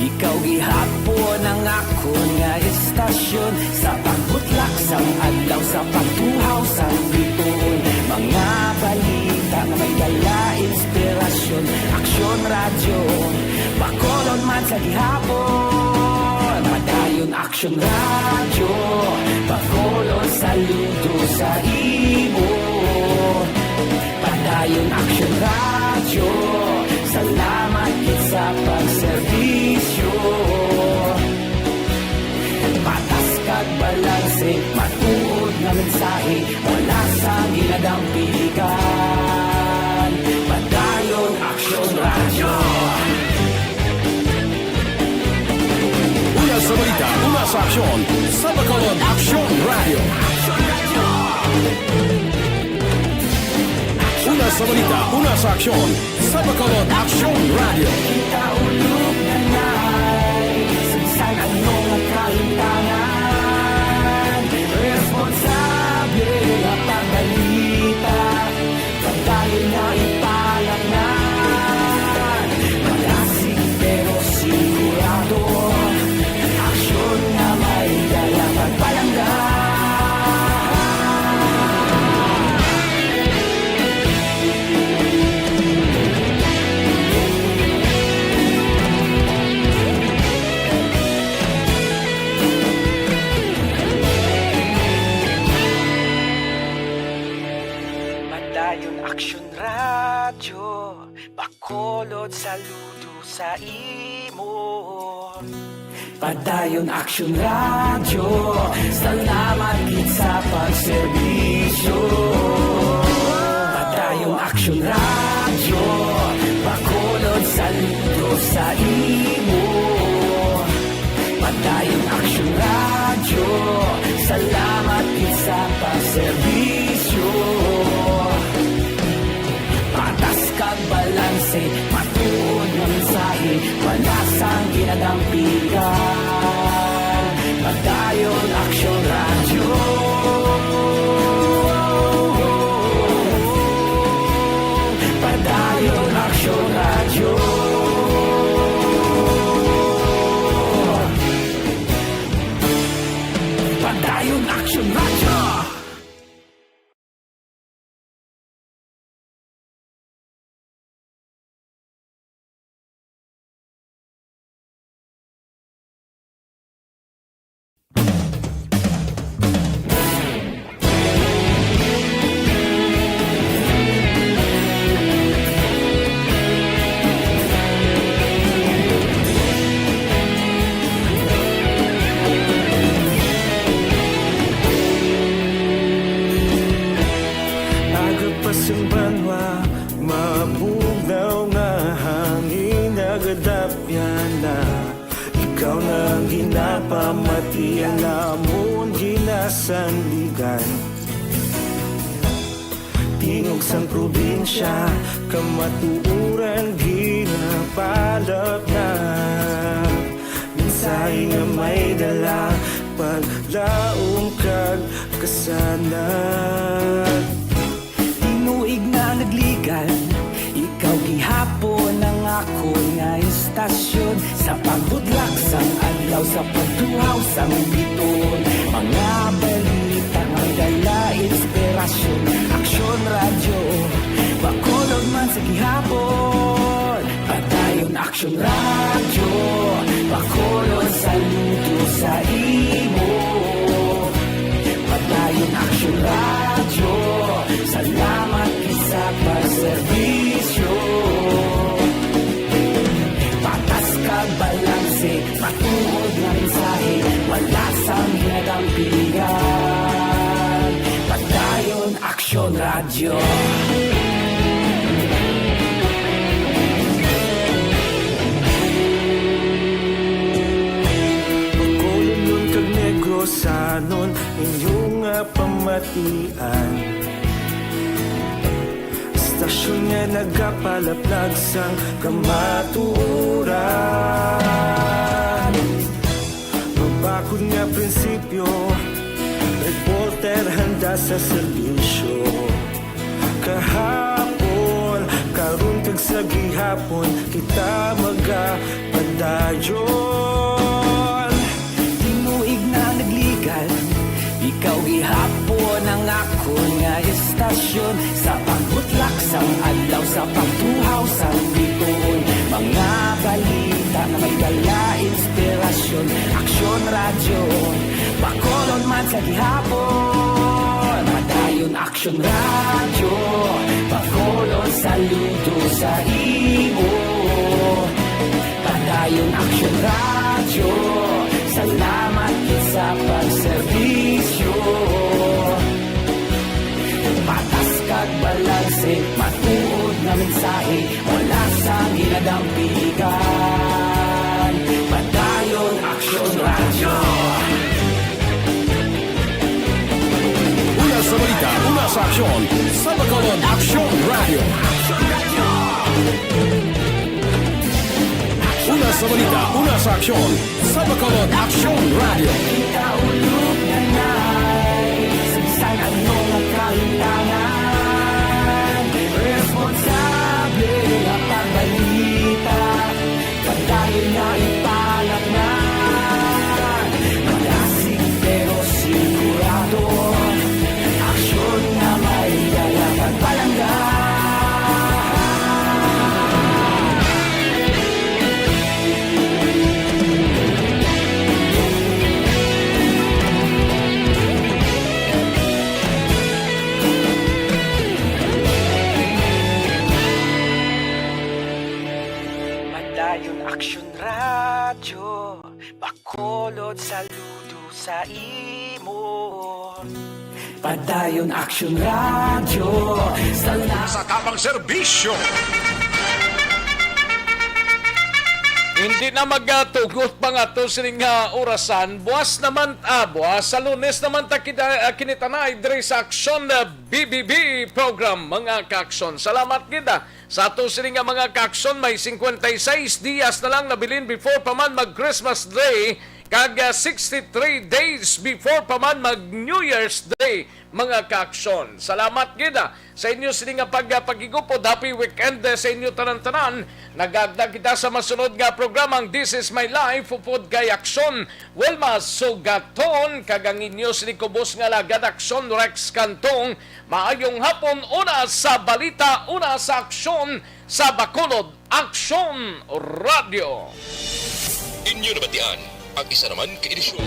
[SPEAKER 21] ikaw gihapon ang ako nga istasyon. Sa pagbutlak sang adlaw, sa pagtuhaw sang biton. Mga balita nga may dala inspirasyon. Aksyon radyo, Bacolod man sa gihapon. Padayon Aksyon radyo, Bacolod saludo sa imo. Padayon Aksyon radyo, salamat kit sa pagserbisyo. Patas kag balanse, matuod na mensahe, wala sa ginadampigan. Padayon Aksyon radyo.
[SPEAKER 6] Una sa balita, una sa aksyon, sa Bacolod Aksyon Radio. Una sa balita, una sa aksyon, sa Bacolod Aksyon Radio.
[SPEAKER 21] Kita ulog na na'y sinsan anong nagkalintangan. Responsable na pagbalita, pagdayon na ipalaknan. Malasig pero sigurado, aksyon na may dalang pagpalanggan. Padayon Aksyon radyo, Bacolod saludo sa imo. Padayon Aksyon radyo, salamat kit sa pagserbisyo. Padayon Aksyon radyo, Bacolod saludo sa imo. Padayon Aksyon radyo, salamat kit sa pagserbisyo. Patas kag balanse, matuod na mensahe, wala sang ginadampigan. Padayon Aksyon radyo. Padayon Aksyon radyo. Padayon Aksyon radyo. Agapasang banwa, mabugaw nga hangin nagadapyan na. Ikaw na ang ginapamatian namon ginasandigan. Tingog sang probinsya, kamatuuran ginapalap na. Mensahe nga may dala, paglaong kag kasanan. Tinuig na nagligan, ikaw gihapon ang ako nga istasyon. Sa pagbudlak sang adlaw, sa pagtuhaw sang biton. Mga balita may dala inspirasyon. Aksyon radyo, Bacolod man sa gihapon. Padayon Aksyon radyo, Bacolod saludo sa imo. Padayon Aksyon radyo, salamat sa pagserbisyo. Patas kag balanse, matuod na mensahe, wala sang ginagam radyo. Pagkulong nun kag negrosanon inyong pamatian. Stasyon nga nagapalaplag sang kamaturan. Mabakod nga prinsipyo, reporter handa sa serbisyo. Kahapon, karun kag sa gihapon, kita magapadayon. Tinuig na nagligan, ikaw gihapon ang ako nga istasyon. Sa pagbutlak sang adlaw, sa pagtuhaw sang bituon. Mga balita na may dala inspirasyon. Aksyon radyo, Bacolod man sa gihapon. Padayon Aksyon radyo, Bacolod saludo sa imo. Padayon Aksyon radyo, salamat sa pagserbisyo. Patas kag balanse, matuod na mensahe, wala sa ginadampigan. Padayon Aksyon radyo.
[SPEAKER 6] Una sa balita, una sa aksyon, sa Bacolod Aksyon Radio. Una sa balita, una sa aksyon, sa Bacolod Aksyon Radio.
[SPEAKER 21] Kita ulog na na'y sabisan anong nagkahintangan. Responsable na pagbalita, pagdayon na ipalat na. Malasig pero sigurado, aksyon na may dala pagpalangga. Padayon Aksyon radyo, Bacolod saludo sa imo. Padayon Aksyon radyo,
[SPEAKER 6] Sa tamang serbisyo.
[SPEAKER 4] Hindi na magtugot pa nga to sining orasan. Buwas sa Lunes naman ta kinitanay diri sa Aksyon BBB program mga kaaksyon. Salamat kita sa ato sining mga kaaksyon. May 56 dias na lang nabilin before pa man mag Christmas Day kag 63 days before pa man mag New Year's Day mga kaaksyon. Salamat kita sa inyo sining pagigupod. Happy weekend sa inyo tanan-tanan. Nagagdag kita sa masunod nga programang This Is My Life upod kay Aksyon Wilma Sugaton kagang inyo sining kubos nga lagad Aksyon Rex Cantong. Maayong hapon, una sa balita, una sa aksyon sa Bacolod Aksyon Radio.
[SPEAKER 3] Inyo nabatian ang isa naman ka-edisyon.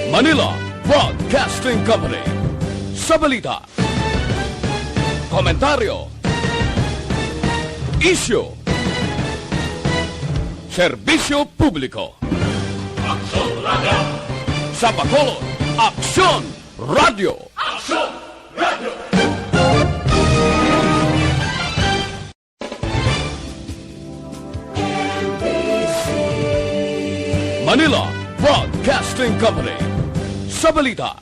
[SPEAKER 2] Manila Broadcasting Company. Sa balita, komentaryo, issue, serbisyo publiko.
[SPEAKER 1] Aksyon Radio.
[SPEAKER 2] Sa Bacolod, Aksyon Radio.
[SPEAKER 1] Aksyon Radio.
[SPEAKER 2] Manila Broadcasting Company. Sa balita,